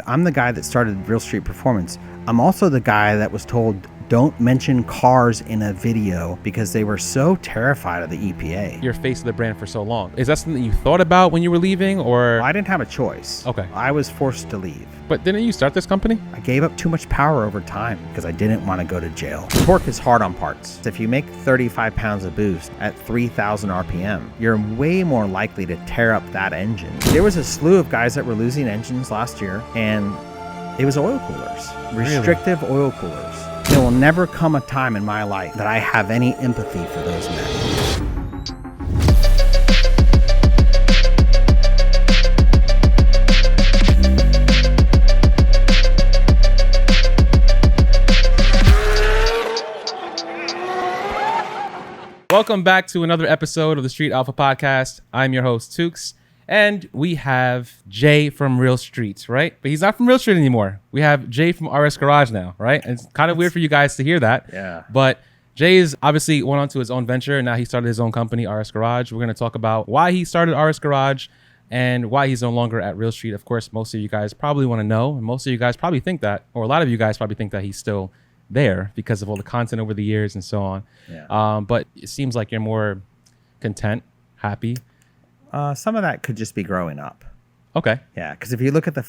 I'm the guy that started Real Street Performance. I'm also the guy that was told don't mention cars in a video because they were so terrified of the EPA. You're face of the brand for so long. Is that something you thought about when you were leaving, or? Well, I didn't have a choice. Okay. I was forced to leave. But didn't you start this company? I gave up too much power over time because I didn't want to go to jail. Torque is hard on parts. If you make 35 pounds of boost at 3,000 RPM, you're way more likely to tear up that engine. There was a slew of guys that were losing engines last year, and it was oil coolers. Restrictive oil coolers. There will never come a time in my life that I have any empathy for those men. Welcome back to another episode of the Street Alpha Podcast. I'm your host, Tukes, and we have Jay from Real Street, right? But he's not from Real Street anymore. We have Jay from RS Garage now, right? And it's kind of weird for you guys to hear that. Yeah. But Jay is obviously went on to his own venture, and now he started his own company, RS Garage. We're going to talk about why he started RS Garage and why he's no longer at Real Street. Of course, most of you guys probably want to know, and most of you guys probably think that, or a lot of you guys probably think that he's still there because of all the content over the years and so on. Yeah. But it seems like you're more content, happy. Some of that could just be growing up. Okay. Yeah, because if you look at the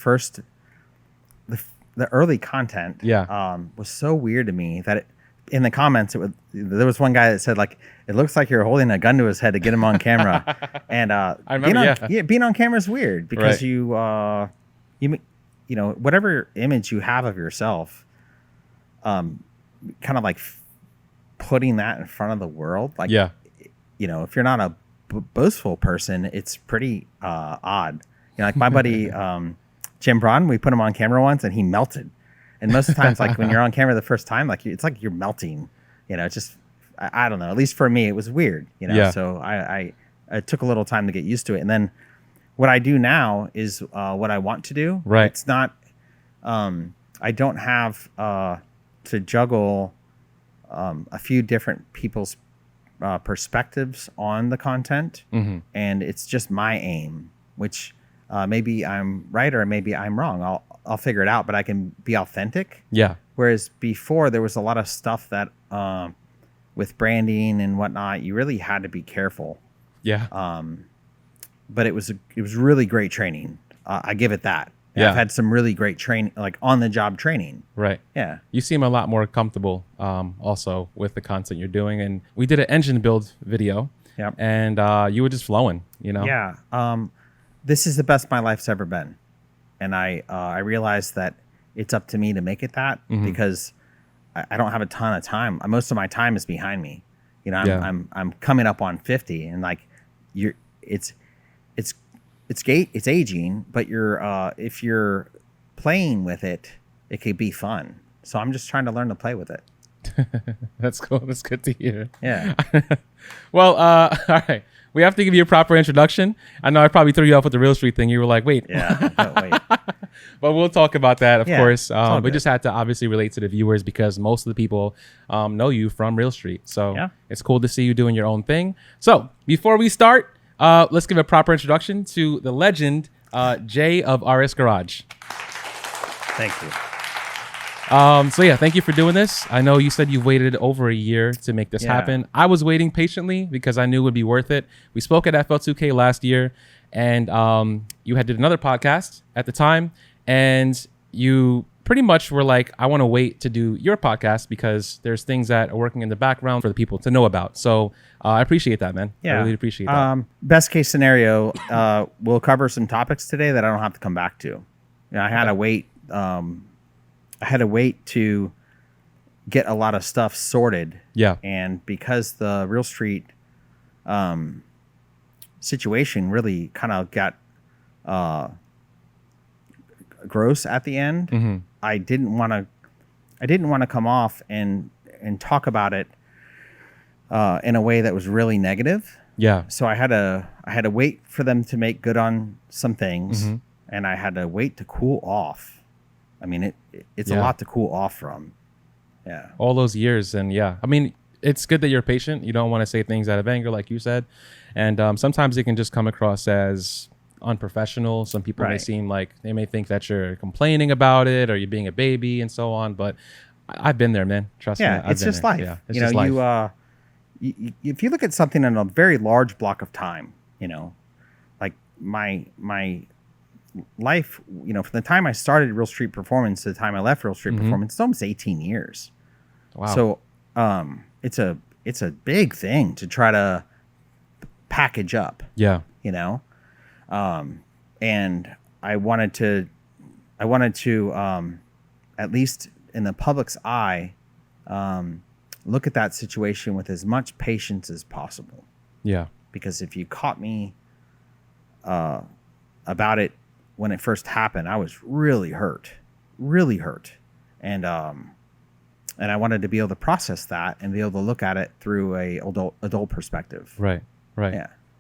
early content, was so weird to me that in the comments there was one guy that said like it looks like you're holding a gun to his head to get him on camera, and I remember, being on camera is weird because right. you know whatever image you have of yourself, kind of like putting that in front of the world, like if you're not a boastful person, it's pretty odd. Like my buddy Jim Braun, we put him on camera once and he melted. And most of the times, like when you're on camera the first time, like it's like you're melting. It's just I don't know. At least for me, it was weird. So I took a little time to get used to it. And then what I do now is what I want to do. Right. It's not. I don't have to juggle a few different people's perspectives on the content, and it's just my aim, which maybe I'm right or maybe I'm wrong. I'll figure it out, but I can be authentic. Yeah. Whereas before there was a lot of stuff that with branding and whatnot, you really had to be careful. Yeah. But it was really great training. I give it that. Yeah. I've had some really great training, like on the job training. Right. Yeah. You seem a lot more comfortable also with the content you're doing. And we did an engine build video. Yep. And you were just flowing, Yeah. This is the best my life's ever been. And I realized that it's up to me to make it that because I don't have a ton of time. Most of my time is behind me. I'm coming up on 50 and like it's aging, but if you're playing with it, it could be fun. So I'm just trying to learn to play with it. That's cool. That's good to hear. Yeah. Well, all right. We have to give you a proper introduction. I know I probably threw you off with the Real Street thing. You were like, wait. Yeah. No, wait. But we'll talk about that, of course. We good. just had to obviously relate to the viewers because most of the people know you from Real Street. So it's cool to see you doing your own thing. So before we start, let's give a proper introduction to the legend, Jay of RS Garage. Thank you. Thank you for doing this. I know you said you waited over a year to make this happen. I was waiting patiently because I knew it would be worth it. We spoke at FL2K last year, and you had did another podcast at the time, and you pretty much were like, I want to wait to do your podcast because there's things that are working in the background for the people to know about. So I appreciate that, man. Yeah. I really appreciate that. Best case scenario, we'll cover some topics today that I don't have to come back to. I had to wait. I had to wait to get a lot of stuff sorted. Yeah. And because the Real Street situation really kind of got gross at the end, I didn't want to come off and talk about it in a way that was really negative. Yeah. So I had to wait for them to make good on some things, and I had to wait to cool off. I mean, it's a lot to cool off from. Yeah. All those years. And I mean, it's good that you're patient. You don't want to say things out of anger, like you said. And sometimes it can just come across as unprofessional. Some people may seem like they may think that you're complaining about it or you're being a baby and so on. But I've been there, man. Trust me. It's just life. Yeah, it's just life. If you look at something in a very large block of time, like my life, from the time I started Real Street Performance to the time I left Real Street Performance, it's almost 18 years. Wow. So it's a big thing to try to package up. Yeah. And I wanted to at least in the public's eye, look at that situation with as much patience as possible. Yeah. Because if you caught me about it when it first happened, I was really hurt. And I wanted to be able to process that and be able to look at it through a adult perspective. Right.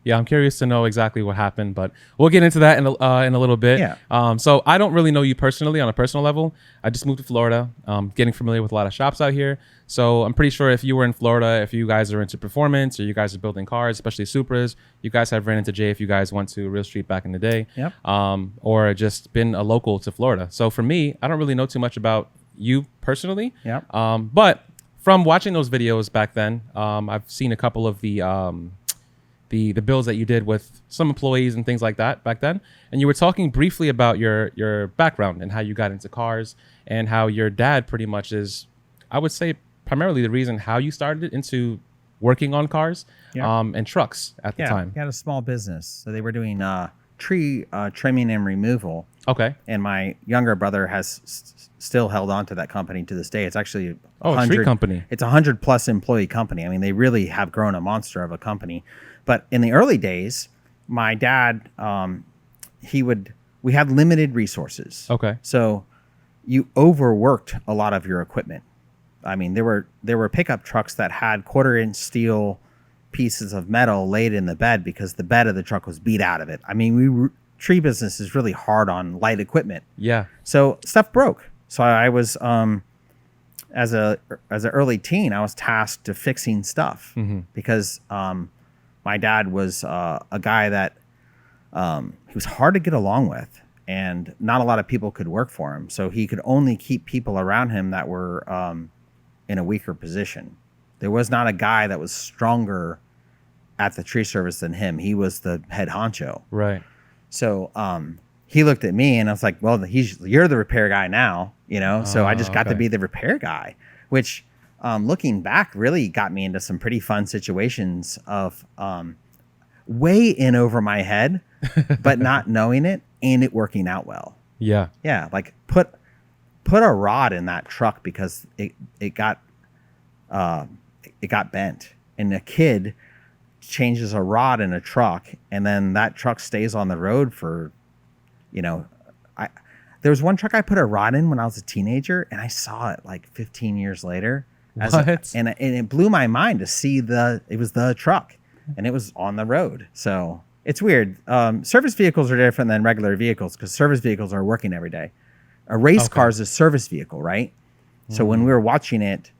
Yeah, I'm curious to know exactly what happened, but we'll get into that in a little bit. Yeah. So I don't really know you personally on a personal level. I just moved to Florida, getting familiar with a lot of shops out here. So I'm pretty sure if you were in Florida, if you guys are into performance or you guys are building cars, especially Supras, you guys have ran into Jay if you guys went to Real Street back in the day. Yep. Or just been a local to Florida. So for me, I don't really know too much about you personally. Yep. But from watching those videos back then, I've seen a couple of the builds that you did with some employees and things like that back then. And you were talking briefly about your background and how you got into cars and how your dad pretty much is, I would say, primarily the reason how you started into working on cars and trucks at the time. He had a small business. So they were doing tree trimming and removal. Okay. And my younger brother has still held on to that company to this day. It's actually a tree company. It's 100+ employee company. I mean, they really have grown a monster of a company. But in the early days, my dad, we had limited resources. Okay. So you overworked a lot of your equipment. I mean, there were pickup trucks that had 1/4-inch steel pieces of metal laid in the bed because the bed of the truck was beat out of it. I mean, tree business is really hard on light equipment. Yeah. So stuff broke. So I was, as an early teen, I was tasked to fixing stuff because my dad was a guy that he was hard to get along with, and not a lot of people could work for him. So he could only keep people around him that were in a weaker position. There was not a guy that was stronger at the tree service than him. He was the head honcho. Right. So he looked at me and I was like, well, you're the repair guy now, So I just got to be the repair guy, which looking back really got me into some pretty fun situations of way in over my head, but not knowing it and it working out well. Yeah. Yeah. Like put a rod in that truck because it got bent, and a kid changes a rod in a truck, and then that truck stays on the road for, there was one truck I put a rod in when I was a teenager, and I saw it like 15 years later. And it blew my mind to see it was the truck, and it was on the road. So it's weird. Service vehicles are different than regular vehicles because service vehicles are working every day. A race car is a service vehicle, right? So when we were watching it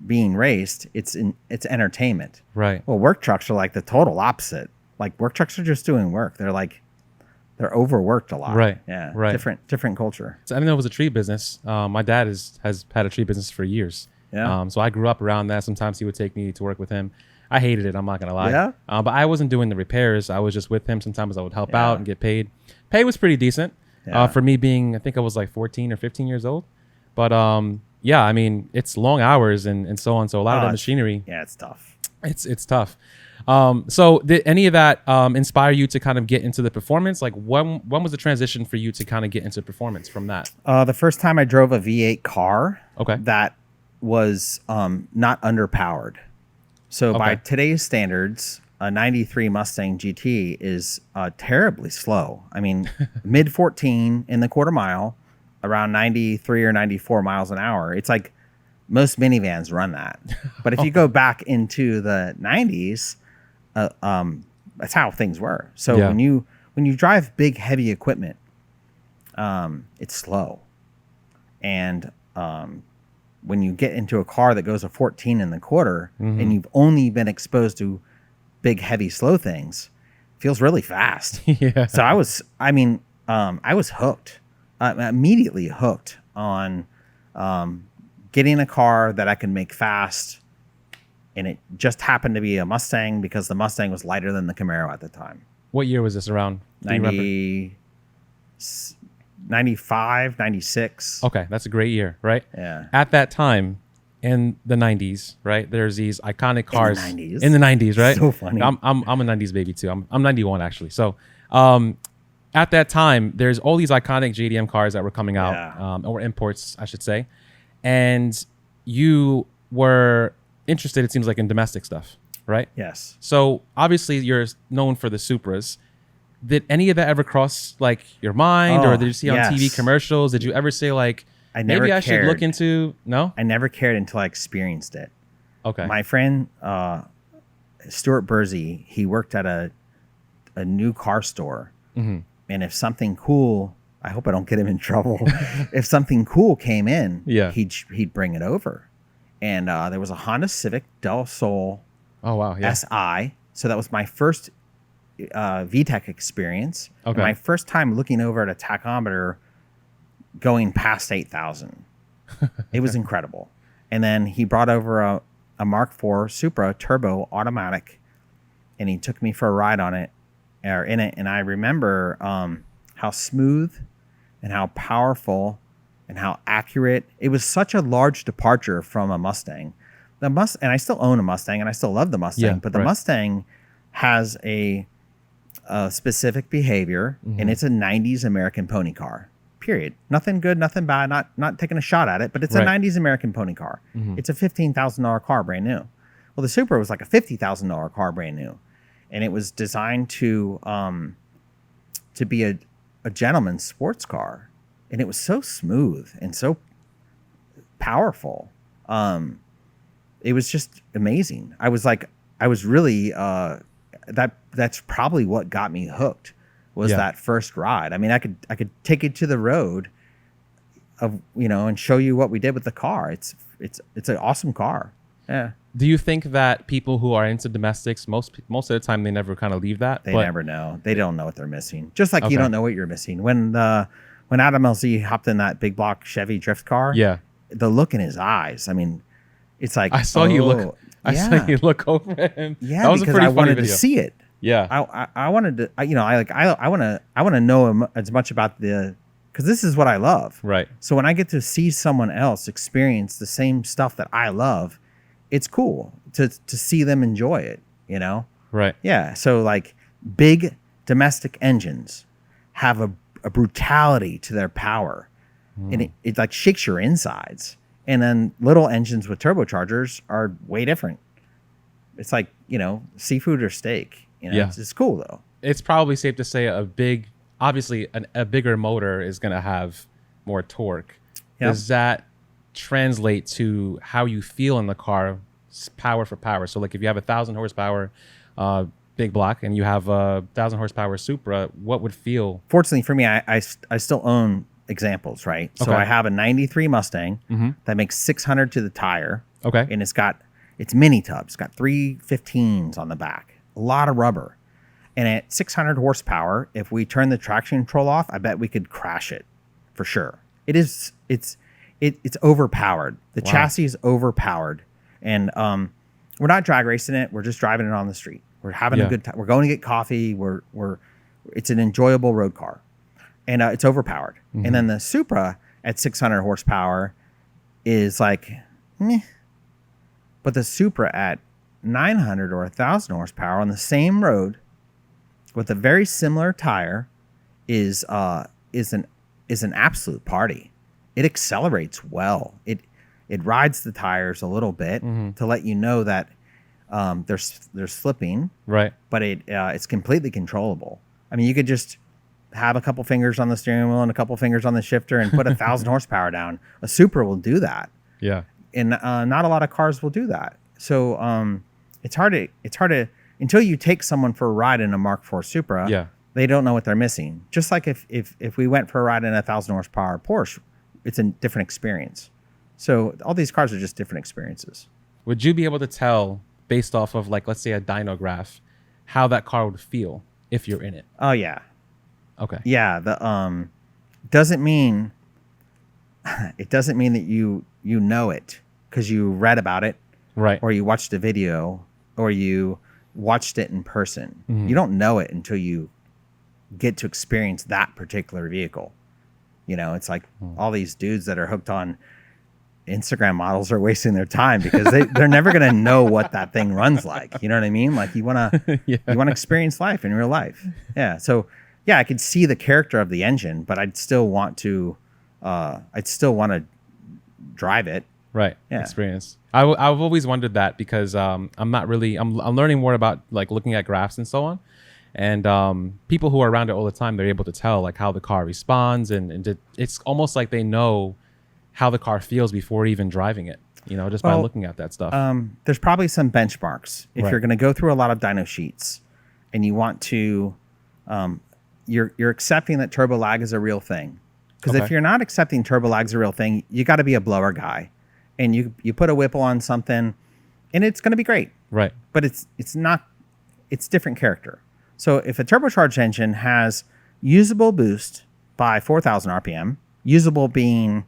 being raced, it's entertainment. Right. Well, work trucks are like the total opposite. Like work trucks are just doing work. They're overworked a lot. Right. Yeah. Right. Different culture. So I didn't know it was a tree business. My dad has had a tree business for years. Yeah. So I grew up around that. Sometimes he would take me to work with him. I hated it. I'm not gonna lie. Yeah. But I wasn't doing the repairs. I was just with him. Sometimes I would help out and get paid. Pay was pretty decent. Yeah. For me being, I think I was like 14 or 15 years old. But yeah, I mean, it's long hours and so on. So a lot of that machinery. Yeah, it's tough. It's tough. So did any of that inspire you to kind of get into the performance? Like when was the transition for you to kind of get into performance from that? The first time I drove a V8 car. Okay. That was not underpowered. So by today's standards, a 93 Mustang GT is terribly slow. I mean, mid 14 in the quarter mile, around 93 or 94 miles an hour. It's like most minivans run that. But if you go back into the 90s, that's how things were. So when you drive big, heavy equipment, it's slow. And when you get into a car that goes a 14 in the quarter and you've only been exposed to big, heavy, slow things, feels really fast. Yeah. So I was hooked, immediately hooked on getting a car that I could make fast. And it just happened to be a Mustang because the Mustang was lighter than the Camaro at the time. What year was this around? 95, 96. Okay, that's a great year, right? Yeah. At that time, in the 90s, right? There's these iconic cars in the 90s, in the 90s, right? So funny. I'm a 90s baby too. I'm 91 actually. So, at that time, there's all these iconic JDM cars that were coming out, or imports, I should say, and you were interested, it seems like, in domestic stuff, right? Yes. So obviously you're known for the Supras. Did any of that ever cross like your mind, or did you see on TV commercials? Did you ever say like, maybe I should look into? No, I never cared until I experienced it. Okay. My friend Stuart Bursey, he worked at a new car store, and if something cool, I hope I don't get him in trouble. If something cool came in, he'd bring it over. And there was a Honda Civic Del Sol SI. So that was my first VTEC experience. Okay. My first time looking over at a tachometer going past 8,000. It was incredible. And then he brought over a Mark IV Supra turbo automatic, and he took me for a ride on it, or in it. And I remember how smooth and how powerful and how accurate. It was such a large departure from a Mustang. And I still own a Mustang, and I still love the Mustang, but the Mustang has a specific behavior, and it's a 90s American pony car, period. Nothing good, nothing bad, not taking a shot at it, but it's a 90s American pony car. It's a $15,000 car, brand new. Well, the Supra was like a $50,000 car, brand new. And it was designed to be a gentleman's sports car. And it was so smooth and so powerful. It was just amazing. I was really, that's probably what got me hooked, was that first ride. I mean, I could take you to the road and show you what we did with the car. It's an awesome car. Yeah. Do you think that people who are into domestics, most of the time, they never kind of leave that? They never know. They don't know what they're missing. Just like you don't know what you're missing. When Adam LZ hopped in that big block Chevy drift car, the look in his eyes. I mean, it's like I saw you look over at him. Yeah, that was because a pretty I wanted video. To see it. Yeah, I wanted to. I want to know as much about because this is what I love. Right. So when I get to see someone else experience the same stuff that I love, it's cool to see them enjoy it. Right. Yeah. So like big domestic engines have a brutality to their power, and it like shakes your insides. And then little engines with turbochargers are way different. It's like seafood or steak. It's cool though. It's probably safe to say obviously a bigger motor is going to have more torque. Yep. Does that translate to how you feel in the car, power for power? So like if you have 1,000 horsepower big block and you have a 1,000 horsepower Supra, what would feel? Fortunately for me, I still own examples, right? So I have a 93 Mustang that makes 600 to the tire. Okay. And it's mini tubs. It's got 3 15s on the back, a lot of rubber. And at 600 horsepower, if we turn the traction control off, I bet we could crash it for sure. It's overpowered. The chassis is overpowered. And we're not drag racing it. We're just driving it on the street. We're having a good time. We're going to get coffee. It's an enjoyable road car, and it's overpowered. And then the Supra at 600 horsepower is like, meh. But the Supra at 900 or 1,000 horsepower on the same road with a very similar tire is an absolute party. It accelerates well. It rides the tires a little bit to let you know that they're slipping, right? But it's completely controllable. I mean, you could just have a couple fingers on the steering wheel and a couple fingers on the shifter and put 1,000 horsepower down. A Supra will do that. Yeah, and not a lot of cars will do that. So it's hard to until you take someone for a ride in a Mark IV Supra. Yeah, they don't know what they're missing. Just like if we went for a ride in a 1,000 horsepower Porsche, it's a different experience. So all these cars are just different experiences. Would you be able to tell, based off of like, let's say a dyno graph, how that car would feel? if you're in it. Oh yeah. Okay. Yeah. The doesn't mean it doesn't mean that you know it because you read about it, right? Or you watched a video, or you watched it in person. Mm-hmm. You don't know it until you get to experience that particular vehicle. It's like all these dudes that are hooked on Instagram models are wasting their time because they're never going to know what that thing runs like. You know what I mean? Like you want to you want to experience life in real life. Yeah. So yeah, I could see the character of the engine, but I'd still want to drive it. Right. Yeah. Experience. I've always wondered that because I'm learning more about like looking at graphs and so on. And people who are around it all the time, they're able to tell like how the car responds, and it's almost like they know how the car feels before even driving it, just by looking at that stuff. There's probably some benchmarks. If you're going to go through a lot of dyno sheets and you want to, you're accepting that turbo lag is a real thing. Because if you're not accepting turbo lag is a real thing, you got to be a blower guy. And you put a Whipple on something and it's going to be great. Right. But it's different character. So if a turbocharged engine has usable boost by 4,000 RPM, usable being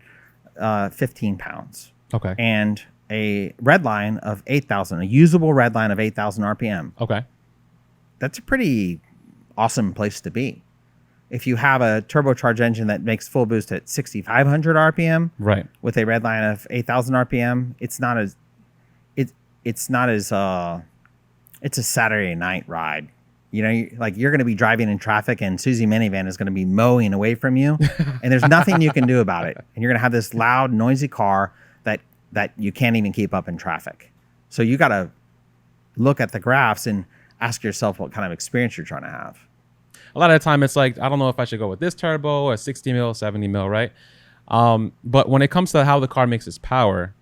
15 pounds. Okay. And a red line of 8,000, a usable red line of 8,000 RPM. Okay. That's a pretty awesome place to be. If you have a turbocharged engine that makes full boost at 6,500 RPM, right, with a red line of 8,000 RPM, it's a Saturday night ride. You're going to be driving in traffic and Susie Minivan is going to be mowing away from you and there's nothing you can do about it. And you're going to have this loud, noisy car that you can't even keep up in traffic. So you got to look at the graphs and ask yourself what kind of experience you're trying to have. A lot of the time it's like, I don't know if I should go with this turbo or 60 mil, 70 mil, right? But when it comes to how the car makes its power,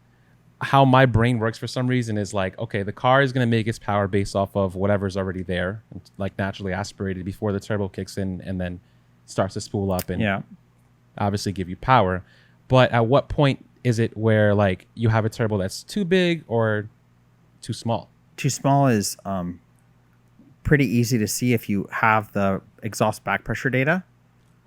how my brain works for some reason is like, okay, the car is going to make its power based off of whatever's already there, like naturally aspirated before the turbo kicks in and then starts to spool up and obviously give you power. But at what point is it where like you have a turbo that's too big or too small? Too small is pretty easy to see if you have the exhaust back pressure data.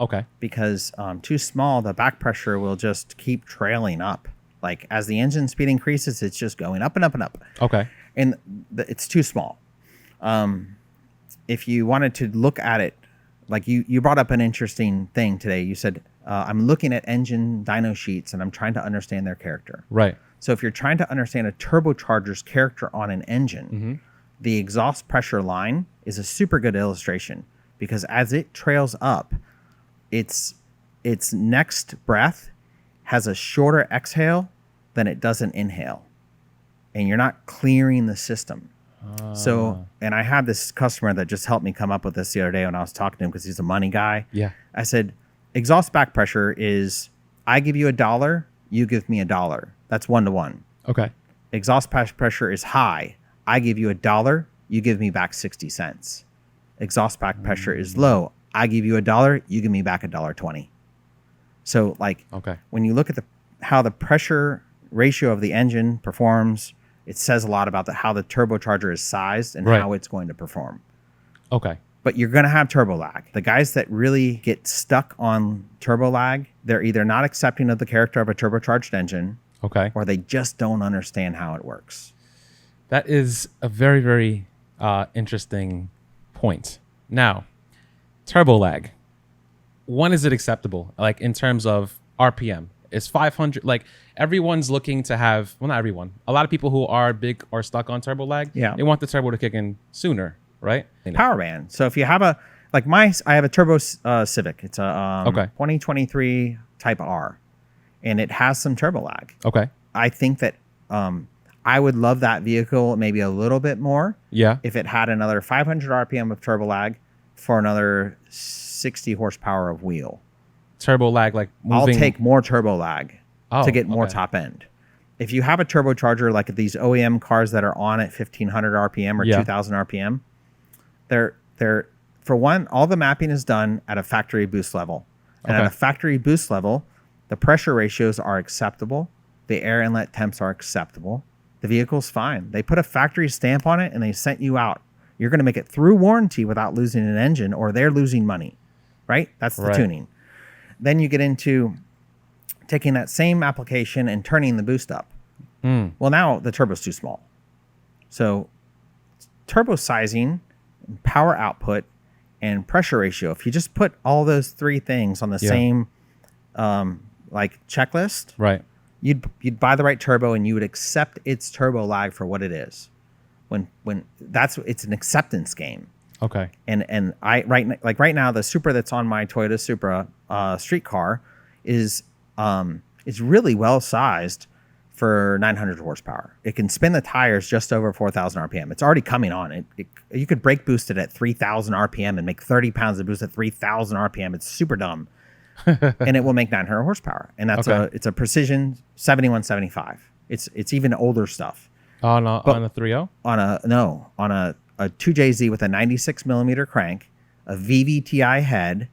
Okay. Because too small, the back pressure will just keep trailing up. Like as the engine speed increases, it's just going up and up and up. Okay. And it's too small. If you wanted to look at it, like you brought up an interesting thing today. You said, I'm looking at engine dyno sheets and I'm trying to understand their character. Right. So if you're trying to understand a turbocharger's character on an engine, the exhaust pressure line is a super good illustration because as it trails up, its next breath has a shorter exhale than it does an inhale. And you're not clearing the system. So, and I had this customer that just helped me come up with this the other day when I was talking to him because he's a money guy. Yeah. I said, exhaust back pressure is I give you $1, you give me $1. That's 1-to-1. Okay. Exhaust pressure is high. I give you $1, you give me back 60 cents. Exhaust back pressure is low. I give you $1, you give me back $1.20. So like when you look at how the pressure ratio of the engine performs, it says a lot about how the turbocharger is sized and how it's going to perform. Okay. But you're going to have turbo lag. The guys that really get stuck on turbo lag, they're either not accepting of the character of a turbocharged engine, or they just don't understand how it works. That is a very, very interesting point. Now, turbo lag. When is it acceptable? Like in terms of RPM, is 500, like everyone's looking to have, well, not everyone, a lot of people who are big or stuck on turbo lag, they want the turbo to kick in sooner, right? Power band. So if you have I have a turbo Civic. It's a 2023 Type R, and it has some turbo lag. Okay. I think that I would love that vehicle maybe a little bit more. Yeah. If it had another 500 RPM of turbo lag for another 60 horsepower of wheel. Turbo lag, like moving. I'll take more turbo lag to get more top end. If you have a turbocharger like these OEM cars that are on at 1500 RPM or 2000 RPM, they're for one, all the mapping is done at a factory boost level. And at a factory boost level, the pressure ratios are acceptable. The air inlet temps are acceptable. The vehicle's fine. They put a factory stamp on it and they sent you out. You're going to make it through warranty without losing an engine, or they're losing money, right? That's the tuning. Then you get into taking that same application and turning the boost up. Well, now the turbo's too small. So turbo sizing, power output, and pressure ratio. If you just put all those three things on the same like checklist, right, you'd buy the right turbo and you would accept its turbo lag for what it is. When it's an acceptance game. Okay. And right now the Supra that's on my Toyota Supra street car is really well sized for 900 horsepower. It can spin the tires just over 4,000 RPM. It's already coming on. You could brake boost it at 3,000 RPM and make 30 pounds of boost at 3,000 RPM. It's super dumb. And it will make 900 horsepower. And that's it's a precision 7175. It's even older stuff. On a 3.0? On a 2JZ with a 96 millimeter crank, a VVTi head,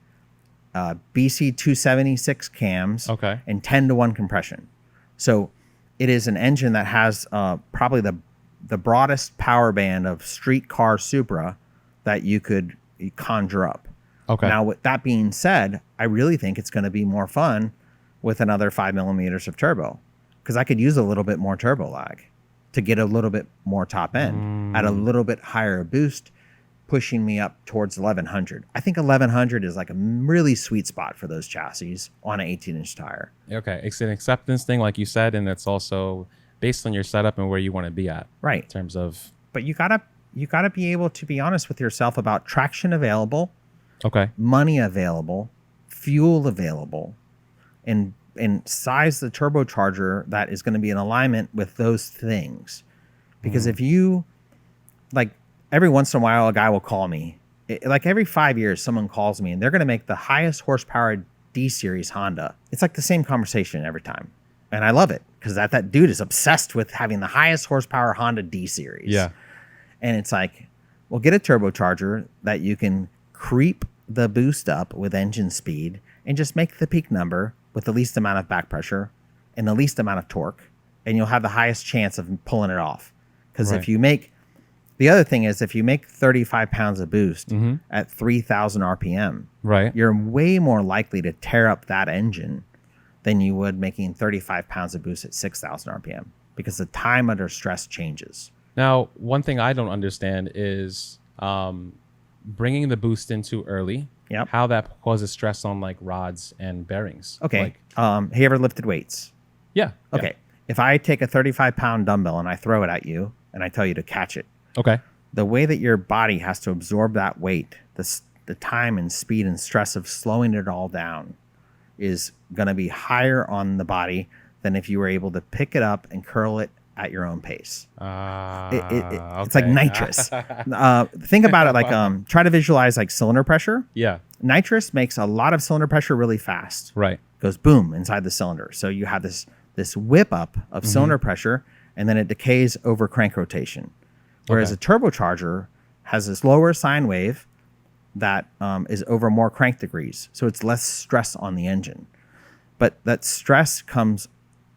BC 276 cams, and 10-to-1 compression. So it is an engine that has probably the broadest power band of street car Supra that you could conjure up. Okay. Now, with that being said, I really think it's going to be more fun with another 5 millimeters of turbo, because I could use a little bit more turbo lag to get a little bit more top end at a little bit higher boost, pushing me up towards 1100. I think 1100 is like a really sweet spot for those chassis on an 18-inch tire. Okay, it's an acceptance thing, like you said, and it's also based on your setup and where you want to be at, right? In terms of, but you gotta be able to be honest with yourself about traction available, money available, fuel available, and size the turbocharger that is going to be in alignment with those things. Because if you, like, every once in a while a guy will call me, like every 5 years someone calls me and they're going to make the highest horsepower D series Honda. It's like the same conversation every time, and I love it because that dude is obsessed with having the highest horsepower Honda D series. Yeah. And it's like, well, get a turbocharger that you can creep the boost up with engine speed and just make the peak number with the least amount of back pressure and the least amount of torque, and you'll have the highest chance of pulling it off. Because if you make, the other thing is, if you make 35 pounds of boost at 3,000 RPM, you're way more likely to tear up that engine than you would making 35 pounds of boost at 6,000 RPM, because the time under stress changes. Now, one thing I don't understand is bringing the boost in too early. Yep. How that causes stress on like rods and bearings. Okay. Like, have you ever lifted weights? Yeah. Okay. Yeah. If I take a 35-pound dumbbell and I throw it at you and I tell you to catch it. Okay. The way that your body has to absorb that weight, the time and speed and stress of slowing it all down is going to be higher on the body than if you were able to pick it up and curl it at your own pace. It's like nitrous. Think about it like, try to visualize like cylinder pressure. Yeah. Nitrous makes a lot of cylinder pressure really fast. Right. Goes boom inside the cylinder. So you have this whip up of cylinder pressure, and then it decays over crank rotation. Whereas a turbocharger has this lower sine wave that is over more crank degrees. So it's less stress on the engine. But that stress comes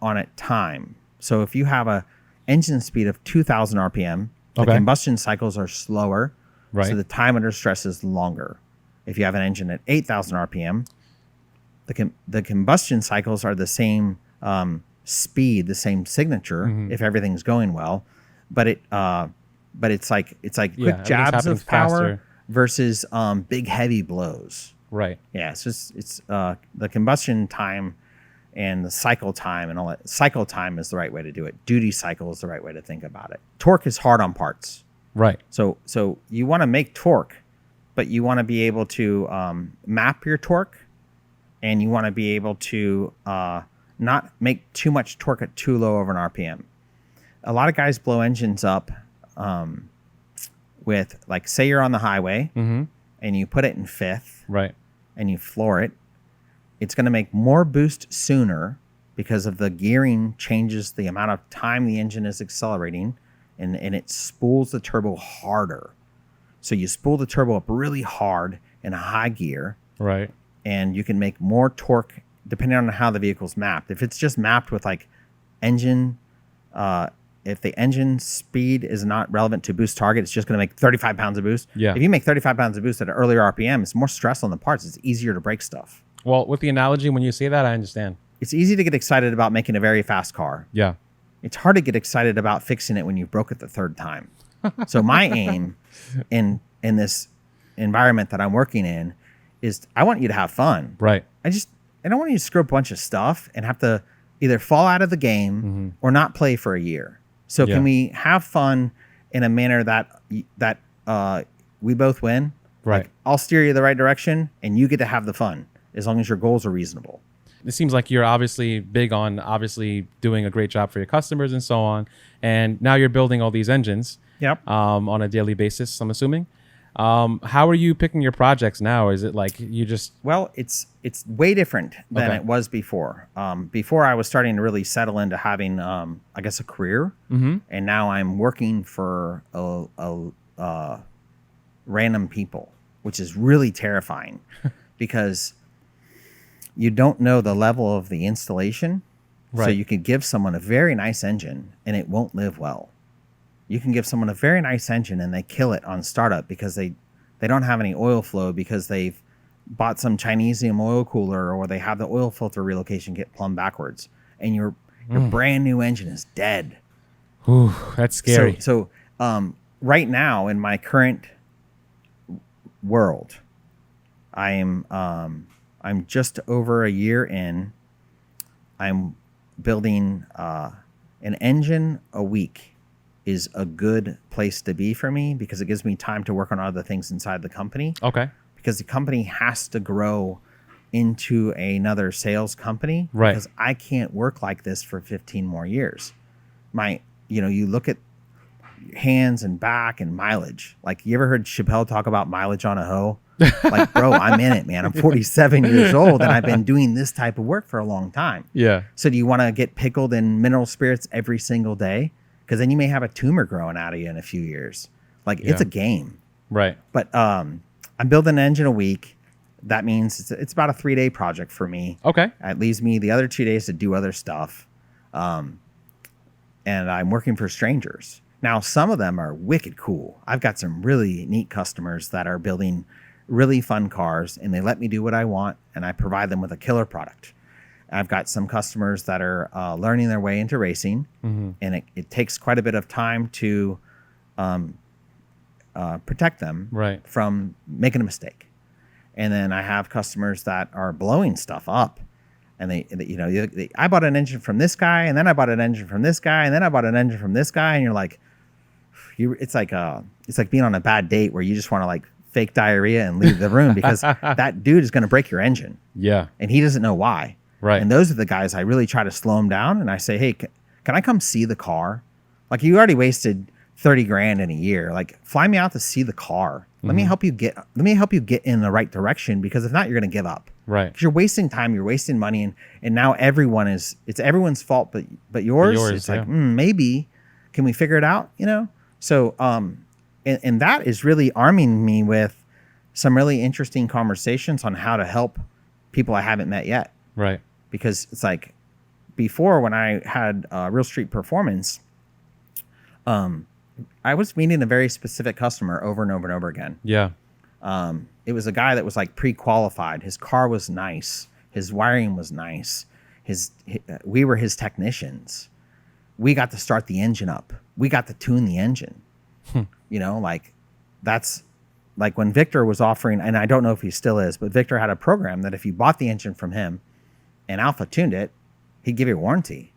on at time. So if you have a engine speed of 2,000 RPM, the combustion cycles are slower, so the time under stress is longer. If you have an engine at 8,000 RPM, the combustion cycles are the same speed, the same signature if everything's going well, but it's like quick jabs of power faster versus big heavy blows. Right. Yeah. It's the combustion time and the cycle time and all that. Cycle time is the right way to do it. Duty cycle is the right way to think about it. Torque is hard on parts. Right. So you want to make torque, but you want to be able to map your torque, and you want to be able to not make too much torque at too low of an RPM. A lot of guys blow engines up with, like, say you're on the highway and you put it in fifth, and you floor it. It's going to make more boost sooner because of the gearing changes the amount of time the engine is accelerating, and it spools the turbo harder. So you spool the turbo up really hard in a high gear. Right. And you can make more torque depending on how the vehicle's mapped. If it's just mapped with like engine if the engine speed is not relevant to boost target, it's just going to make 35 pounds of boost. Yeah. If you make 35 pounds of boost at an earlier RPM, it's more stress on the parts. It's easier to break stuff. Well, with the analogy, when you say that, I understand. It's easy to get excited about making a very fast car. Yeah. It's hard to get excited about fixing it when you broke it the third time. So my aim in this environment that I'm working in is I want you to have fun. Right. I don't want you to screw up a bunch of stuff and have to either fall out of the game or not play for a year. So can we have fun in a manner that we both win? Right. Like, I'll steer you the right direction and you get to have the fun as long as your goals are reasonable. It seems like you're obviously big on doing a great job for your customers and so on. And now you're building all these engines. Yep. On a daily basis, I'm assuming. How are you picking your projects now? Is it like you just... Well, it's way different than it was before. Before I was starting to really settle into having, I guess, a career. And now I'm working for random people, which is really terrifying because you don't know the level of the installation. Right. So you could give someone a very nice engine and it won't live well. You can give someone a very nice engine and they kill it on startup because they don't have any oil flow because they've bought some Chinesium oil cooler or they have the oil filter relocation get plumbed backwards and your brand new engine is dead. Ooh, that's scary. So right now in my current world, I'm just over a year in. I'm building an engine a week is a good place to be for me because it gives me time to work on other things inside the company. Okay. Because the company has to grow into another sales company. Right. Because I can't work like this for 15 more years. You look at hands and back and mileage. Like, you ever heard Chappelle talk about mileage on a hoe? Like, bro, I'm in it, man. I'm 47 years old and I've been doing this type of work for a long time. Yeah. So do you want to get pickled in mineral spirits every single day? Because then you may have a tumor growing out of you in a few years. Like, it's a game. Right. But I'm building an engine a week. That means it's about a 3-day project for me. Okay. It leaves me the other 2 days to do other stuff. And I'm working for strangers. Now, some of them are wicked cool. I've got some really neat customers that are building really fun cars, and they let me do what I want, and I provide them with a killer product. I've got some customers that are learning their way into racing, and it takes quite a bit of time to protect them from making a mistake. And then I have customers that are blowing stuff up, and I bought an engine from this guy, and then I bought an engine from this guy, and then I bought an engine from this guy, and you're like, it's like being on a bad date where you just want to like fake diarrhea and leave the room because that dude is going to break your engine. Yeah, and he doesn't know why. Right. And those are the guys I really try to slow them down. And I say, hey, can I come see the car? Like, you already wasted 30 grand in a year. Like, fly me out to see the car. Let me help you get in the right direction, because if not, you're going to give up. Right. Because you're wasting time, you're wasting money, and now it's everyone's fault but yours. It's like, maybe can we figure it out? So and that is really arming me with some really interesting conversations on how to help people I haven't met yet. Right. Because it's like, before, when I had Real Street Performance, I was meeting a very specific customer over and over and over again. Yeah. It was a guy that was like pre-qualified. His car was nice. His wiring was nice. We were his technicians. We got to start the engine up. We got to tune the engine. Like, that's like when Victor was offering, and I don't know if he still is, but Victor had a program that if you bought the engine from him and Alpha tuned it, he'd give you a warranty.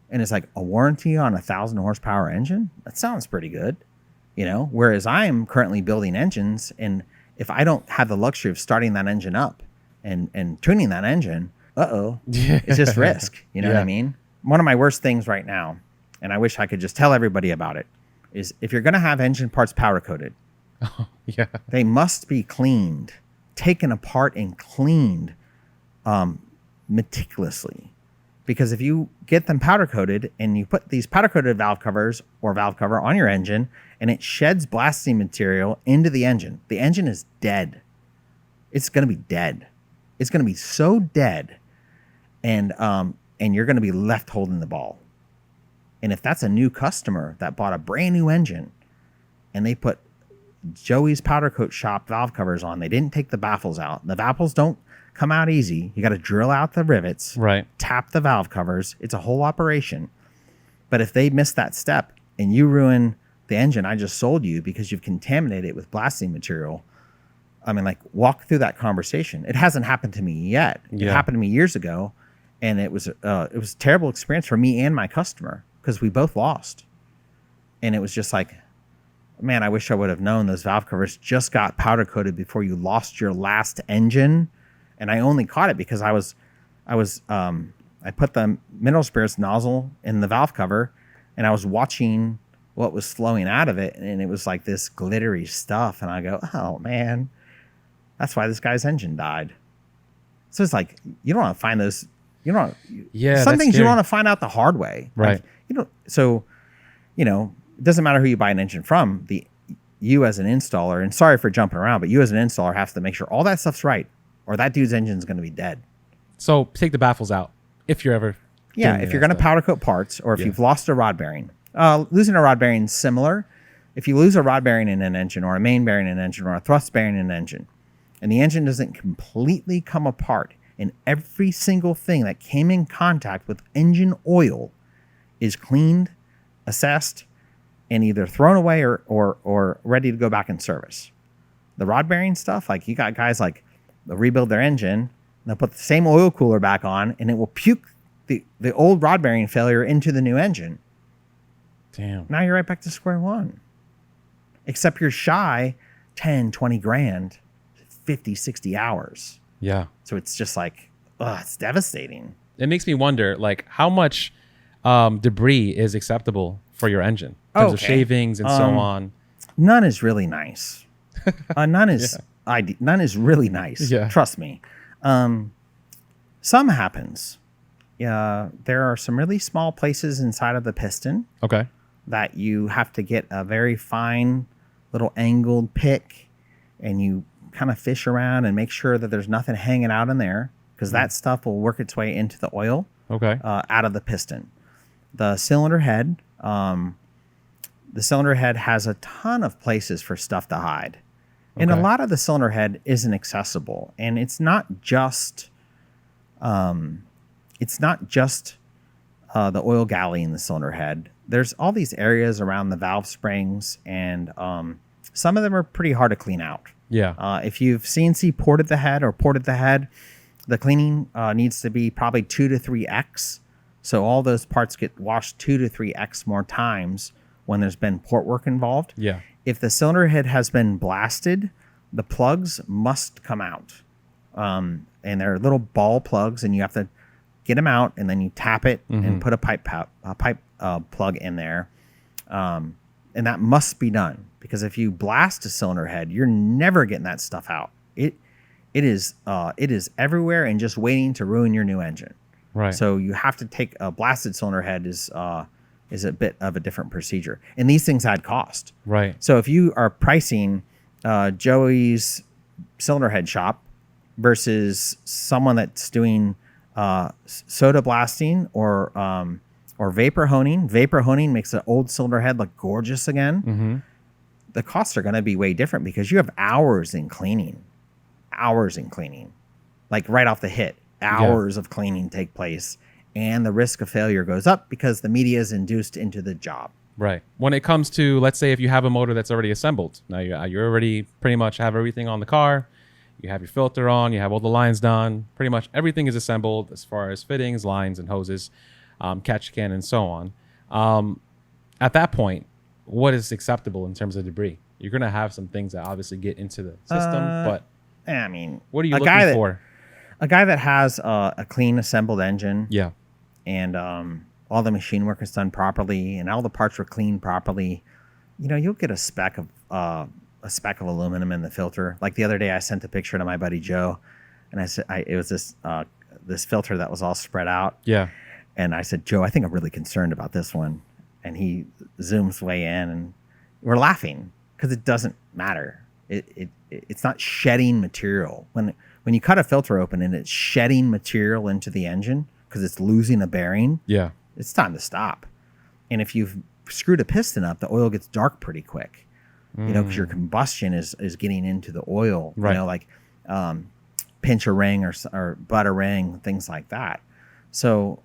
And it's like, a warranty on 1,000 horsepower engine? That sounds pretty good. Whereas I am currently building engines, and if I don't have the luxury of starting that engine up and tuning that engine, it's just risk. You know what I mean? One of my worst things right now, and I wish I could just tell everybody about it, is if you're going to have engine parts powder coated, they must be cleaned, taken apart and cleaned meticulously. Because if you get them powder coated and you put these powder coated valve covers or valve cover on your engine and it sheds blasting material into the engine is dead. It's going to be dead. It's going to be so dead. And you're going to be left holding the ball. And if that's a new customer that bought a brand new engine and they put Joey's powder coat shop valve covers on, they didn't take the baffles out. The baffles don't come out easy. You got to drill out the rivets, right? Tap the valve covers. It's a whole operation. But if they miss that step and you ruin the engine I just sold you because you've contaminated it with blasting material, I mean, like, walk through that conversation. It hasn't happened to me yet. It happened to me years ago, and it was a terrible experience for me and my customer because we both lost. And it was just like, man, I wish I would have known those valve covers just got powder coated before you lost your last engine. And I only caught it because I put the mineral spirits nozzle in the valve cover, and I was watching what was flowing out of it, and it was like this glittery stuff. And I go, oh man, that's why this guy's engine died. So it's like, you don't want to find those. You don't. Yeah, some things scary. You want to find out the hard way, right? Like, so, it doesn't matter who you buy an engine from. You as an installer, and sorry for jumping around, but you as an installer have to make sure all that stuff's right, or that dude's engine's going to be dead. So take the baffles out if you're ever. Yeah, if you're going to powder coat parts, or if you've lost a rod bearing. Losing a rod bearing is similar. If you lose a rod bearing in an engine, or a main bearing in an engine, or a thrust bearing in an engine, and the engine doesn't completely come apart, and every single thing that came in contact with engine oil is cleaned, assessed, and either thrown away or ready to go back in service. The rod bearing stuff, like, you got guys like, they'll rebuild their engine, they'll put the same oil cooler back on, and it will puke the old rod bearing failure into the new engine. Damn. Now you're right back to square one. Except you're shy 10, 20 grand, 50, 60 hours. Yeah. So it's just like, it's devastating. It makes me wonder, like, how much debris is acceptable for your engine in terms of shavings and so on. None is really nice. None is none is really nice. Yeah. Trust me. Some happens. Yeah, there are some really small places inside of the piston. Okay. That you have to get a very fine little angled pick, and you kind of fish around and make sure that there's nothing hanging out in there, because that stuff will work its way into the oil. Okay. Out of the piston. The cylinder head has a ton of places for stuff to hide. Okay. And a lot of the cylinder head isn't accessible. And it's not just the oil galley in the cylinder head. There's all these areas around the valve springs, and some of them are pretty hard to clean out. Yeah. If you've CNC ported the head, the cleaning needs to be probably 2 to 3x. So all those parts get washed 2 to 3x more times when there's been port work involved. Yeah. If the cylinder head has been blasted, the plugs must come out. And they're little ball plugs, and you have to get them out, and then you tap it and put a pipe plug in there. And that must be done, because if you blast a cylinder head, you're never getting that stuff out. It is everywhere and just waiting to ruin your new engine. Right. So you have to take a blasted cylinder head is a bit of a different procedure, and these things add cost. Right. So if you are pricing Joey's cylinder head shop versus someone that's doing soda blasting or vapor honing makes the old cylinder head look gorgeous again. Mm-hmm. The costs are going to be way different, because you have hours in cleaning, like right off the hit. Hours of cleaning take place, and the risk of failure goes up because the media is induced into the job. Right. When it comes to, let's say, if you have a motor that's already assembled, now you already pretty much have everything on the car. You have your filter on, you have all the lines done. Pretty much everything is assembled as far as fittings, lines, and hoses, catch can, and so on. At that point, what is acceptable in terms of debris? You're going to have some things that obviously get into the system, but I mean, what are you looking for? A guy that has a clean assembled engine, yeah, and all the machine work is done properly, and all the parts were cleaned properly, you'll get a speck of aluminum in the filter. Like the other day, I sent a picture to my buddy Joe, and I said it was this filter that was all spread out. Yeah, and I said, Joe, I think I'm really concerned about this one, and he zooms way in, and we're laughing because it doesn't matter. It's not shedding material. When you cut a filter open and it's shedding material into the engine because it's losing a bearing, yeah, it's time to stop. And if you've screwed a piston up, the oil gets dark pretty quick, because your combustion is getting into the oil, right. Like pinch a ring or butt a ring, things like that. So,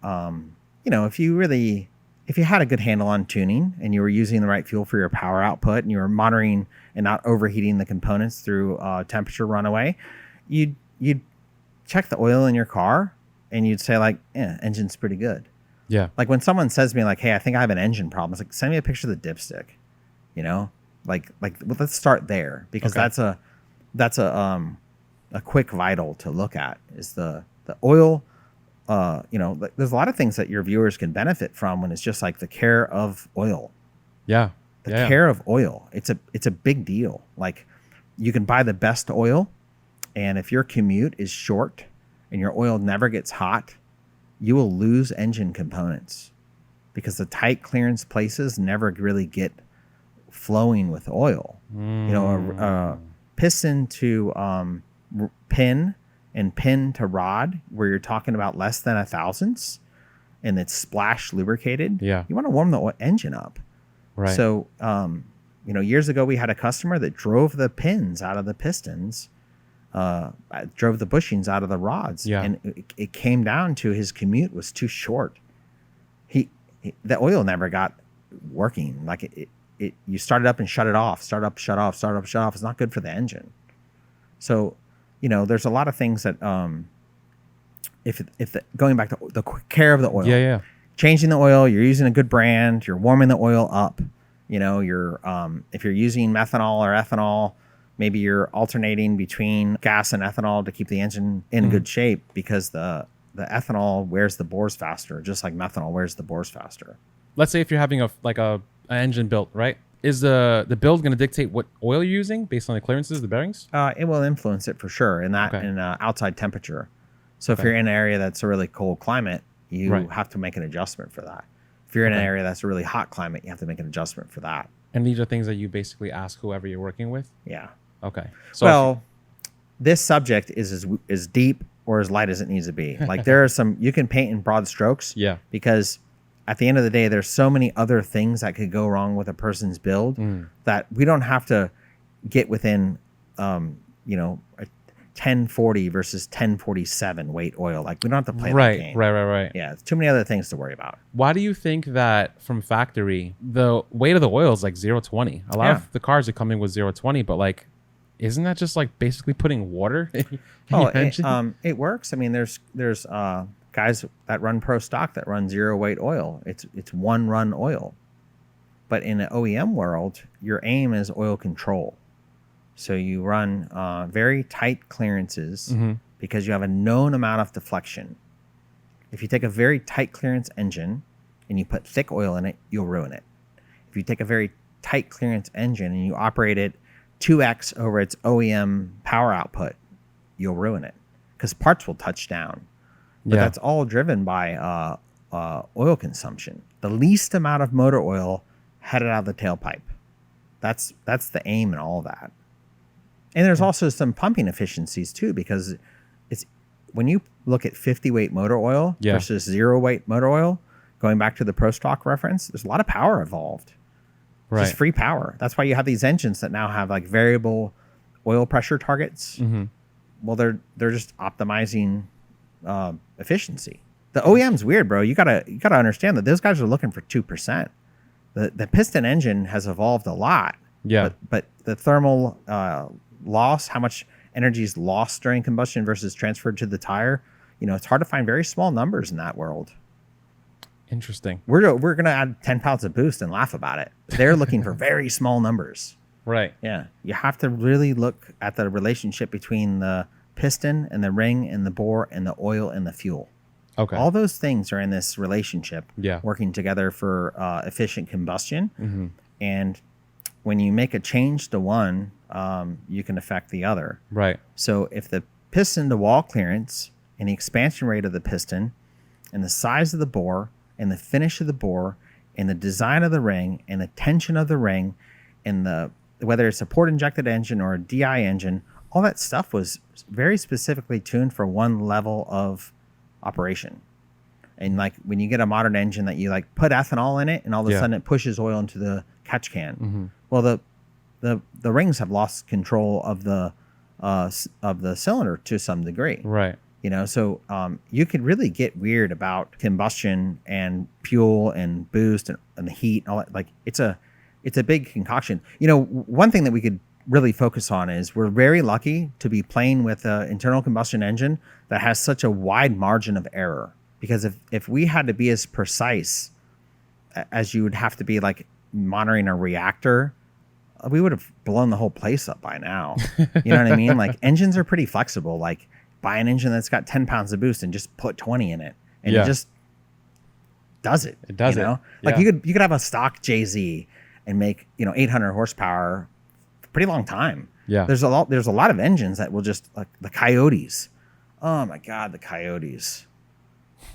if you had a good handle on tuning and you were using the right fuel for your power output and you were monitoring and not overheating the components through temperature runaway, you'd check the oil in your car and you'd say like, engine's pretty good. Yeah. Like when someone says to me like, hey, I think I have an engine problem, it's like, send me a picture of the dipstick, like let's start there, because that's a quick vital to look at is the oil. There's a lot of things that your viewers can benefit from when it's just like the care of oil. Yeah. The care of oil. It's a big deal. Like you can buy the best oil, and if your commute is short and your oil never gets hot, you will lose engine components because the tight clearance places never really get flowing with oil. A piston to pin and pin to rod, where you're talking about less than a thousandths and it's splash lubricated. Yeah. You want to warm the engine up. Right. So, years ago we had a customer that drove the pins out of the pistons, drove the bushings out of the rods. Yeah. And it came down to his commute was too short. The oil never got working. Like you start it up and shut it off, start up, shut off, start up, shut off. It's not good for the engine. So, there's a lot of things that, going back to the care of the oil, changing the oil, you're using a good brand, you're warming the oil up, you're, if you're using methanol or ethanol, maybe you're alternating between gas and ethanol to keep the engine in good shape, because the ethanol wears the bores faster, just like methanol wears the bores faster. Let's say if you're having an engine built, right? Is the build going to dictate what oil you're using based on the clearances, the bearings? It will influence it for sure in outside temperature. So if you're in an area that's a really cold climate, you have to make an adjustment for that. If you're in an area that's a really hot climate, you have to make an adjustment for that. And these are things that you basically ask whoever you're working with? Yeah. Okay. So well, this subject is as deep or as light as it needs to be. Like there are some, you can paint in broad strokes. Yeah. Because at the end of the day, there's so many other things that could go wrong with a person's build that we don't have to get within, a 1040 versus 1047 weight oil. Like we don't have to play that game. Right. Yeah, it's too many other things to worry about. Why do you think that from factory, the weight of the oil is like 0.20? A lot of the cars are coming with 0.20, but like, isn't that just like basically putting water in your engine? It works. I mean, there's guys that run pro stock that run zero weight oil. It's one run oil. But in the OEM world, your aim is oil control. So you run very tight clearances because you have a known amount of deflection. If you take a very tight clearance engine and you put thick oil in it, you'll ruin it. If you take a very tight clearance engine and you operate it 2x over its OEM power output, you'll ruin it because parts will touch down. But that's all driven by oil consumption. The least amount of motor oil headed out of the tailpipe. That's the aim in all of that. And there's also some pumping efficiencies too, because it's when you look at 50 weight motor oil versus 0 weight motor oil, going back to the pro stock reference, there's a lot of power involved. Right. Just free power. That's why you have these engines that now have like variable oil pressure targets. Well, they're just optimizing efficiency. The OEM's weird, bro. You gotta understand that those guys are looking for 2%. The piston engine has evolved a lot. Yeah. But the thermal loss, how much energy is lost during combustion versus transferred to the tire, it's hard to find very small numbers in that world. Interesting. We're gonna add 10 pounds of boost and laugh about it. They're looking for very small numbers. Right. Yeah. You have to really look at the relationship between the piston and the ring and the bore and the oil and the fuel. Okay. All those things are in this relationship, working together for efficient combustion. And when you make a change to one, you can affect the other. Right. So if the piston to wall clearance and the expansion rate of the piston and the size of the bore and the finish of the bore and the design of the ring and the tension of the ring and whether it's a port injected engine or a DI engine, all that stuff was very specifically tuned for one level of operation. And like when you get a modern engine that you like put ethanol in it, and all of a sudden it pushes oil into the catch can. Mm-hmm. Well, the rings have lost control of the cylinder to some degree. Right. You know, so you could really get weird about combustion and fuel and boost and the heat and all that. Like it's a big concoction. You know, one thing that we could really focus on is we're very lucky to be playing with an internal combustion engine that has such a wide margin of error. Because if we had to be as precise as you would have to be like monitoring a reactor, we would have blown the whole place up by now. You know what I mean? Like engines are pretty flexible. Like buy an engine that's got 10 pounds of boost and just put 20 in it. And it just does it. It does, you know? Like you could have a stock JZ and make, 800 horsepower for a pretty long time. Yeah. There's a lot of engines that will just, like the Coyotes. Oh my God, the Coyotes.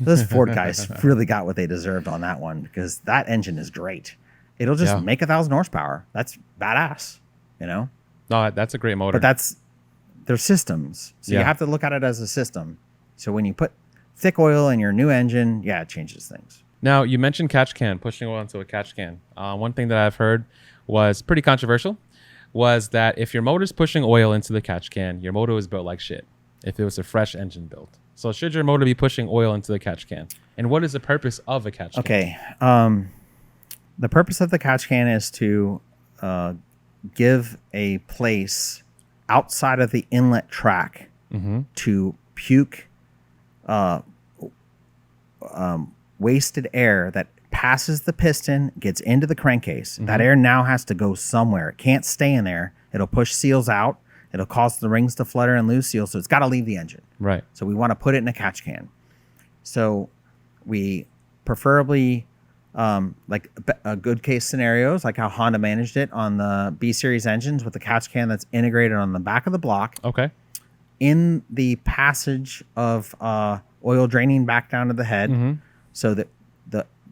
Those Ford guys really got what they deserved on that one, because that engine is great. It'll just make 1,000 horsepower. That's badass, No, that's a great motor. But they're systems. So you have to look at it as a system. So when you put thick oil in your new engine, it changes things. Now, you mentioned catch can, pushing oil into a catch can. One thing that I've heard was pretty controversial, was that if your motor's pushing oil into the catch can, your motor was built like shit if it was a fresh engine build. So should your motor be pushing oil into the catch can? And what is the purpose of a catch can? Okay. The purpose of the catch can is to give a place outside of the inlet track to puke wasted air that passes the piston, gets into the crankcase. That air now has to go somewhere. It can't stay in there. It'll push seals out. It'll cause the rings to flutter and lose seals, so it's got to leave the engine. Right. So we want to put it in a catch can. So we preferably, like a good case scenarios, like how Honda managed it on the B Series engines with the catch can that's integrated on the back of the block. Okay. In the passage of oil draining back down to the head, so that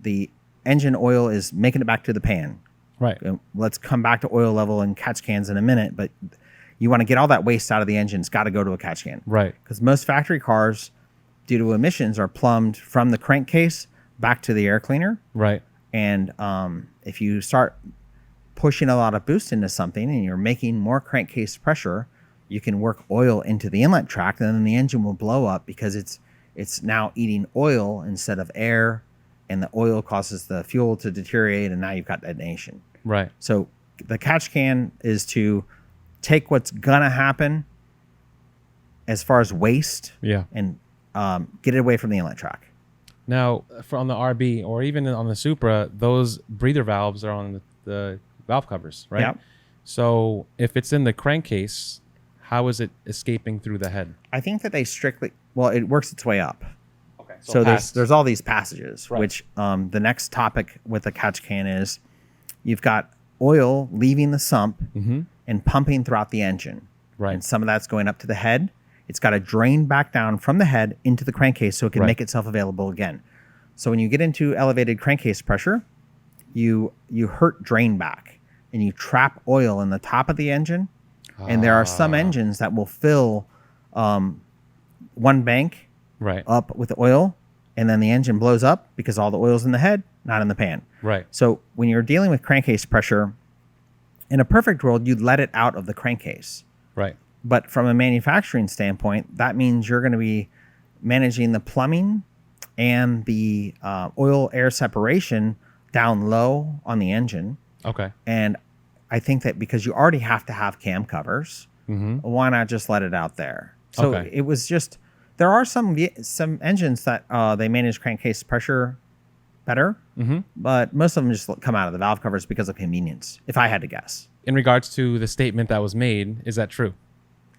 the engine oil is making it back to the pan. Right. Let's come back to oil level and catch cans in a minute, but you want to get all that waste out of the engine. It's got to go to a catch can. Right. Because most factory cars, due to emissions, are plumbed from the crankcase back to the air cleaner. Right. And if you start pushing a lot of boost into something and you're making more crankcase pressure, you can work oil into the inlet tract, and then the engine will blow up because it's now eating oil instead of air, and the oil causes the fuel to deteriorate, and now you've got detonation. Right. So the catch can is to take what's gonna happen as far as waste, and get it away from the inlet track. Now, on the RB or even on the Supra, those breather valves are on the valve covers, right? Yep. So if it's in the crankcase, how is it escaping through the head? I think that it works its way up. Okay. So there's all these passages, right. Which the next topic with the catch can is you've got oil leaving the sump and pumping throughout the engine. Right. And some of that's going up to the head. It's got to drain back down from the head into the crankcase so it can make itself available again. So when you get into elevated crankcase pressure, you hurt drain back and you trap oil in the top of the engine. And there are some engines that will fill one bank up with oil, and then the engine blows up because all the oil's in the head, not in the pan. Right. So when you're dealing with crankcase pressure, in a perfect world, you'd let it out of the crankcase. Right. But from a manufacturing standpoint, that means you're going to be managing the plumbing and the oil air separation down low on the engine. Okay. And I think that because you already have to have cam covers, why not just let it out there? So it was just, there are some engines that they manage crankcase pressure better, but most of them just come out of the valve covers because of convenience, if I had to guess. In regards to the statement that was made, is that true?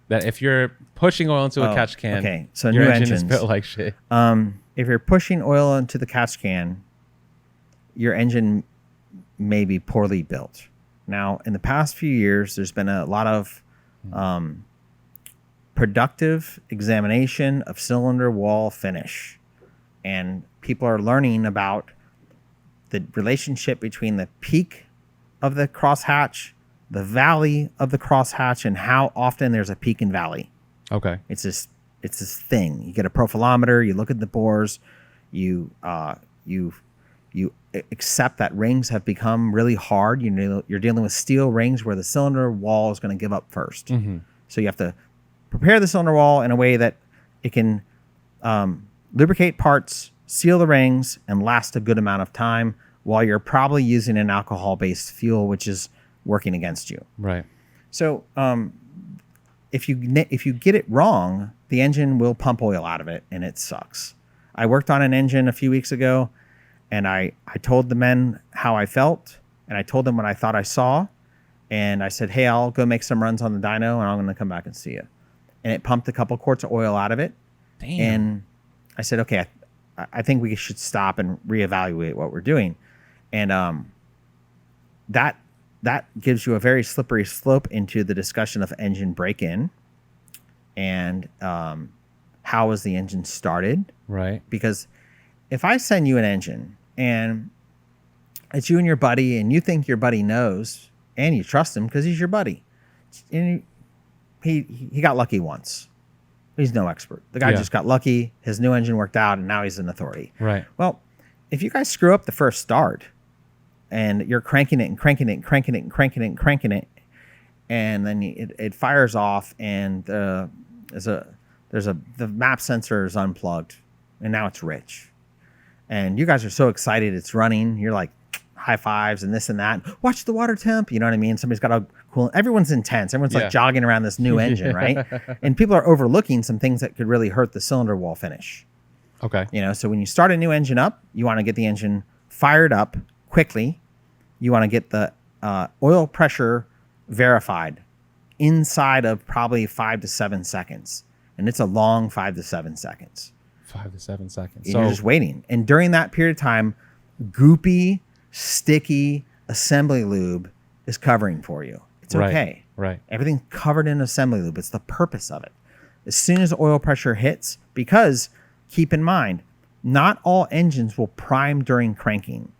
That if you're pushing oil into a catch can, so your new engine engines is built like shit. If you're pushing oil into the catch can, your engine may be poorly built. Now, in the past few years, there's been a lot of productive examination of cylinder wall finish. And people are learning about the relationship between the peak of the crosshatch, the valley of the crosshatch, and how often there's a peak and valley. Okay. It's this thing. You get a profilometer, you look at the bores, You accept that rings have become really hard. You're dealing with steel rings where the cylinder wall is going to give up first. So you have to prepare the cylinder wall in a way that it can lubricate parts, seal the rings, and last a good amount of time while you're probably using an alcohol-based fuel, which is working against you. Right. So if you get it wrong, the engine will pump oil out of it, and it sucks. I worked on an engine a few weeks ago, and I told the men how I felt, and I told them what I thought I saw, and I said, hey, I'll go make some runs on the dyno, and I'm going to come back and see you. And it pumped a couple quarts of oil out of it. Damn. And I said, okay, I think we should stop and reevaluate what we're doing. And that gives you a very slippery slope into the discussion of engine break-in and how was the engine started. Right. Because if I send you an engine and it's you and your buddy and you think your buddy knows and you trust him because he's your buddy, and he got lucky once. He's no expert. The guy just got lucky. His new engine worked out, and now he's an authority. Right. Well, if you guys screw up the first start, and you're cranking it and cranking it and cranking it and cranking it and cranking it, and then it fires off, and the map sensor is unplugged, and now it's rich, and you guys are so excited it's running. You're like high fives and this and that. Watch the water temp. You know what I mean? Somebody's got a cool. Everyone's intense. Everyone's like jogging around this new engine, right? And people are overlooking some things that could really hurt the cylinder wall finish. Okay. So when you start a new engine up, you want to get the engine fired up quickly. You want to get the oil pressure verified inside of probably 5 to 7 seconds. And it's a long 5 to 7 seconds. 5 to 7 seconds. So you're just waiting. And during that period of time, goopy, sticky assembly lube is covering for you. It's okay. Right. Everything's covered in assembly lube. It's the purpose of it. As soon as oil pressure hits, because keep in mind, not all engines will prime during cranking.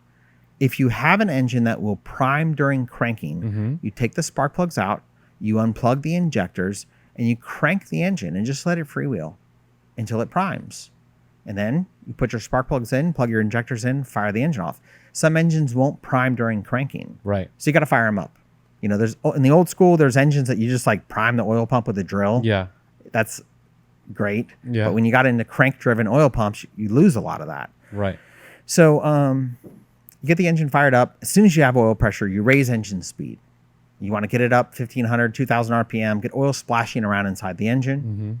If you have an engine that will prime during cranking, you take the spark plugs out, you unplug the injectors, and you crank the engine and just let it freewheel until it primes. And then you put your spark plugs in, plug your injectors in, fire the engine off. Some engines won't prime during cranking. Right. So you got to fire them up. There's in the old school, there's engines that you just like prime the oil pump with a drill. Yeah. That's great. Yeah. But when you got into crank-driven oil pumps, you lose a lot of that. Right. So you get the engine fired up. As soon as you have oil pressure, you raise engine speed. You want to get it up 1,500, 2,000 RPM, get oil splashing around inside the engine,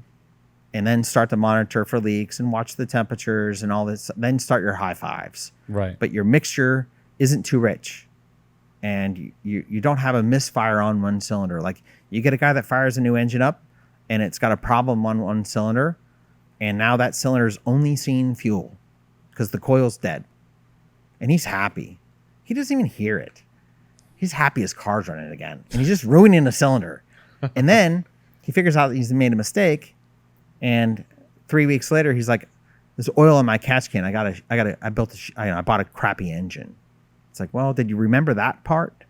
and then start to monitor for leaks and watch the temperatures and all this. Then start your high fives. Right. But your mixture isn't too rich. And you don't have a misfire on one cylinder. Like you get a guy that fires a new engine up and it's got a problem on one cylinder, and now that cylinder is only seeing fuel because the coil's dead. And he's happy. He doesn't even hear it. He's happy his car's running again. And he's just ruining the cylinder. And then he figures out that he's made a mistake. And 3 weeks later, he's like, there's oil in my catch can. I bought a crappy engine. It's like, well, did you remember that part?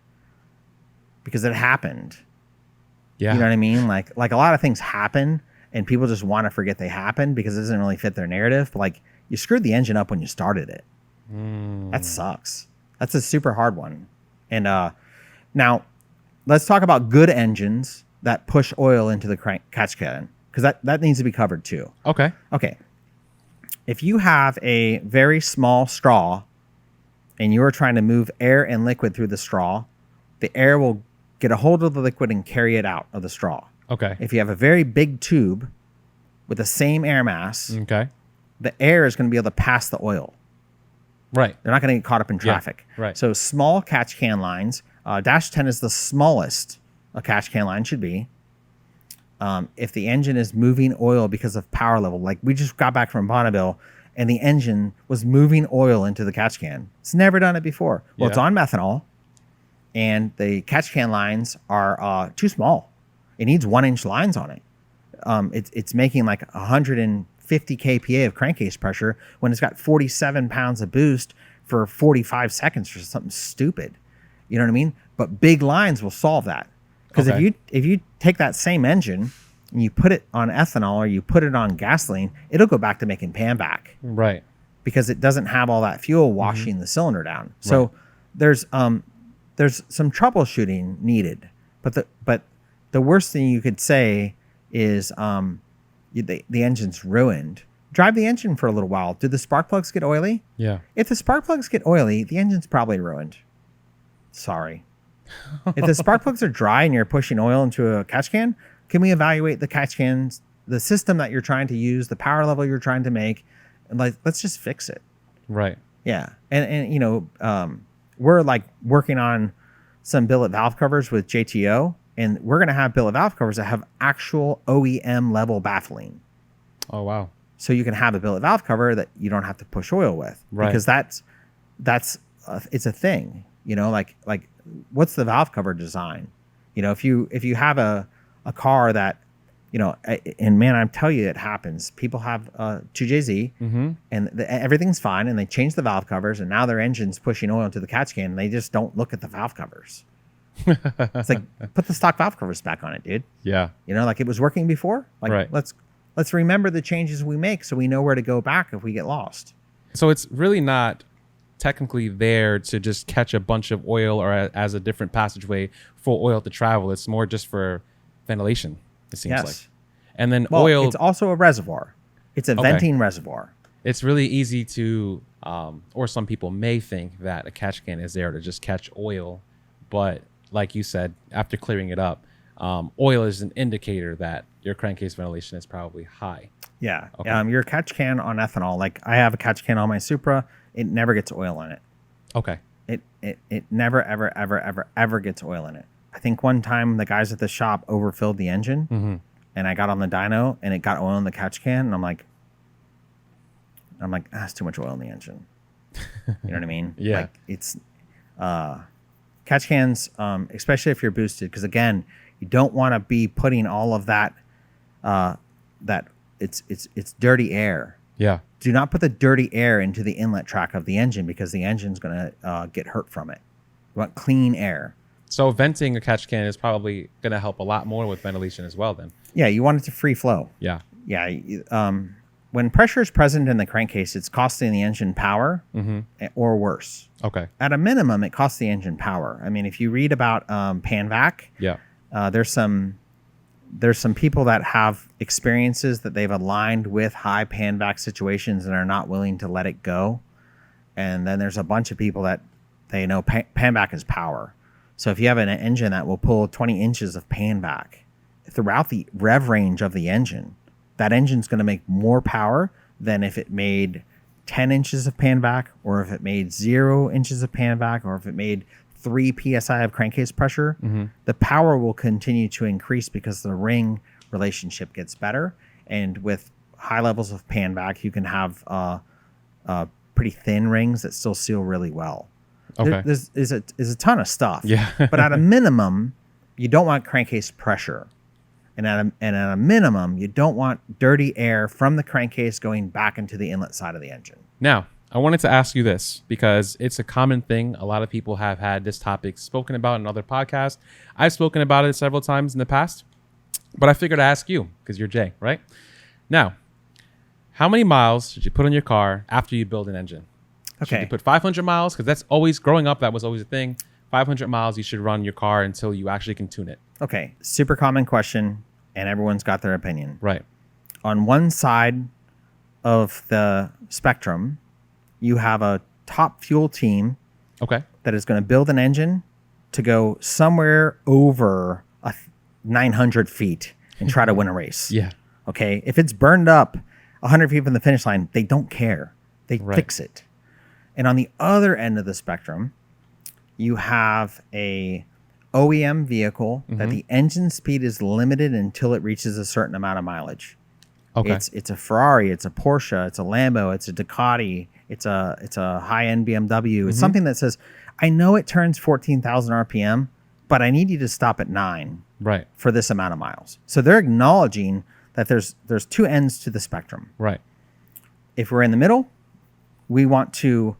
Because it happened. Yeah. You know what I mean? Like a lot of things happen and people just want to forget they happened because it doesn't really fit their narrative. But like you screwed the engine up when you started it. That sucks. That's a super hard one. And now let's talk about good engines that push oil into the catch can, because that needs to be covered too. Okay. If you have a very small straw and you're trying to move air and liquid through the straw, the air will get a hold of the liquid and carry it out of the straw. Okay. If you have a very big tube with the same air mass, the air is going to be able to pass the oil. Right. They're not going to get caught up in traffic. Yeah, right. So small catch can lines, dash 10 is the smallest a catch can line should be. If the engine is moving oil because of power level, like we just got back from Bonneville and the engine was moving oil into the catch can. It's never done it before. Well, it's on methanol and the catch can lines are too small. It needs 1-inch lines on it. It's making like 150 kPa of crankcase pressure when it's got 47 pounds of boost for 45 seconds or something stupid. You know what I mean? But big lines will solve that. Because if you take that same engine and you put it on ethanol or you put it on gasoline, it'll go back to making pan back. Right. because it doesn't have all that fuel washing the cylinder down. So there's some troubleshooting needed. But the worst thing you could say is the engine's ruined. Drive the engine for a little while. Do the spark plugs get oily? Yeah. If the spark plugs get oily, the engine's probably ruined. Sorry. If the spark plugs are dry and you're pushing oil into a catch can, can we evaluate the catch cans, the system that you're trying to use, the power level you're trying to make, and let's just fix it. Right. Yeah. And we're like working on some billet valve covers with JTO, and we're going to have billet valve covers that have actual OEM level baffling. Oh, wow. So you can have a billet valve cover that you don't have to push oil with, because it's a thing, like what's the valve cover design? If you have a car that, and man, I tell you, it happens. People have 2JZ and everything's fine, and they change the valve covers, and now their engine's pushing oil into the catch can, and they just don't look at the valve covers. It's like, put the stock valve covers back on it, dude. Yeah. Like it was working before. Like, let's remember the changes we make so we know where to go back if we get lost. So it's really not technically there to just catch a bunch of oil or as a different passageway for oil to travel. It's more just for ventilation, it seems like. And then oil... It's also a reservoir. It's a venting reservoir. It's really easy to, or some people may think that a catch can is there to just catch oil. But like you said, after clearing it up, oil is an indicator that your crankcase ventilation is probably high. Yeah. Okay. Your catch can on ethanol, like I have a catch can on my Supra, it never gets oil in it. Okay. It never, ever, ever, ever, ever gets oil in it. I think one time the guys at the shop overfilled the engine, and I got on the dyno and it got oil in the catch can, and I'm like, that's too much oil in the engine. You know what I mean? Yeah. Like it's catch cans, especially if you're boosted, because again, you don't want to be putting all of that it's dirty air. Yeah. Do not put the dirty air into the inlet track of the engine, because the engine's going to get hurt from it. You want clean air. So venting a catch can is probably going to help a lot more with ventilation as well then. Yeah, you want it to free flow. Yeah. Yeah. When pressure is present in the crankcase, it's costing the engine power or worse. Okay. At a minimum, it costs the engine power. I mean, if you read about PanVac, there's some people that have experiences that they've aligned with high PanVac situations and are not willing to let it go. And then there's a bunch of people that they know PanVac is power. So if you have an engine that will pull 20 inches of PanVac throughout the rev range of the engine, that engine's going to make more power than if it made 10 inches of PanVac, or if it made 0 inches of PanVac, or if it made 3 psi of crankcase pressure. The power will continue to increase because the ring relationship gets better. And with high levels of PanVac, you can have pretty thin rings that still seal really well. Okay. There's a ton of stuff. Yeah. But at a minimum, you don't want crankcase pressure. And at a minimum, you don't want dirty air from the crankcase going back into the inlet side of the engine. Now, I wanted to ask you this because it's a common thing. A lot of people have had this topic spoken about in other podcasts. I've spoken about it several times in the past, but I figured I'd ask you because you're Jay, right? Now, how many miles should you put on your car after you build an engine? Okay. Should you put 500 miles? Because that's always, growing up, that was always a thing. 500 miles you should run your car until you actually can tune it. Okay. Super common question, and everyone's got their opinion. Right. On one side of the spectrum, you have a top fuel team that is going to build an engine to go somewhere over 900 feet and try to win a race. Yeah. Okay. If it's burned up 100 feet from the finish line, they don't care. They fix it. And on the other end of the spectrum, you have a OEM vehicle that the engine speed is limited until it reaches a certain amount of mileage. Okay. It's a Ferrari, it's a Porsche, it's a Lambo, it's a Ducati, it's a high-end BMW. It's something that says, I know it turns 14,000 RPM, but I need you to stop at 9 for this amount of miles. So they're acknowledging that there's two ends to the spectrum. Right. If we're in the middle, we want to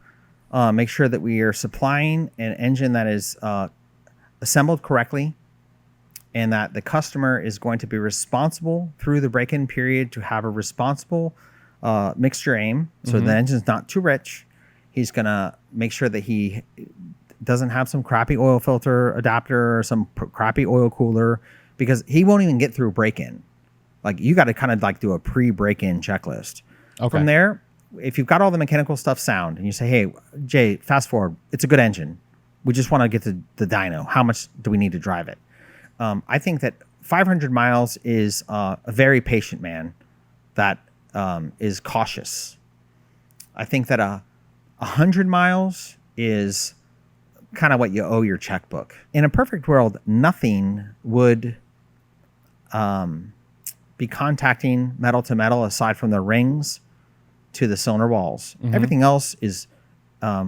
make sure that we are supplying an engine that is assembled correctly, and that the customer is going to be responsible through the break-in period to have a responsible mixture aim, so the engine's not too rich. He's gonna make sure that he doesn't have some crappy oil filter adapter or some crappy oil cooler, because he won't even get through break-in. Like, you got to kind of like do a pre-break-in checklist. Okay. From there, if you've got all the mechanical stuff sound and you say, hey, Jay, fast forward, it's a good engine. We just want to get to the dyno. How much do we need to drive it? I think that 500 miles is a very patient man that is cautious. I think that 100 miles is kind of what you owe your checkbook. In a perfect world, nothing would be contacting metal to metal aside from the rings to the cylinder walls. Everything else is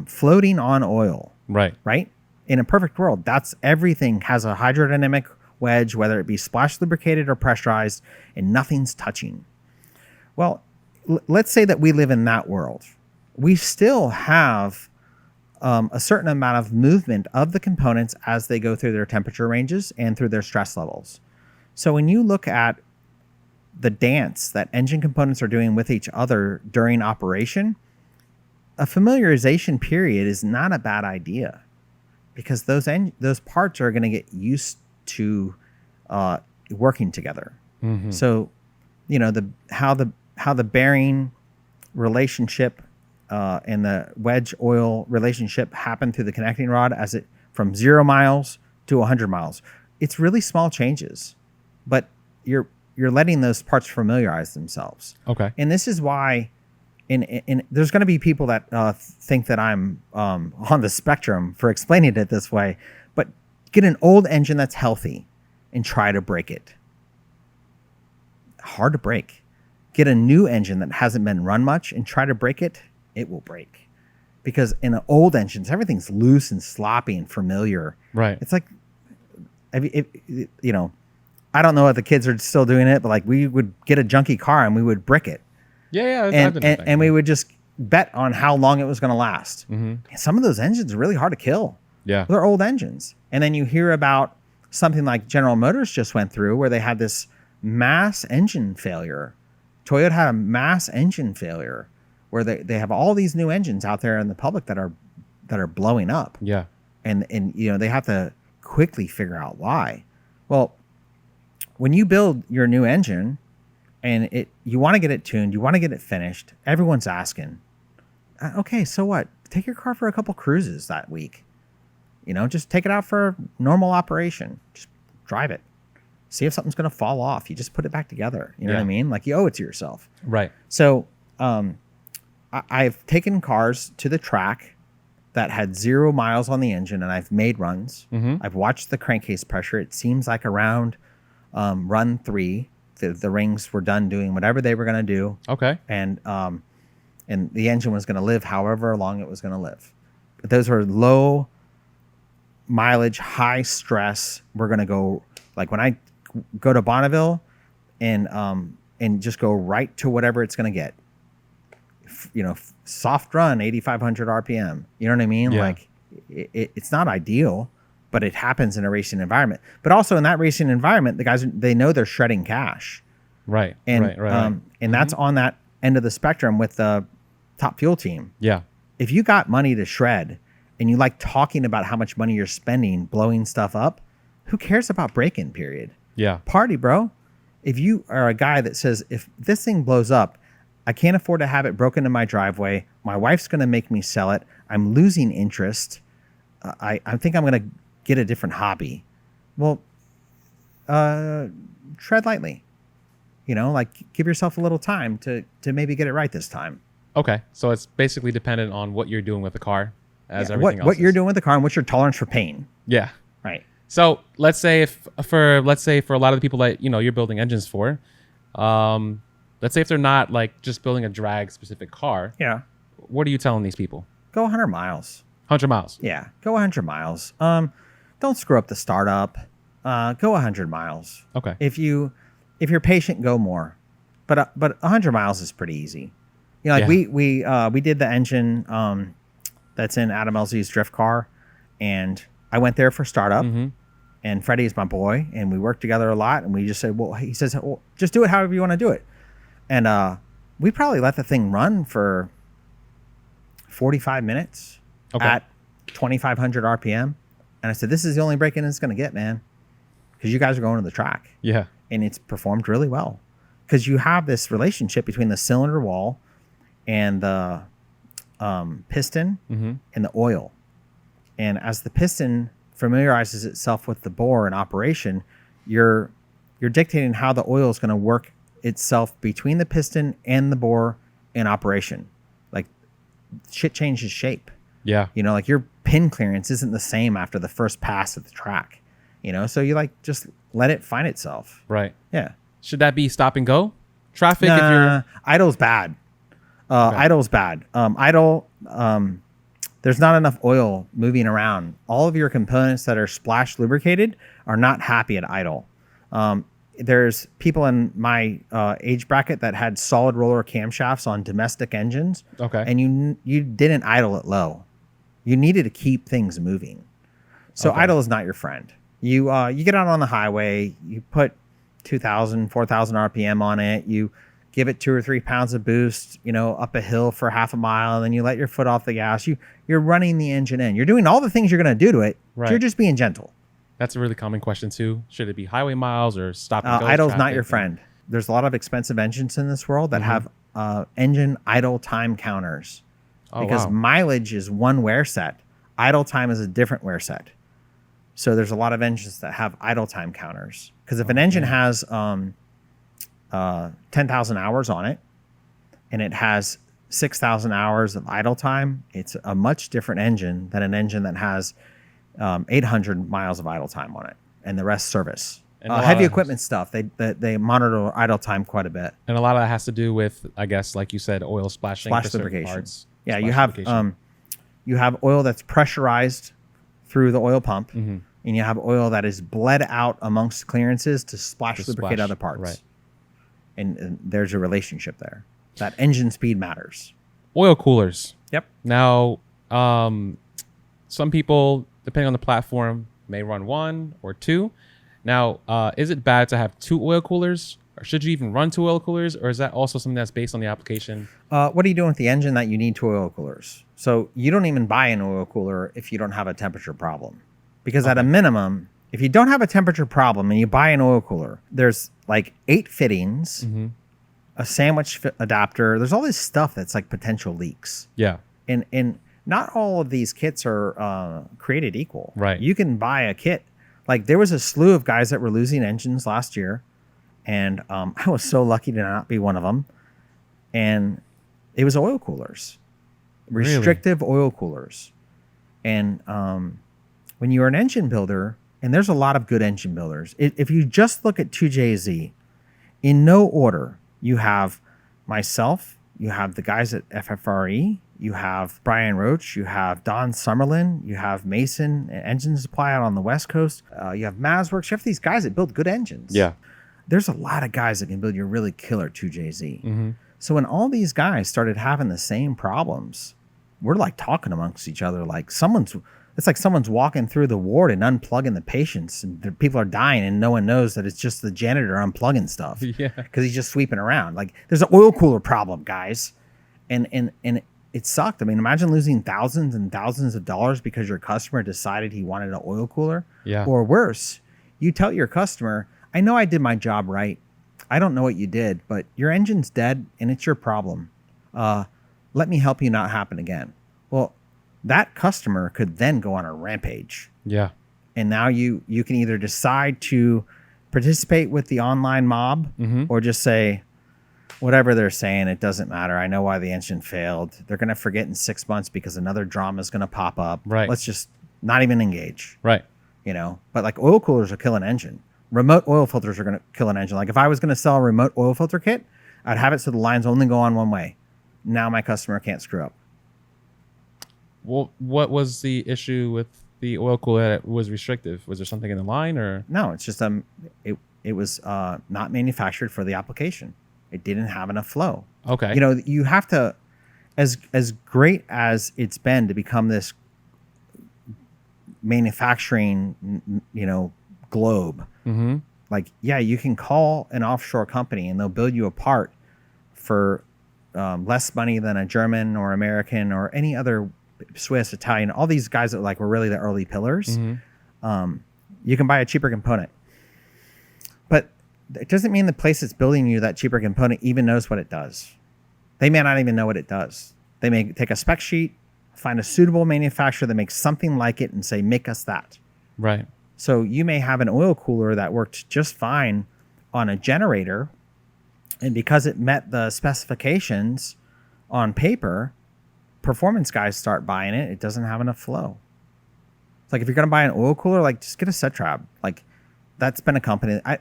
floating on oil. Right? In a perfect world, that's everything has a hydrodynamic wedge, whether it be splash lubricated or pressurized, and nothing's touching. Well, let's say that we live in that world. We still have a certain amount of movement of the components as they go through their temperature ranges and through their stress levels. So when you look at the dance that engine components are doing with each other during operation, a familiarization period is not a bad idea, because those parts are going to get used to working together. So, how the bearing relationship and the wedge oil relationship happen through the connecting rod as it from 0 miles to 100 miles. It's really small changes, but you're letting those parts familiarize themselves. Okay. And this is why and there's going to be people that think that I'm on the spectrum for explaining it this way, but get an old engine that's healthy and try to break it. Hard to break. Get a new engine that hasn't been run much and try to break it. It will break, because in the old engines, everything's loose and sloppy and familiar. Right. It's like, I don't know if the kids are still doing it, but like, we would get a junky car and we would brick it. Yeah. And we would just bet on how long it was going to last. And some of those engines are really hard to kill. Yeah. They're old engines. And then you hear about something like General Motors just went through, where they had this mass engine failure. Toyota had a mass engine failure where they have all these new engines out there in the public that are blowing up. Yeah. And they have to quickly figure out why. Well, when you build your new engine and you want to get it tuned, you want to get it finished, everyone's asking, okay, so what? Take your car for a couple cruises that week. Just take it out for a normal operation. Just drive it. See if something's going to fall off. You just put it back together. You know what I mean? Like, you owe it to yourself. Right. So I've taken cars to the track that had 0 miles on the engine, and I've made runs. I've watched the crankcase pressure. It seems like around run 3, the rings were done doing whatever they were going to do. Okay. And the engine was going to live however long it was going to live. But those were low mileage, high stress. We're going to go, like, when I go to Bonneville and just go right to whatever it's going to get. Soft run, 8,500 RPM. You know what I mean? Yeah. Like, it's not ideal, but it happens in a racing environment. But also in that racing environment, the guys, they know they're shredding cash. Right. And and that's on that end of the spectrum with the Top Fuel team. Yeah. If you got money to shred and you like talking about how much money you're spending blowing stuff up, who cares about break-in period? Yeah. Party, bro. If you are a guy that says, if this thing blows up, I can't afford to have it broken in my driveway. My wife's going to make me sell it. I'm losing interest. I think I'm going to get a different hobby. Well, tread lightly. Give yourself a little time to maybe get it right this time. Okay. So it's basically dependent on what you're doing with the car everything else. What you're doing with the car and what's your tolerance for pain. Yeah. Right. So let's say for a lot of the people that, you're building engines for, let's say if they're not like just building a drag specific car. Yeah. What are you telling these people? Go 100 miles. 100 miles. Yeah. Go 100 miles. Don't screw up the startup. Go 100 miles. Okay. If you're patient, go more. But 100 miles is pretty easy. We did the engine that's in Adam LZ's drift car, and I went there for startup. And Freddie is my boy, and we worked together a lot. And we just said, he says, well, just do it however you want to do it. And we probably let the thing run for 45 minutes at 2,500 RPM. And I said, this is the only break-in it's going to get, man, because you guys are going to the track. Yeah. And it's performed really well because you have this relationship between the cylinder wall and the piston and the oil. And as the piston familiarizes itself with the bore in operation, you're dictating how the oil is going to work itself between the piston and the bore in operation. Like, shit changes shape. Yeah. You know, like your pin clearance isn't the same after the first pass of the track. You know, so you like just let it find itself. Right. Yeah. Should that be stop and go traffic? Nah, if you're idle's bad. Idle's bad. Idle, there's not enough oil moving around. All of your components that are splash lubricated are not happy at idle. There's people in my age bracket that had solid roller camshafts on domestic engines. Okay. And you didn't idle it low. You needed to keep things moving. So idle is not your friend. You get out on the highway, you put 2,000, 4,000 RPM on it, you give it 2 or 3 pounds of boost, you know, up a hill for half a mile, and then you let your foot off the gas. You're running the engine in. You're doing all the things you're going to do to it. Right. You're just being gentle. That's a really common question too. Should it be highway miles or stop and go? Idle's not your friend. There's a lot of expensive engines in this world that have engine idle time counters. Because mileage is one wear set. Idle time is a different wear set. So there's a lot of engines that have idle time counters. Because if an engine has 10,000 hours on it and it has 6,000 hours of idle time, it's a much different engine than an engine that has 800 miles of idle time on it and the rest service. And heavy equipment stuff, they monitor idle time quite a bit. And a lot of that has to do with, I guess, like you said, oil splashing. Splash lubrication. Yeah, you have oil that's pressurized through the oil pump, and you have oil that is bled out amongst clearances to lubricate other parts. Right. And there's a relationship there. That engine speed matters. Oil coolers. Yep. Now, some people, depending on the platform, may run 1 or 2. Now, is it bad to have 2 oil coolers? Or should you even run 2 oil coolers? Or is that also something that's based on the application? What are you doing with the engine that you need 2 oil coolers? So you don't even buy an oil cooler if you don't have a temperature problem. Because at a minimum, if you don't have a temperature problem and you buy an oil cooler, there's like 8 fittings, a sandwich adapter. There's all this stuff that's like potential leaks. Yeah. And not all of these kits are created equal. Right. You can buy a kit. Like there was a slew of guys that were losing engines last year. And I was so lucky to not be one of them. And it was oil coolers. Restrictive oil coolers. And when you're an engine builder, and there's a lot of good engine builders, if you just look at 2JZ, in no order, you have myself, you have the guys at FFRE, you have Brian Roach, you have Don Summerlin, you have Mason Engine Supply out on the West Coast, you have Mazworks, you have these guys that build good engines. Yeah. There's a lot of guys that can build your really killer 2JZ. So when all these guys started having the same problems, we're like talking amongst each other like it's like someone's walking through the ward and unplugging the patients, and people are dying and no one knows that it's just the janitor unplugging stuff. Yeah. Because he's just sweeping around. Like there's an oil cooler problem, guys. And it sucked. I mean, imagine losing thousands and thousands of dollars because your customer decided he wanted an oil cooler. Yeah. Or worse, you tell your customer, I know I did my job right. I don't know what you did, but your engine's dead and it's your problem. Let me help you not happen again. Well, that customer could then go on a rampage. Yeah. And now you can either decide to participate with the online mob or just say, whatever they're saying, it doesn't matter. I know why the engine failed. They're going to forget in 6 months because another drama is going to pop up. Right. Let's just not even engage. Right. You know, but like oil coolers will kill an engine. Remote oil filters are going to kill an engine. Like if I was going to sell a remote oil filter kit, I'd have it so the lines only go on one way. Now my customer can't screw up. Well, what was the issue with the oil cooler that was restrictive? Was there something in the line or? No, it's just it was not manufactured for the application. It didn't have enough flow. Okay. You know, you have to, as great as it's been to become this manufacturing, you know, globe. Like, yeah, you can call an offshore company and they'll build you a part for less money than a German or American or any other Swiss, Italian, all these guys that like were really the early pillars. You can buy a cheaper component, but it doesn't mean the place that's building you that cheaper component even knows what it does. They may not even know what it does. They may take a spec sheet, find a suitable manufacturer that makes something like it and say, make us that. Right. So you may have an oil cooler that worked just fine on a generator, and because it met the specifications on paper, performance guys start buying it. It doesn't have enough flow. It's like if you're going to buy an oil cooler, like just get a Setrab. Like that's been a company. I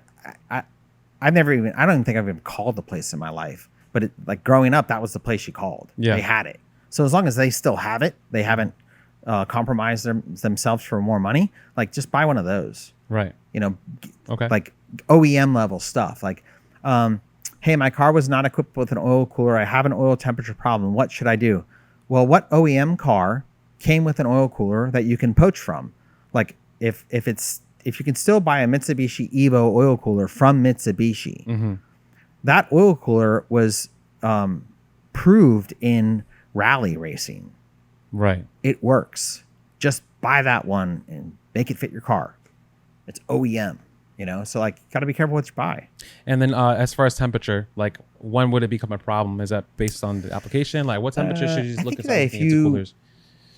don't even think I've even called the place in my life, but it, like growing up, that was the place you called. Yeah. They had it. So as long as they still have it, they haven't compromised themselves for more money. Like just buy one of those. Right. You know, okay. Like OEM level stuff. Like, hey, my car was not equipped with an oil cooler. I have an oil temperature problem. What should I do? Well, what OEM car came with an oil cooler that you can poach from? Like if you can still buy a Mitsubishi Evo oil cooler from Mitsubishi, that oil cooler was proved in rally racing. Right. It works. Just buy that one and make it fit your car. It's OEM, you know? So like, you got to be careful what you buy. And then as far as temperature, like when would it become a problem? Is that based on the application? Like what temperature should you just look at into coolers?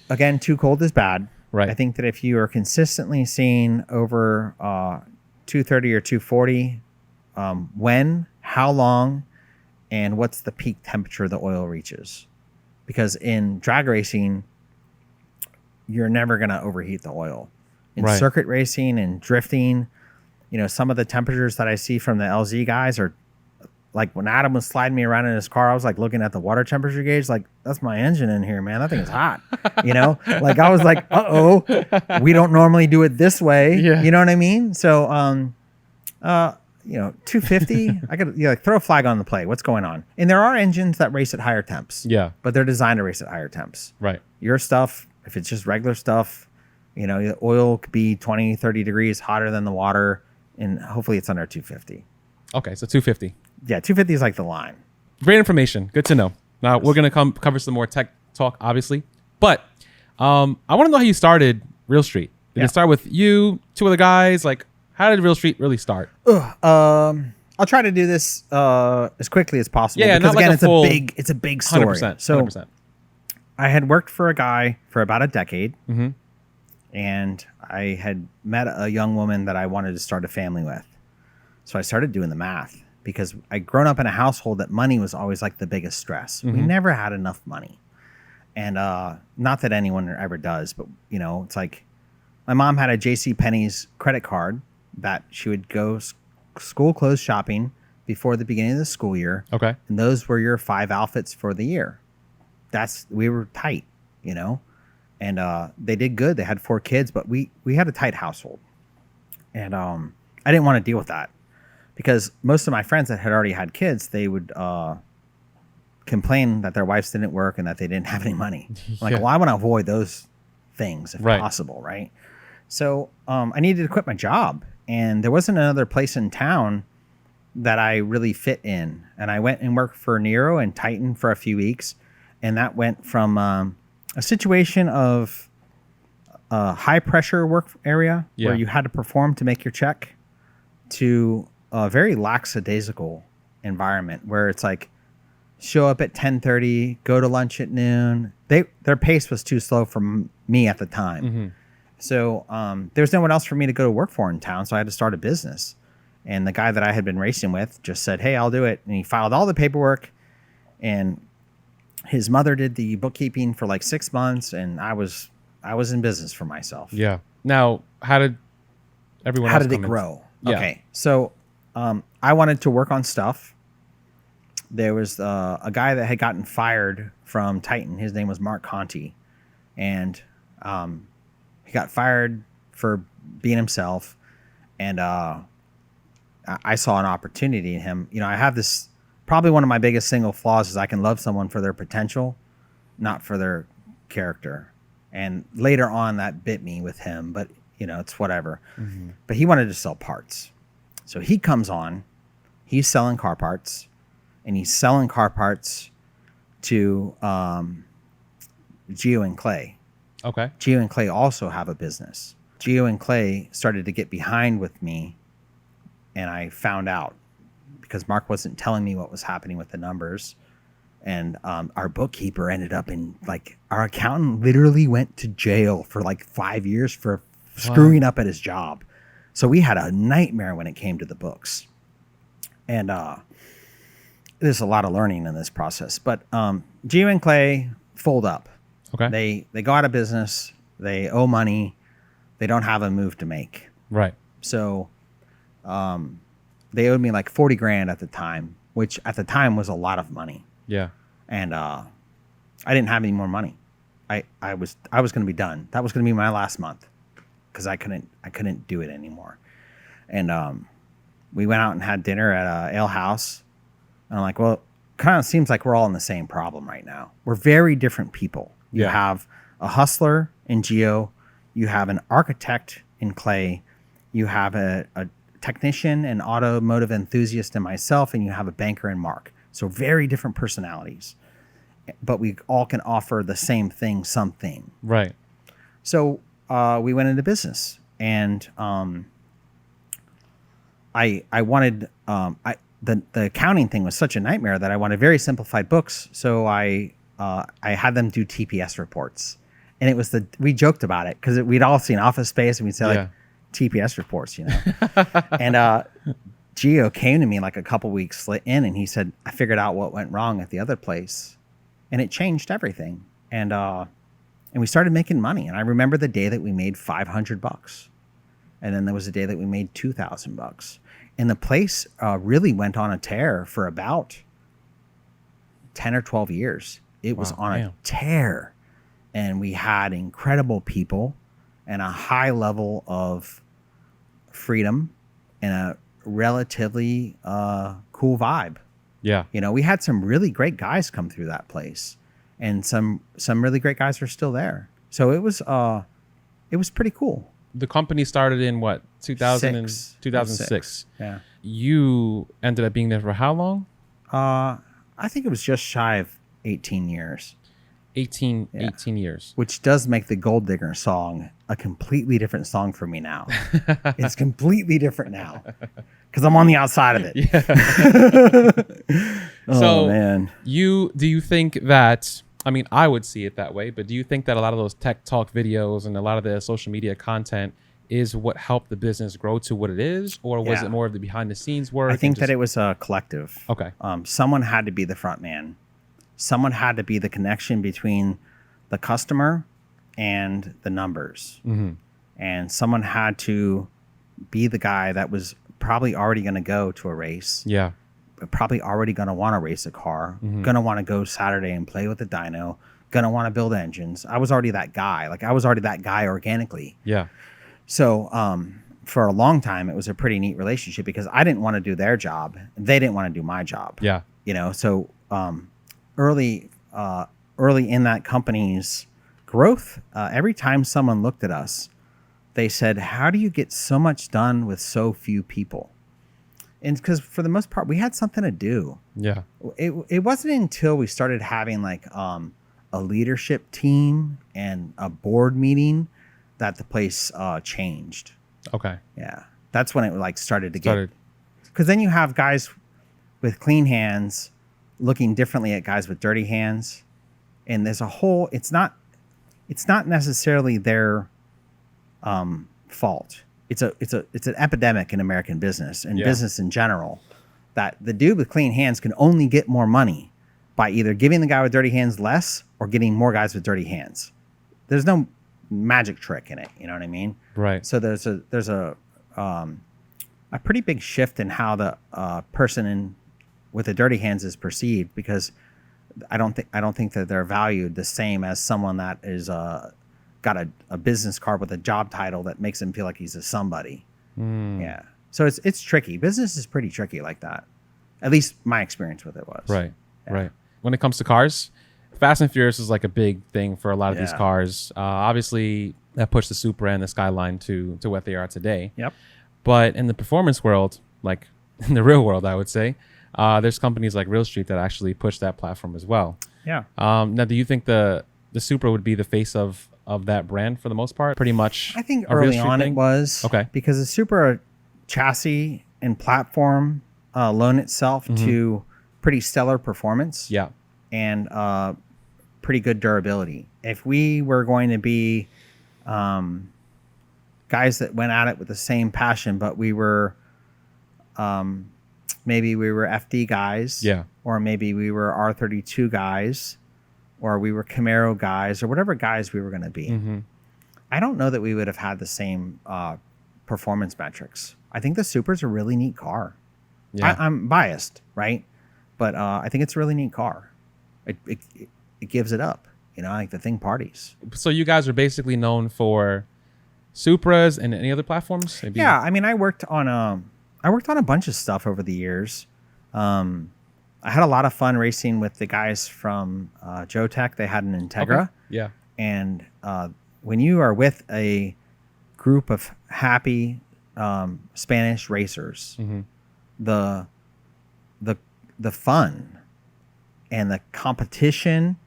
Again, too cold is bad. Right. I think that if you are consistently seeing over 230 or 240, when, how long, and what's the peak temperature the oil reaches? Because in drag racing, you're never going to overheat the oil. In circuit racing and drifting, you know, some of the temperatures that I see from the LZ guys are like when Adam was sliding me around in his car, I was like looking at the water temperature gauge, like that's my engine in here, man. That thing is hot. You know, like I was like, we don't normally do it this way. Yeah. You know what I mean? So, you know, 250, I could like throw a flag on the play. What's going on? And there are engines that race at higher temps. Yeah. But they're designed to race at higher temps. Right. Your stuff, if it's just regular stuff, you know, the oil could be 20, 30 degrees hotter than the water, and hopefully it's under 250. Okay, so 250. Yeah, 250 is like the line. Great information. Good to know. Now, we're going to cover some more tech talk, obviously. But I want to know how you started Real Street. Did it start with you, two other guys? Like, how did Real Street really start? I'll try to do this as quickly as possible. Yeah, because not again, like it's a big story. 100%. So 100%. I had worked for a guy for about a decade, Mm-hmm. and I had met a young woman that I wanted to start a family with. So I started doing the math because I'd grown up in a household that money was always like the biggest stress. Mm-hmm. We never had enough money. And not that anyone ever does, but you know, it's like my mom had a JCPenney's credit card that she would go school clothes shopping before the beginning of the school year. Okay. And those were your 5 outfits for the year. We were tight, you know, and they did good. They had 4 kids, but we had a tight household. And I didn't want to deal with that because most of my friends that had already had kids, they would complain that their wives didn't work and that they didn't have any money. Like, well, I want to avoid those things if possible, right? So I needed to quit my job, and there wasn't another place in town that I really fit in. And I went and worked for Nero and Titan for a few weeks, and that went from a situation of a high pressure work area where you had to perform to make your check to a very lackadaisical environment where it's like show up at 10:30, go to lunch at noon. Their pace was too slow for me at the time. Mm-hmm. So there was no one else for me to go to work for in town. So I had to start a business. And the guy that I had been racing with just said, hey, I'll do it. And he filed all the paperwork, and his mother did the bookkeeping for like 6 months. And I was in business for myself. Yeah. Now, how did everyone else How did it grow? Yeah. Okay. So I wanted to work on stuff. There was a guy that had gotten fired from Titan. His name was Mark Conti. And he got fired for being himself. And I saw an opportunity in him. You know, I have this, probably one of my biggest single flaws is I can love someone for their potential, not for their character. And later on that bit me with him, but you know, it's whatever. Mm-hmm. But he wanted to sell parts. So he comes on, he's selling car parts, and he's selling car parts to Geo and Clay. Okay. Geo and Clay also have a business. Geo and Clay started to get behind with me, and I found out because Mark wasn't telling me what was happening with the numbers. And our bookkeeper ended up in, like, our accountant literally went to jail for like 5 years for screwing up at his job. So we had a nightmare when it came to the books. And there's a lot of learning in this process. But Geo and Clay fold up. Okay. They go out of business. They owe money. They don't have a move to make. Right. So they owed me like 40 grand at the time, which at the time was a lot of money. Yeah. And I didn't have any more money. I was going to be done. That was going to be my last month because I couldn't do it anymore. And we went out and had dinner at a ale house. And I'm like, well, kind of seems like we're all in the same problem right now. We're very different people. You have a hustler in Geo. You have an architect in Clay. You have a technician and automotive enthusiast in myself. And you have a banker in Mark. So very different personalities, but we all can offer the same thing, something. Right. So we went into business, and I wanted the accounting thing was such a nightmare that I wanted very simplified books. So I had them do TPS reports, and it was we joked about it because we'd all seen Office Space, and we'd say like TPS reports, you know, and Geo came to me like a couple weeks in, and he said, I figured out what went wrong at the other place, and it changed everything. And we started making money. And I remember the day that we made $500, and then there was a day that we made $2,000, and the place really went on a tear for about 10 or 12 years. It was on a tear, and we had incredible people and a high level of freedom and a relatively cool vibe. Yeah. You know, we had some really great guys come through that place, and some really great guys are still there. So it was pretty cool. The company started in what, 2006. Yeah. You ended up being there for how long? I think it was just shy of 18 years. 18 years. Which does make the Gold Digger song a completely different song for me now. It's completely different now because I'm on the outside of it. Yeah. So, man. Do you think that, I mean, I would see it that way, but do you think that a lot of those tech talk videos and a lot of the social media content is what helped the business grow to what it is? Or was it more of the behind the scenes work? I think that it was a collective. Okay. Someone had to be the front man. Someone had to be the connection between the customer and the numbers. Mm-hmm. And someone had to be the guy that was probably already going to go to a race. Yeah. Probably already going to want to race a car. Mm-hmm. Going to want to go Saturday and play with the dyno. Going to want to build engines. I was already that guy. Like, I was already that guy organically. Yeah. So for a long time, it was a pretty neat relationship because I didn't want to do their job. They didn't want to do my job. Yeah. You know, so early in that company's growth, every time someone looked at us, they said, how do you get so much done with so few people? And because for the most part, we had something to do. Yeah. It wasn't until we started having like a leadership team and a board meeting that the place changed. Okay. Yeah. That's when it like started to get, because then you have guys with clean hands looking differently at guys with dirty hands. And there's a whole, it's not necessarily their fault. It's an epidemic in American business and business in general, that the dude with clean hands can only get more money by either giving the guy with dirty hands less or getting more guys with dirty hands. There's no magic trick in it. You know what I mean? Right. So there's a pretty big shift in how the person with the dirty hands is perceived, because I don't think that they're valued the same as someone that is got a business card with a job title that makes him feel like he's a somebody. Yeah. So it's tricky. Business is pretty tricky like that. At least my experience with it was. Right. Yeah. Right. When it comes to cars, Fast and Furious is like a big thing for a lot of these cars. Obviously, that pushed the Supra and the Skyline to what they are today. Yep. But in the performance world, like in the real world, I would say, there's companies like Real Street that actually push that platform as well. Yeah. Now, do you think the Supra would be the face of that brand for the most part? Pretty much. I think early on it was. Okay. Because the Supra chassis and platform loan itself to pretty stellar performance. Yeah. And pretty good durability. If we were going to be guys that went at it with the same passion, but we were maybe we were FD guys, or maybe we were R32 guys, or we were Camaro guys, or whatever guys we were going to be. I don't know that we would have had the same performance metrics. I think the Supra's a really neat car. I'm biased, right? But I think it's a really neat car. It gives it up, like the thing parties. So you guys are basically known for Supras and any other platforms? Maybe? Yeah, I mean, I worked on a bunch of stuff over the years. I had a lot of fun racing with the guys from Jotech. They had an Integra. Okay. Yeah. And when you are with a group of happy Spanish racers, the fun and the competition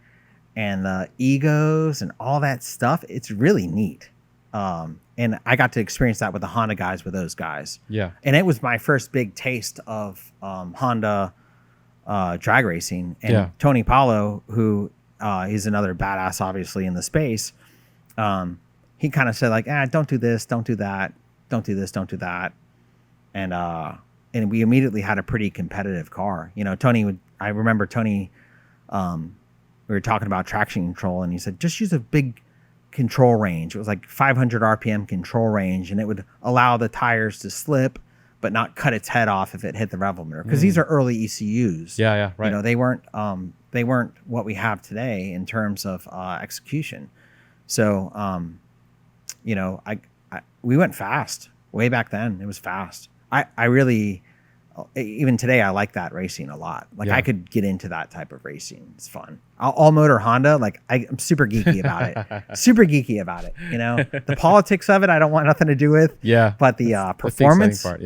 and the egos and all that stuff, it's really neat. And I got to experience that with the Honda guys, with those guys. Yeah. And it was my first big taste of Honda drag racing. And Tony Paulo, who he's another badass, obviously, in the space, he kind of said, like, don't do this, don't do that, don't do this, don't do that. And we immediately had a pretty competitive car. I remember Tony, we were talking about traction control, and he said, just use a big control range. It was like 500 RPM control range, and it would allow the tires to slip, but not cut its head off if it hit the rev limiter. Because these are early ECUs. Yeah, right. They weren't what we have today in terms of execution. So, we went fast way back then. It was fast. I really, even today, I like that racing a lot. Like I could get into that type of racing. It's fun. All motor Honda, like I'm super geeky about it. Super geeky about it. The politics of it, I don't want nothing to do with. Yeah. But the performance of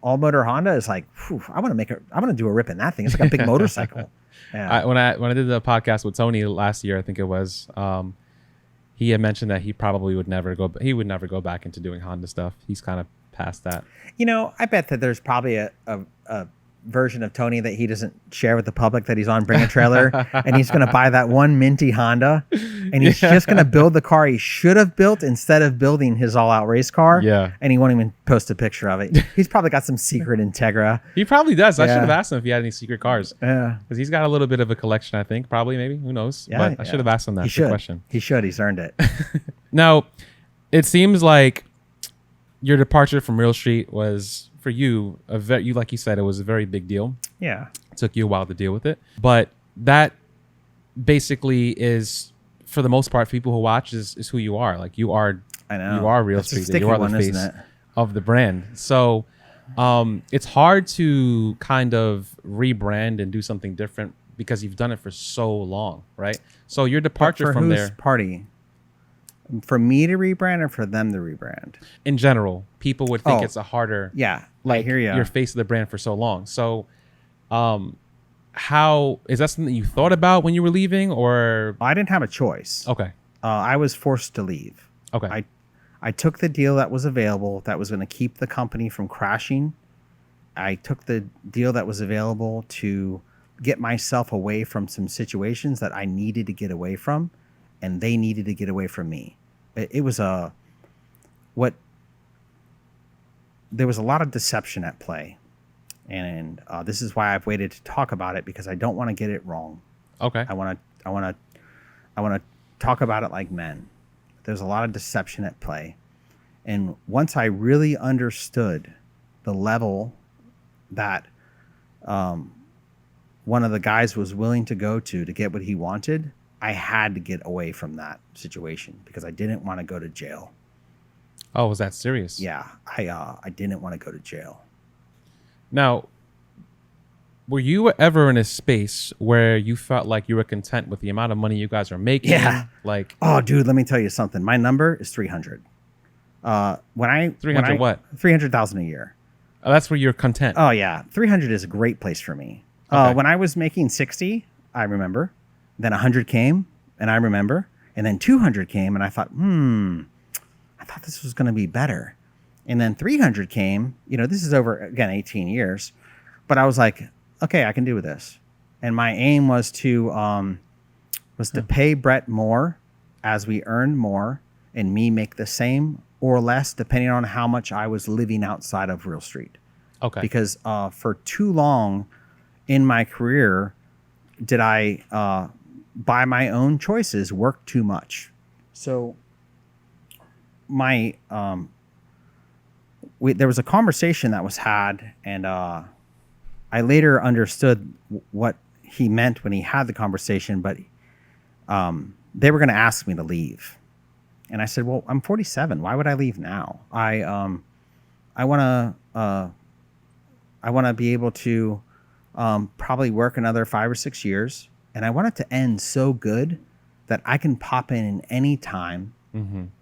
all motor Honda is like, I want to do a rip in that thing. It's like a big motorcycle. Yeah. When I did the podcast with Tony last year, I think it was, he had mentioned that he would never go back into doing Honda stuff. He's kind of past that. I bet that there's probably a version of Tony that he doesn't share with the public, that he's on Bring a Trailer, and he's going to buy that one minty Honda, and he's just going to build the car he should have built instead of building his all-out race car. Yeah. And he won't even post a picture of it. He's probably got some secret Integra. He probably does. I should have asked him if he had any secret cars. Yeah. Because he's got a little bit of a collection, I think. Probably, maybe. Who knows? Yeah, but I should have asked him that question. He should. He's earned it. Now, it seems like your departure from Real Street was, for you, like you said, it was a very big deal. Yeah. It took you a while to deal with it. But that basically is, for the most part, people who watch is who you are. Like you are Real Street. You are the face of the brand. So it's hard to kind of rebrand and do something different because you've done it for so long, right? So your departure from there. Party? For me to rebrand or for them to rebrand? In general, people would think it's a harder. Yeah. Like I hear you. You're face of the brand for so long. So how is that something you thought about when you were leaving, or? I didn't have a choice. Okay. I was forced to leave. Okay. I took the deal that was available that was going to keep the company from crashing. I took the deal that was available to get myself away from some situations that I needed to get away from, and they needed to get away from me. It was there was a lot of deception at play, and this is why I've waited to talk about it, because I don't want to get it wrong. Okay. I want to talk about it like men. There's a lot of deception at play, and once I really understood the level that one of the guys was willing to go to get what he wanted, I had to get away from that situation because I didn't want to go to jail. Oh, was that serious? Yeah, I didn't want to go to jail. Now, were you ever in a space where you felt like you were content with the amount of money you guys are making? Yeah. Like, oh, dude, let me tell you something. My number is 300. 300 what? 300,000 a year. Oh, that's where you're content. Oh yeah, 300 is a great place for me. Okay. When I was making 60, I remember, Then 100 came, and I remember, and then 200 came, and I thought, I thought this was going to be better. And then 300 came, this is over, again, 18 years. But I was like, okay, I can do this. And my aim was to pay Brett more as we earned more and me make the same or less depending on how much I was living outside of Real Street. Okay. Because for too long in my career did I, by my own choices, work too much. So my there was a conversation that was had, and I later understood what he meant when he had the conversation, but they were going to ask me to leave. And I said, well, I'm 47. Why would I leave now? I want to be able to probably work another 5 or 6 years. And I want it to end so good that I can pop in any time,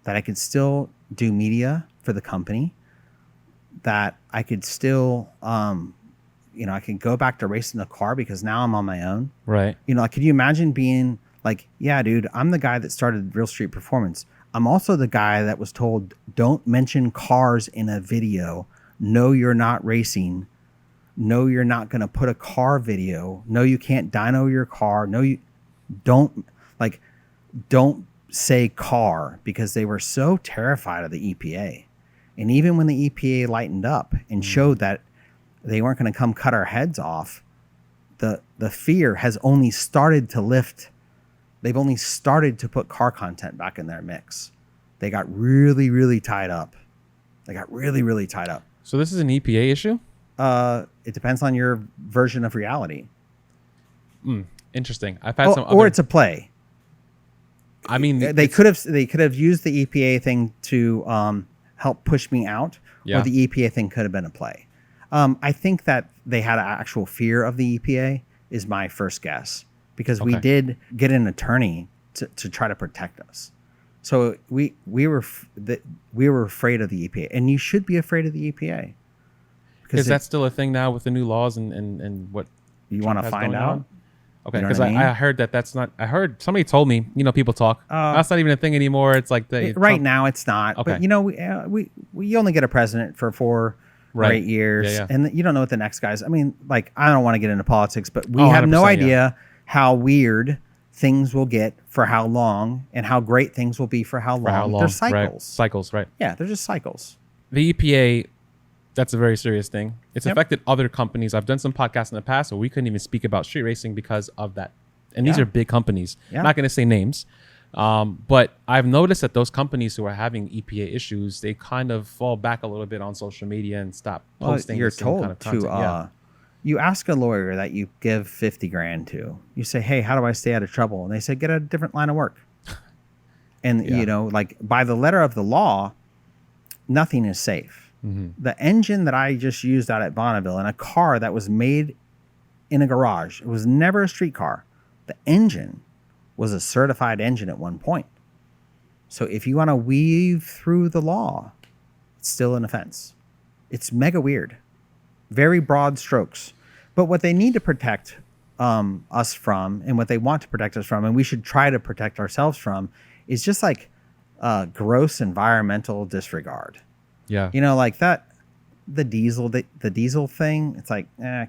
that I could still do media for the company, that I could still, I can go back to racing the car because now I'm on my own. Right. Could you imagine being like, yeah, dude, I'm the guy that started Real Street Performance. I'm also the guy that was told, don't mention cars in a video. No, you're not racing. No, you're not going to put a car video. No, you can't dyno your car. No, you don't say car, because they were so terrified of the EPA. And even when the EPA lightened up and showed that they weren't going to come cut our heads off, the fear has only started to lift. They've only started to put car content back in their mix. They got really, really tied up. So this is an EPA issue? It depends on your version of reality. Interesting. I've had or it's a play. I mean, they could have used the EPA thing to help push me out, or the EPA thing could have been a play. I think that they had an actual fear of the EPA is my first guess, because we did get an attorney to try to protect us. So we were afraid of the EPA, and you should be afraid of the EPA. Is that still a thing now with the new laws and what you want to find out? On? Okay, because I heard that's not. I heard somebody told me. People talk. That's not even a thing anymore. It's like now it's not. Okay. But we only get a president for 4 or 8 years, and you don't know what the next guy's. I mean, I don't want to get into politics, but we have no idea how weird things will get for how long, and how great things will be for how long. There's cycles. Right. Cycles, right? Yeah, they're just cycles. The EPA. That's a very serious thing. It's affected other companies. I've done some podcasts in the past where we couldn't even speak about street racing because of that. And these are big companies. I'm not going to say names. But I've noticed that those companies who are having EPA issues, they kind of fall back a little bit on social media and stop posting. You're told kind of to, you ask a lawyer that you give $50,000 to. You say, hey, how do I stay out of trouble? And they say, get a different line of work. And, by the letter of the law, nothing is safe. The engine that I just used out at Bonneville in a car that was made in a garage, it was never a street car. The engine was a certified engine at one point. So if you want to weave through the law, it's still an offense. It's mega weird. Very broad strokes. But what they need to protect us from, and what they want to protect us from, and we should try to protect ourselves from, is just gross environmental disregard. Yeah. The diesel thing, it's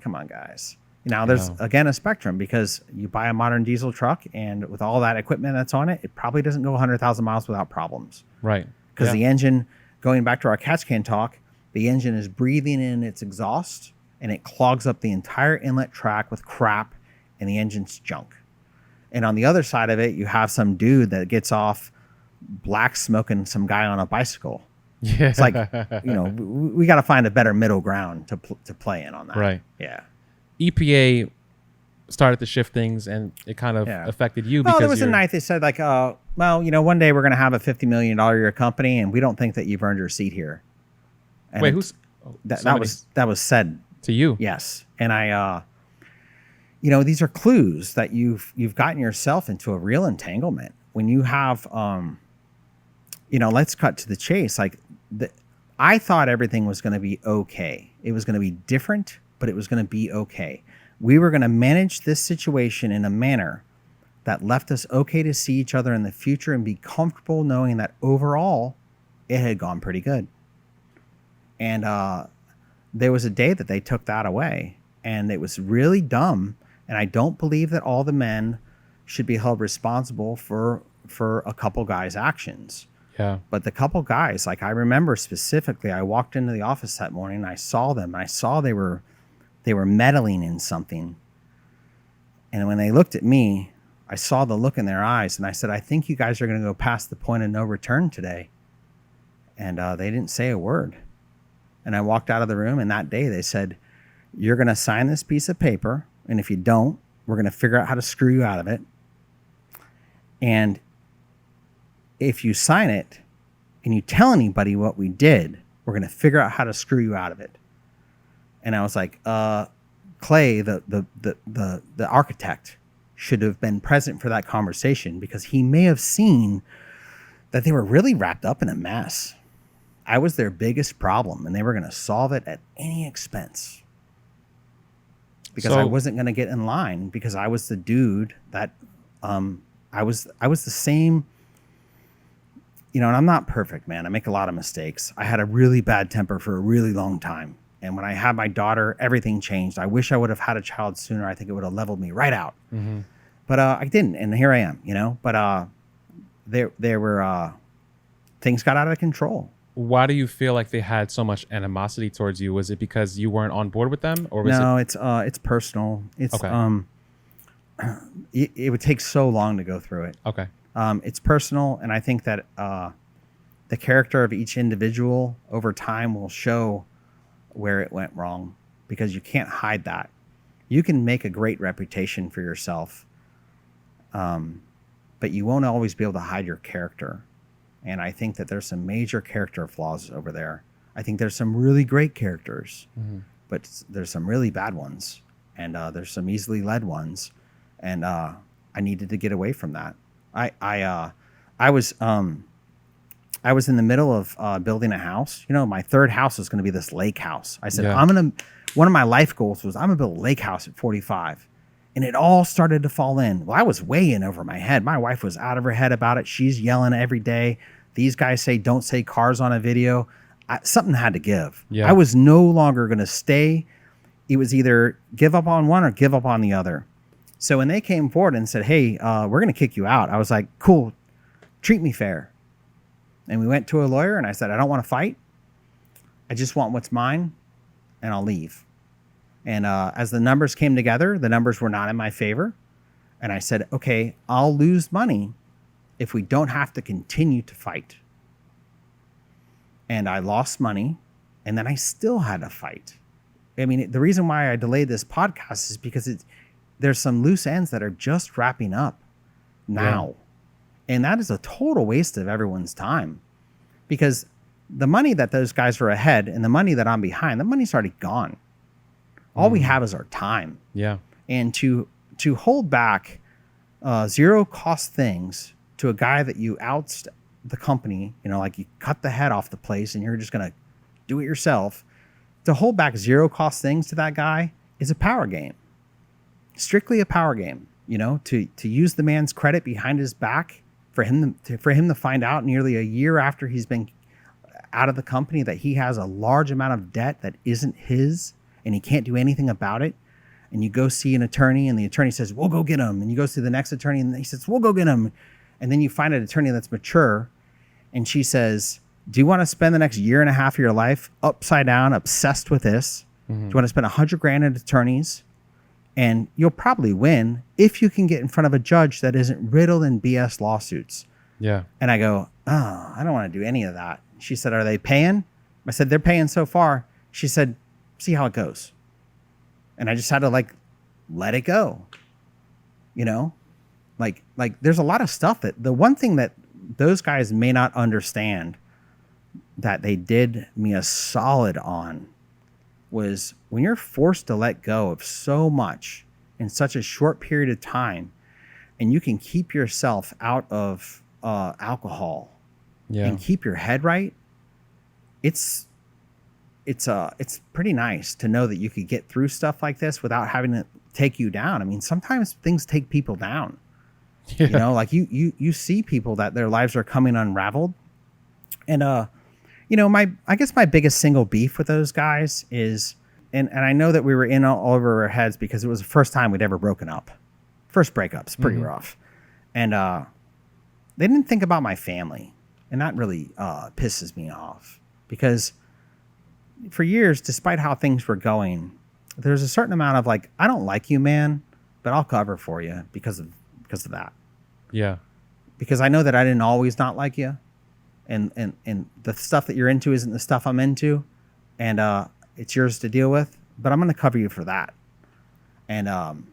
come on, guys. There's, again, a spectrum, because you buy a modern diesel truck, and with all that equipment that's on it, it probably doesn't go 100,000 miles without problems. Right. Because the engine, going back to our catch can talk, the engine is breathing in its exhaust, and it clogs up the entire inlet track with crap, and the engine's junk. And on the other side of it, you have some dude that gets off black smoking some guy on a bicycle. Yeah. It's we got to find a better middle ground to play in on that. Right. Yeah. EPA started to shift things, and it kind of affected you. Because there was a night they said one day we're going to have a $50 million a year company, and we don't think that you've earned your seat here. And wait, who's that was said to you? Yes. And I, these are clues that you've gotten yourself into a real entanglement when you have, let's cut to the chase. I thought everything was going to be okay. It was going to be different, but it was going to be okay. We were going to manage this situation in a manner that left us okay to see each other in the future and be comfortable knowing that overall it had gone pretty good. And there was a day that they took that away, and it was really dumb. And I don't believe that all the men should be held responsible for a couple guys' actions. Yeah. But the couple guys, like I remember specifically, I walked into the office that morning and I saw them, and I saw they were meddling in something. And when they looked at me, I saw the look in their eyes, and I said, I think you guys are going to go past the point of no return today. And they didn't say a word. And I walked out of the room, and that day they said, you're going to sign this piece of paper, and if you don't, we're going to figure out how to screw you out of it. And if you sign it and you tell anybody what we did, we're going to figure out how to screw you out of it. And I was like, Clay, the architect, should have been present for that conversation, because he may have seen that they were really wrapped up in a mess. I was their biggest problem, and they were going to solve it at any expense, because I wasn't going to get in line, because I was the dude that I was the same, and I'm not perfect, man. I make a lot of mistakes. I had a really bad temper for a really long time. And when I had my daughter, everything changed. I wish I would have had a child sooner. I think it would have leveled me right out. Mm-hmm. But I didn't, and here I am, But there were things got out of control. Why do you feel like they had so much animosity towards you? Was it because you weren't on board with them, or was it's personal. It's okay. It would take so long to go through it. Okay. It's personal, and I think that the character of each individual over time will show where it went wrong, because you can't hide that. You can make a great reputation for yourself, but you won't always be able to hide your character. And I think that there's some major character flaws over there. I think there's some really great characters, but there's some really bad ones, and there's some easily led ones, and I needed to get away from that. I was in the middle of building a house. My third house was going to be this lake house. I said, one of my life goals was I'm going to build a lake house at 45. And it all started to fall in. Well, I was way in over my head. My wife was out of her head about it. She's yelling every day. These guys say, don't say cars on a video. Something had to give. Yeah. I was no longer going to stay. It was either give up on one or give up on the other. So when they came forward and said, hey, we're going to kick you out, I was like, cool, treat me fair. And we went to a lawyer, and I said, I don't want to fight. I just want what's mine, and I'll leave. And as the numbers came together, the numbers were not in my favor. And I said, okay, I'll lose money if we don't have to continue to fight. And I lost money, and then I still had to fight. I mean, the reason why I delayed this podcast is because there's some loose ends that are just wrapping up now. Yeah. And that is a total waste of everyone's time, because the money that those guys are ahead and the money that I'm behind, the money's already gone. All we have is our time. Yeah. And to hold back zero cost things to a guy that you oust the company, like you cut the head off the place and you're just going to do it yourself, to hold back zero cost things to that guy is a power game. Strictly a power game, to use the man's credit behind his back for him to find out nearly a year after he's been out of the company that he has a large amount of debt that isn't his, and he can't do anything about it. And you go see an attorney, and the attorney says, we'll go get him. And you go see the next attorney, and he says, we'll go get him. And then you find an attorney that's mature, and she says, do you want to spend the next year and a half of your life upside down, obsessed with this? Mm-hmm. Do you want to spend $100,000 at attorneys? And you'll probably win if you can get in front of a judge that isn't riddled in BS lawsuits. Yeah. And I go, oh, I don't want to do any of that. She said, are they paying? I said, they're paying so far. She said, see how it goes. And I just had to let it go. Like there's a lot of stuff that the one thing that those guys may not understand that they did me a solid on was when you're forced to let go of so much in such a short period of time, and you can keep yourself out of alcohol and keep your head right, it's pretty nice to know that you could get through stuff like this without having to take you down. I mean, sometimes things take people down. Yeah. You know, like you see people that their lives are coming unraveled. And, you know, I guess my biggest single beef with those guys is, and I know that we were in all over our heads because it was the first time we'd ever broken up. First breakup's pretty rough. And, they didn't think about my family. And that really, pisses me off because for years, despite how things were going, there's a certain amount of like, I don't like you, man, but I'll cover for you because of that. Yeah. Because I know that I didn't always not like you. And the stuff that you're into isn't the stuff I'm into. And it's yours to deal with. But I'm going to cover you for that. And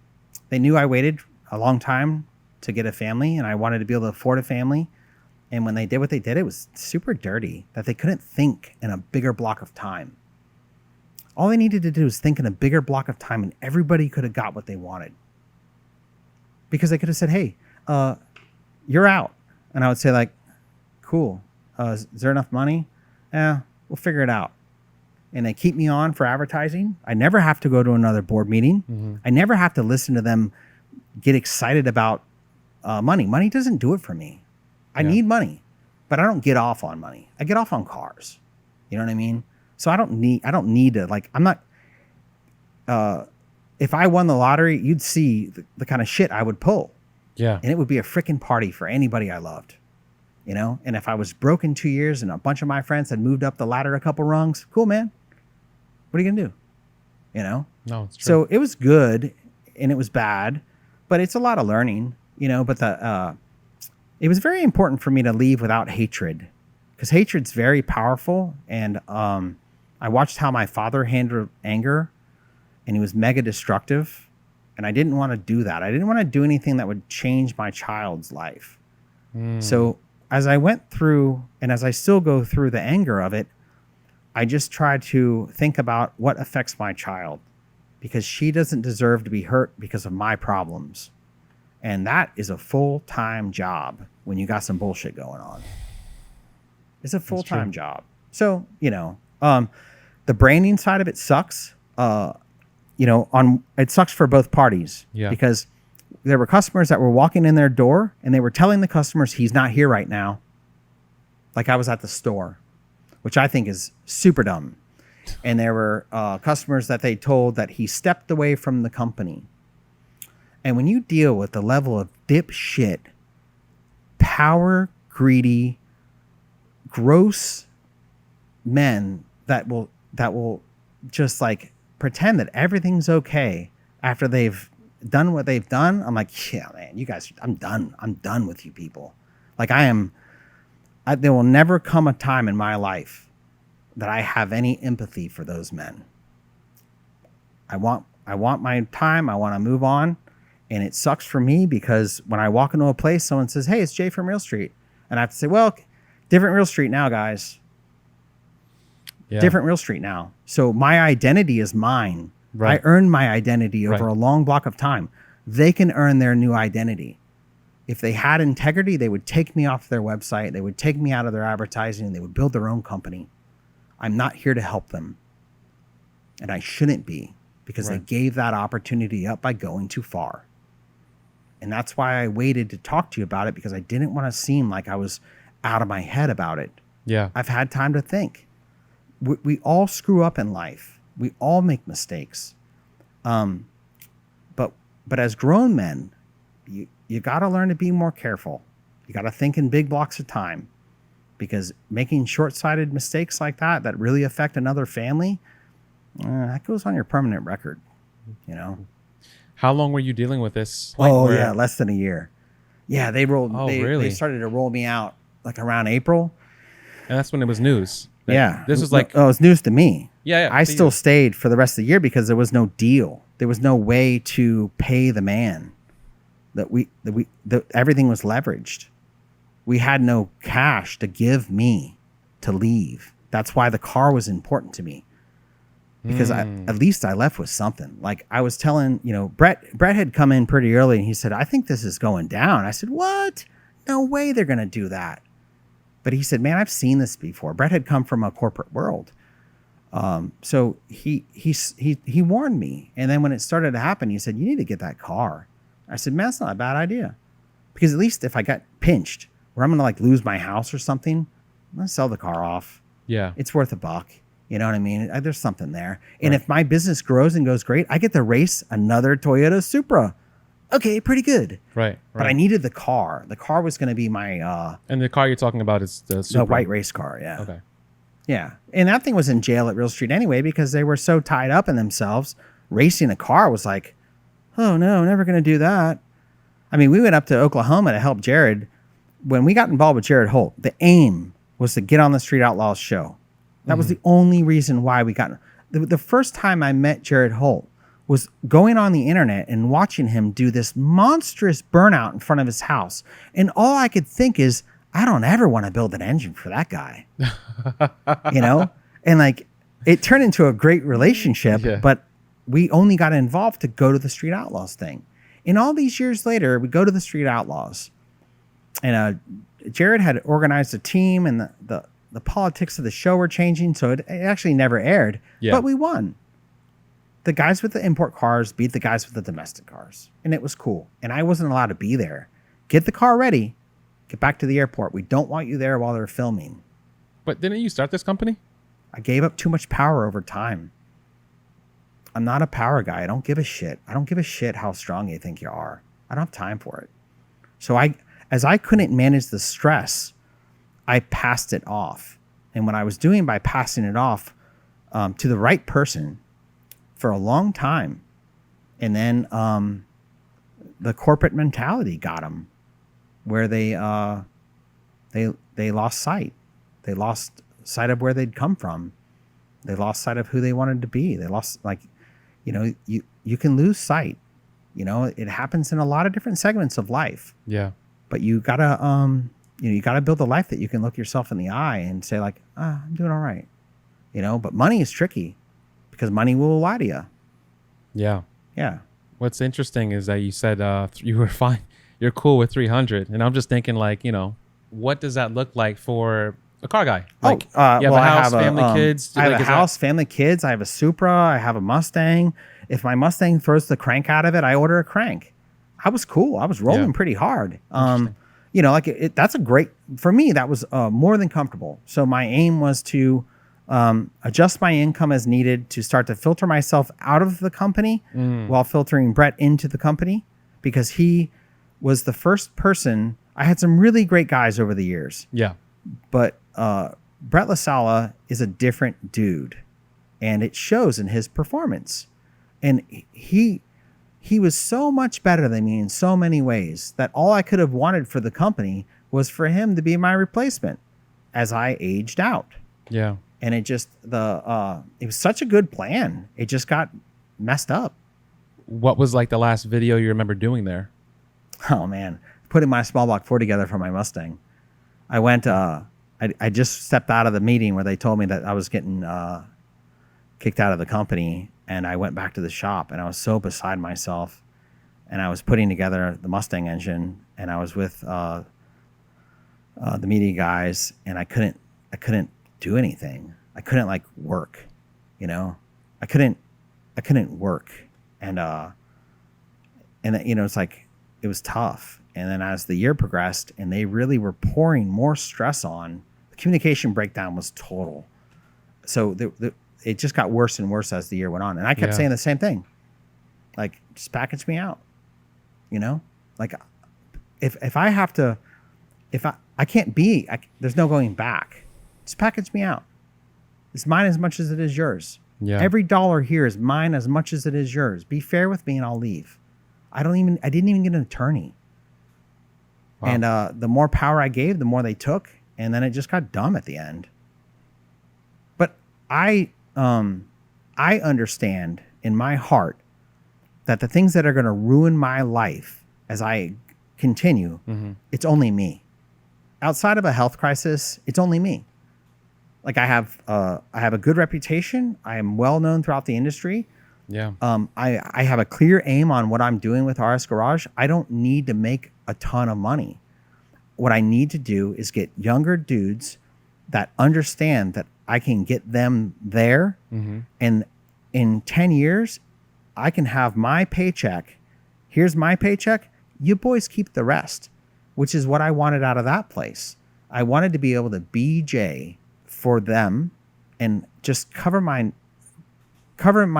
they knew I waited a long time to get a family. And I wanted to be able to afford a family. And when they did what they did, it was super dirty that they couldn't think in a bigger block of time. All they needed to do was think in a bigger block of time and everybody could have got what they wanted. Because they could have said, hey, you're out. And I would say like, cool. Is there enough money? Yeah, we'll figure it out. And they keep me on for advertising. I never have to go to another board meeting. I never have to listen to them get excited about money. Money doesn't do it for me. I need money, but I don't get off on money. I get off on cars. You know what I mean? So I don't need to, like, I'm not, if I won the lottery, you'd see the kind of shit I would pull. Yeah. And it would be a freaking party for anybody I loved, you know? And if I was broke in 2 years and a bunch of my friends had moved up the ladder a couple rungs, cool, man. What are you going to do? You know? No, it's true. So it was good and it was bad, but it's a lot of learning, you know, but it was very important for me to leave without hatred because hatred's very powerful. And I watched how my father handled anger and he was mega destructive. And I didn't want to do that. I didn't want to do anything that would change my child's life. So as I went through and as I still go through the anger of it, I just try to think about what affects my child because she doesn't deserve to be hurt because of my problems. And that is a full-time job when you got some bullshit going on. It's a full-time job. So, you know, the branding side of it sucks. You know, it sucks for both parties because there were customers that were walking in their door and they were telling the customers he's not here right now. Like I was at the store, which I think is super dumb. And there were customers that they told that he stepped away from the company. And when you deal with the level of dipshit, power greedy, gross men that will just like pretend that everything's okay after they've done what they've done, I'm like, yeah, man, you guys, I'm done. I'm done with you people. Like there will never come a time in my life that I have any empathy for those men. I want my time. I want to move on. And it sucks for me because when I walk into a place, someone says, hey, it's Jay from Real Street. And I have to say, well, different Real Street now, guys. Yeah. Different Real Street now. So my identity is mine. Right. I earned my identity over a long block of time. They can earn their new identity. If they had integrity, they would take me off their website. They would take me out of their advertising and they would build their own company. I'm not here to help them. And I shouldn't be because they gave that opportunity up by going too far. And that's why I waited to talk to you about it because I didn't want to seem like I was out of my head about it. Yeah. I've had time to think. We all screw up in life. We all make mistakes. But as grown men, you got to learn to be more careful. You got to think in big blocks of time because making short-sighted mistakes like that really affect another family, that goes on your permanent record, you know? How long were you dealing with this? Yeah, less than a year. Yeah, they rolled. Really? They started to roll me out like around April. And that's when it was news. Yeah. This was like... Oh, it was news to me. Yeah. I still stayed for the rest of the year because there was no deal. There was no way to pay the man. Everything was leveraged. We had no cash to give me to leave. That's why the car was important to me. Because at least I left with something. Like I was telling, you know, Brett had come in pretty early and he said, I think this is going down. I said, what? No way they're going to do that. But he said, man, I've seen this before. Brett had come from a corporate world. So he warned me. And then when it started to happen, he said, you need to get that car. I said, man, that's not a bad idea. Because at least if I got pinched or I'm going to like lose my house or something, I'm going to sell the car off. Yeah. It's worth $1. You know what I mean? There's something there. And if my business grows and goes great, I get to race another Toyota Supra. Okay, pretty good. Right. But I needed the car. The car was going to be my... and the car you're talking about is the Supra. The white race car, yeah. Okay. Yeah. And that thing was in jail at Real Street anyway because they were so tied up in themselves. Racing a car was like, oh, no, never going to do that. I mean, we went up to Oklahoma to help Jared. When we got involved with Jared Holt, the aim was to get on the Street Outlaws show. That was the only reason why we got... The first time I met Jared Holt was going on the internet and watching him do this monstrous burnout in front of his house. And all I could think is, I don't ever want to build an engine for that guy. You know? And like, it turned into a great relationship, but we only got involved to go to the Street Outlaws thing. And all these years later, we go to the Street Outlaws. And Jared had organized a team, and the politics of the show were changing, so it actually never aired. Yeah. But we won. The guys with the import cars beat the guys with the domestic cars. And it was cool. And I wasn't allowed to be there. Get the car ready. Get back to the airport. We don't want you there while they're filming. But didn't you start this company? I gave up too much power over time. I'm not a power guy. I don't give a shit. I don't give a shit how strong you think you are. I don't have time for it. So as I couldn't manage the stress, I passed it off. And what I was doing by passing it off to the right person for a long time, and then the corporate mentality got them, where they lost sight. They lost sight of where they'd come from. They lost sight of who they wanted to be. They lost, like, you know, you can lose sight. You know, it happens in a lot of different segments of life. Yeah. But you gotta you gotta build a life that you can look yourself in the eye and say like, I'm doing all right. You know, but money is tricky because money will lie to you. Yeah. Yeah. What's interesting is that you said you were fine. You're cool with 300. And I'm just thinking like, you know, what does that look like for a car guy? Like, you have a house, family, kids. I have a house, family, kids. I have a Supra. I have a Mustang. If my Mustang throws the crank out of it, I order a crank. I was cool. I was rolling pretty hard. You know, like that's a great, for me, that was more than comfortable. So my aim was to adjust my income as needed to start to filter myself out of the company while filtering Brett into the company, because he was the first person. I had some really great guys over the years. Yeah. But Brett LaSala is a different dude, and it shows in his performance. And he was so much better than me in so many ways that all I could have wanted for the company was for him to be my replacement as I aged out. Yeah. And it just, it was such a good plan. It just got messed up. What was like the last video you remember doing there? Oh man, putting my small block 4 together for my Mustang. I went, I just stepped out of the meeting where they told me that I was getting kicked out of the company. And I went back to the shop, and I was so beside myself. And I was putting together the Mustang engine, and I was with the media guys, and I couldn't do anything. I couldn't like work, you know. I couldn't work, and you know, it's like it was tough. And then as the year progressed, and they really were pouring more stress on, the communication breakdown was total. So it just got worse and worse as the year went on. And I kept saying the same thing. Like, just package me out. You know? Like, if I have to, I can't be, there's no going back. Just package me out. It's mine as much as it is yours. Yeah. Every dollar here is mine as much as it is yours. Be fair with me and I'll leave. I didn't even get an attorney. Wow. And the more power I gave, the more they took. And then it just got dumb at the end. But I understand in my heart that the things that are going to ruin my life as I continue, it's only me. Outside of a health crisis, it's only me. Like I have a good reputation. I am well known throughout the industry. Yeah. I have a clear aim on what I'm doing with RS Garage. I don't need to make a ton of money. What I need to do is get younger dudes that understand that I can get them there. And in 10 years, I can have my paycheck. Here's my paycheck. You boys keep the rest. which is what I wanted out of that place. I wanted to be able to be Jay for them and just cover my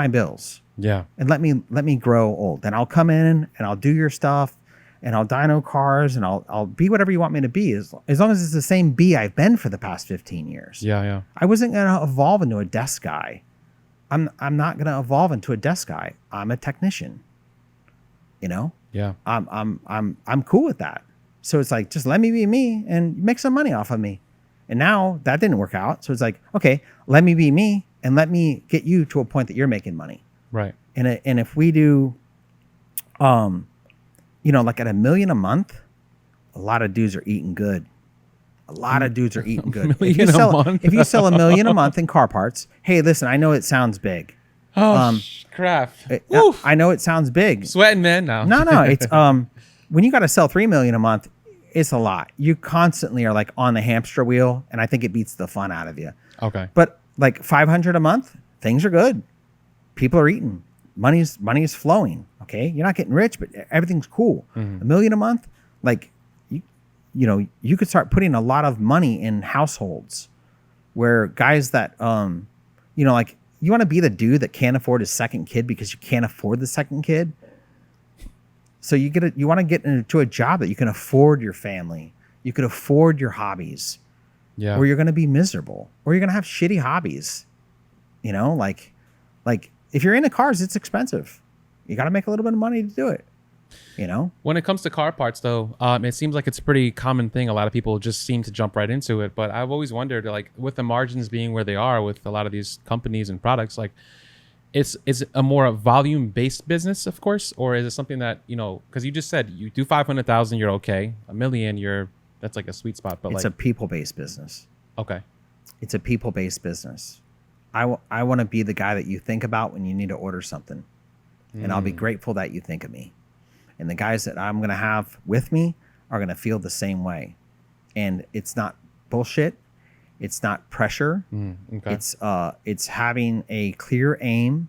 bills. Yeah. And let me grow old. Then I'll come in and I'll do your stuff and I'll dyno cars and I'll be whatever you want me to be as long as it's the same B I've been for the past 15 years. Yeah, yeah. I wasn't going to evolve into a desk guy. I'm not going to evolve into a desk guy. I'm a technician. You know? Yeah. I'm cool with that. So it's like, just let me be me and make some money off of me. And now that didn't work out. So it's like, okay, let me be me and let me get you to a point that you're making money. Right. And if we do, like at $1 million a month, a lot of dudes are eating good. A lot of dudes are eating good. If you sell $1 million a month in car parts, hey, listen, I know it sounds big. Oh, crap. I know it sounds big. Sweating, man. No. It's when you got to sell $3 million a month, it's a lot. You constantly are like on the hamster wheel, and I think it beats the fun out of you. Okay. But like 500 a month, things are good. People are eating. Money's flowing. Okay, you're not getting rich, but everything's cool. $1 million a month, like you could start putting a lot of money in households where guys that like you want to be the dude that can't afford his second kid because you can't afford the second kid. So you want to get into a job that you can afford your family, you could afford your hobbies, or you're going to be miserable, or you're going to have shitty hobbies. Like if you're into cars, it's expensive. You got to make a little bit of money to do it. When it comes to car parts, though, it seems like it's a pretty common thing. A lot of people just seem to jump right into it. But I've always wondered, like, with the margins being where they are with a lot of these companies and products, like, is it a more volume-based business, of course, or is it something that because you just said you do 500,000, you're okay. $1 million, that's like a sweet spot. But it's a people-based business. Okay, it's a people-based business. I want to be the guy that you think about when you need to order something, and I'll be grateful that you think of me. And the guys that I'm going to have with me are going to feel the same way. And it's not bullshit. It's not pressure. Okay. It's having a clear aim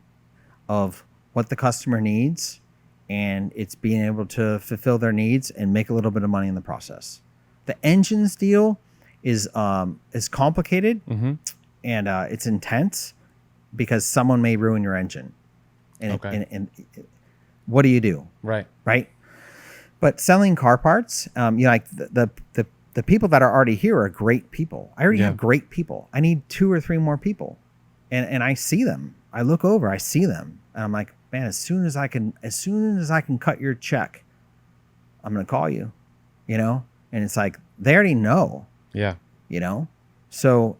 of what the customer needs, and it's being able to fulfill their needs and make a little bit of money in the process. The engines deal is complicated, and it's intense because someone may ruin your engine. And, and what do you do? Right. But selling car parts, like the people that are already here are great people. I already have great people. I need 2 or 3 more people, and I see them. I look over, I see them, and I'm like, man, as soon as I can cut your check, I'm gonna call you, And it's like they already know. Yeah. So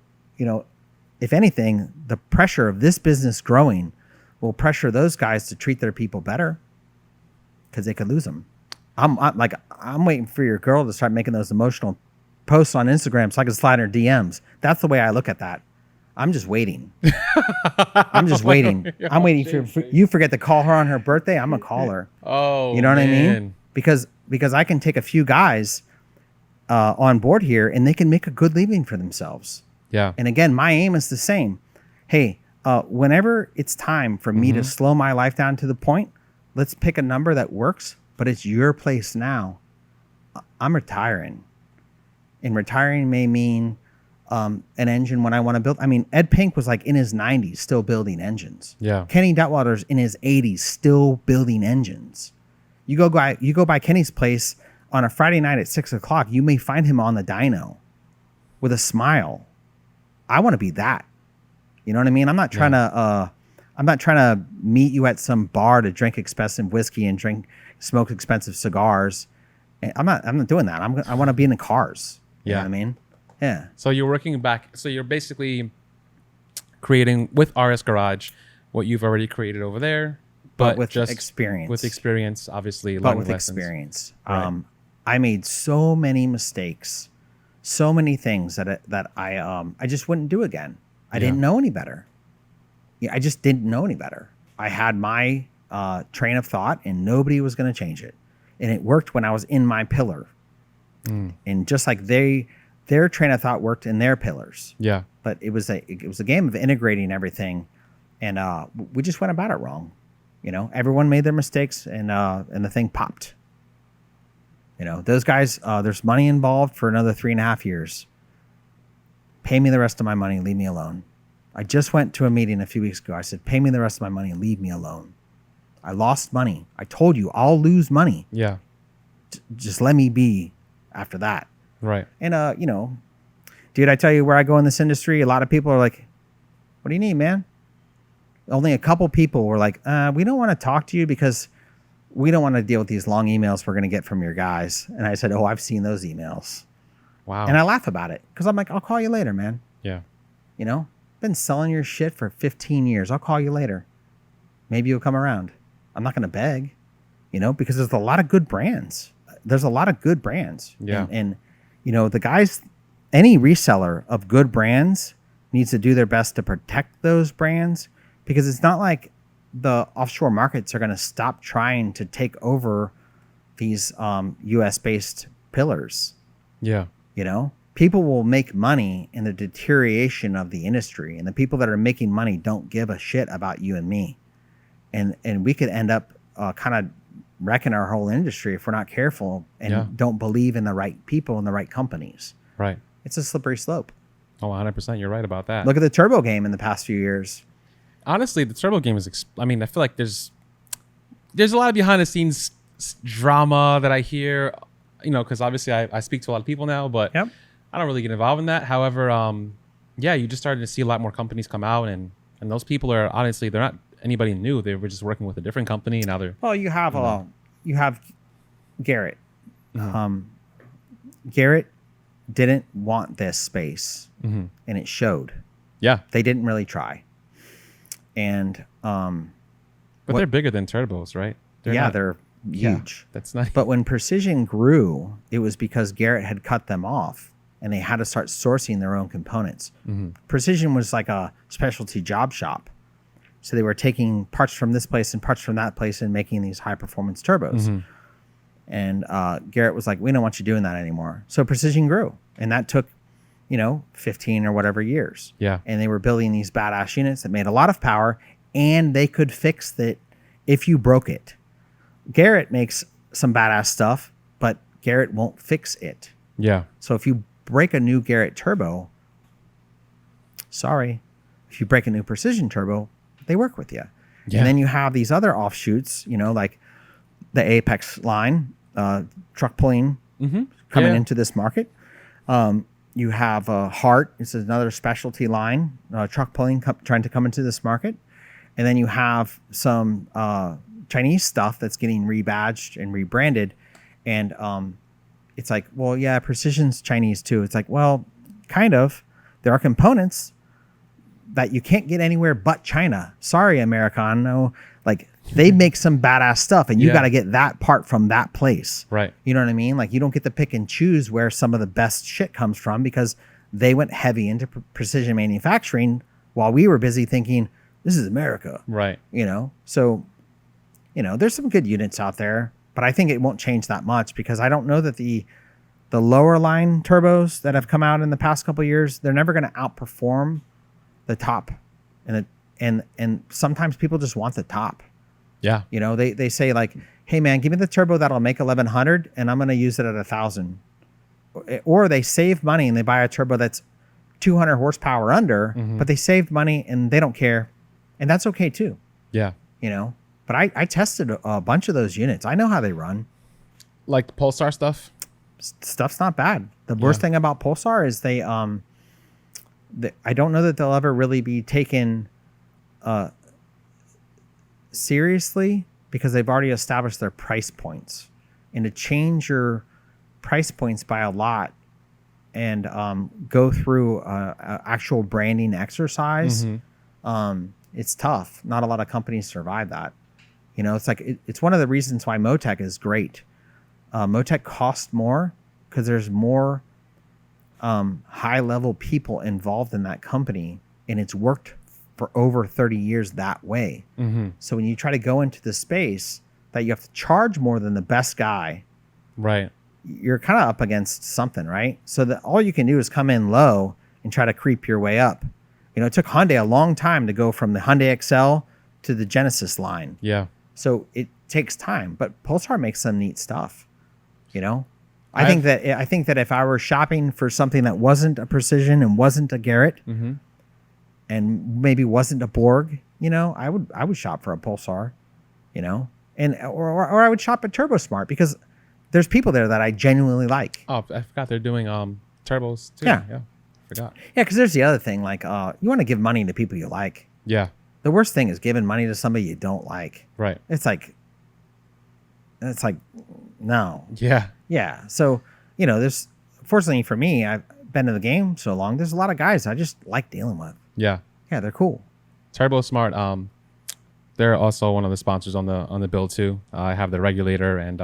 if anything, the pressure of this business growing will pressure those guys to treat their people better, because they could lose them. I'm waiting for your girl to start making those emotional posts on Instagram so I can slide in her DMs. That's the way I look at that. I'm just waiting. I'm waiting for you forget to call her on her birthday. I'm gonna call her. Oh, you know what I mean? Because I can take a few guys on board here, and they can make a good living for themselves. Yeah. And again, my aim is the same. Hey, whenever it's time for me to slow my life down to the point, let's pick a number that works, but it's your place now. I'm retiring. And retiring may mean an engine when I want to build. I mean, Ed Pink was like in his 90s still building engines. Yeah. Kenny Detwilder's in his 80s still building engines. You go by Kenny's place on a Friday night at 6 o'clock, you may find him on the dyno with a smile. I want to be that. You know what I mean? I'm not trying to meet you at some bar to drink expensive whiskey and smoke expensive cigars. I'm not doing that. I want to be in the cars. You know what I mean? Yeah. So you're working back. So you're basically creating with RS Garage what you've already created over there, but with just experience. With experience, obviously. But with lessons. experience. Right. I made so many mistakes, so many things that I just wouldn't do again. I didn't know any better. I just didn't know any better. I had my train of thought, and nobody was going to change it. And it worked when I was in my pillar. And just like their train of thought worked in their pillars. Yeah. But it was a game of integrating everything, and we just went about it wrong. Everyone made their mistakes, and the thing popped. You know, those guys, there's money involved for another 3.5 years. Pay me the rest of my money. Leave me alone. I just went to a meeting a few weeks ago. I said, pay me the rest of my money and leave me alone. I lost money. I told you I'll lose money. Yeah. Just let me be after that. Right. And, you know, dude, I tell you where I go in this industry, a lot of people are like, what do you need, man? Only a couple people were like, we don't want to talk to you because we don't want to deal with these long emails we're going to get from your guys. And I said, oh, I've seen those emails. Wow. And I laugh about it because I'm like, I'll call you later, man. Yeah. You know, been selling your shit for 15 years. I'll call you later. Maybe you'll come around. I'm not going to beg, you know, because there's a lot of good brands. There's a lot of good brands. Yeah. And you know, the guys, any reseller of good brands needs to do their best to protect those brands, because it's not like the offshore markets are going to stop trying to take over these US based pillars. Yeah. You know, people will make money in the deterioration of the industry, and the people that are making money don't give a shit about you and me. And we could end up kind of wrecking our whole industry if we're not careful and don't believe in the right people and the right companies. Right. It's a slippery slope. Oh, 100%. You're right about that. Look at the turbo game in the past few years. Honestly, the turbo game is, I mean, I feel like there's a lot of behind the scenes drama that I hear, you know, because obviously I speak to a lot of people now, but I don't really get involved in that. However, yeah, you just started to see a lot more companies come out, and those people are, honestly, they're not anybody new. They were just working with a different company, and now they're... Well, you have Garrett. Garrett didn't want this space, and it showed. Yeah. They didn't really try. And but they're bigger than turbos, right? They're huge. That's nice. But when Precision grew, it was because Garrett had cut them off, and they had to start sourcing their own components. Precision was like a specialty job shop. So they were taking parts from this place and parts from that place and making these high performance turbos. And Garrett was like, we don't want you doing that anymore. So Precision grew, and that took, 15 or whatever years. Yeah. And they were building these badass units that made a lot of power, and they could fix it if you broke it. Garrett makes some badass stuff, but Garrett won't fix it. Yeah. So if you break a new Garrett turbo, sorry. If you break a new Precision turbo, they work with you. Yeah. And then you have these other offshoots, like the Apex line, truck pulling coming into this market. You have Hart. It's another specialty line, truck pulling trying to come into this market. And then you have some Chinese stuff that's getting rebadged and rebranded. And it's like, well, yeah, Precision's Chinese too. It's like, well, kind of. There are components that you can't get anywhere but China. Sorry, Americano. Like, they make some badass stuff, and you got to get that part from that place. Right. You know what I mean? Like, you don't get to pick and choose where some of the best shit comes from, because they went heavy into precision manufacturing while we were busy thinking, this is America. Right. So, there's some good units out there, but I think it won't change that much, because I don't know that the lower line turbos that have come out in the past couple of years, they're never going to outperform the top. And sometimes people just want the top. Yeah. They say like, hey man, give me the turbo that'll make 1100 and I'm going to use it at 1,000. Or they save money and they buy a turbo that's 200 horsepower under, but they saved money and they don't care. And that's okay too. Yeah. But I tested a bunch of those units. I know how they run. Like the Pulsar stuff? Stuff's not bad. The worst thing about Pulsar is they I don't know that they'll ever really be taken seriously, because they've already established their price points. And to change your price points by a lot and go through a actual branding exercise, it's tough. Not a lot of companies survive that. It's like it's one of the reasons why Motec is great. Motec costs more because there's more high level people involved in that company, and it's worked for over 30 years that way. So when you try to go into the space that you have to charge more than the best guy, right, you're kind of up against something, right? So that all you can do is come in low and try to creep your way up. It took Hyundai a long time to go from the Hyundai Excel to the Genesis line. Yeah. So it takes time, but Pulsar makes some neat stuff. You know, I think that if I were shopping for something that wasn't a Precision and wasn't a Garrett, and maybe wasn't a Borg, you know, I would shop for a Pulsar, you know, and or I would shop at Turbo Smart because there's people there that I genuinely like. Oh, I forgot they're doing turbos too. Yeah, I forgot. Yeah, because there's the other thing, like you want to give money to people you like. Yeah. The worst thing is giving money to somebody you don't like. Right. It's like no. Yeah. Yeah. So, you know, fortunately for me, I've been in the game so long. There's a lot of guys I just like dealing with. Yeah. Yeah, they're cool. Turbo Smart, they're also one of the sponsors on the build too. I have the regulator and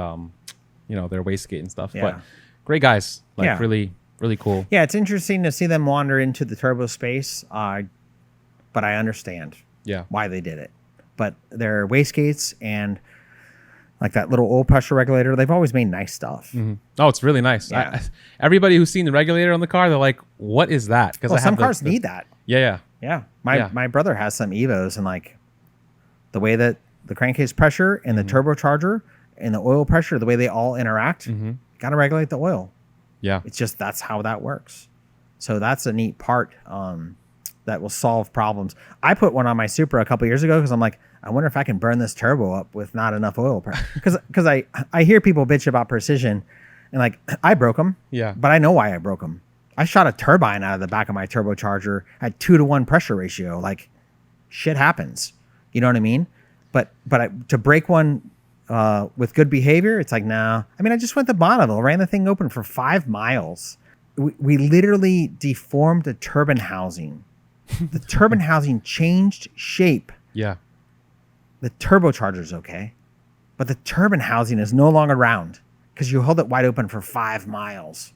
you know, their wastegate and stuff. Yeah. But great guys. Like really, really cool. Yeah, it's interesting to see them wander into the turbo space. But I understand why they did it. But their wastegates and like that little oil pressure regulator, they've always made nice stuff. Oh, it's really nice. Yeah. Everybody who's seen the regulator on the car, they're like, what is that? Because some cars need that. Yeah. My brother has some Evos, and like the way that the crankcase pressure and the turbocharger and the oil pressure, the way they all interact, got to regulate the oil. Yeah. It's just that's how that works. So that's a neat part that will solve problems. I put one on my Supra a couple years ago because I'm like, I wonder if I can burn this turbo up with not enough oil. Because I hear people bitch about Precision, and like I broke them. Yeah. But I know why I broke them. I shot a turbine out of the back of my turbocharger at 2-to-1 pressure ratio. Like shit happens. You know what I mean? But to break one with good behavior, it's like, nah. I mean, I just went to Bonneville, ran the thing open for 5 miles. We literally deformed the turbine housing. The turbine housing changed shape. Yeah. The turbocharger's okay, but the turbine housing is no longer round because you hold it wide open for 5 miles.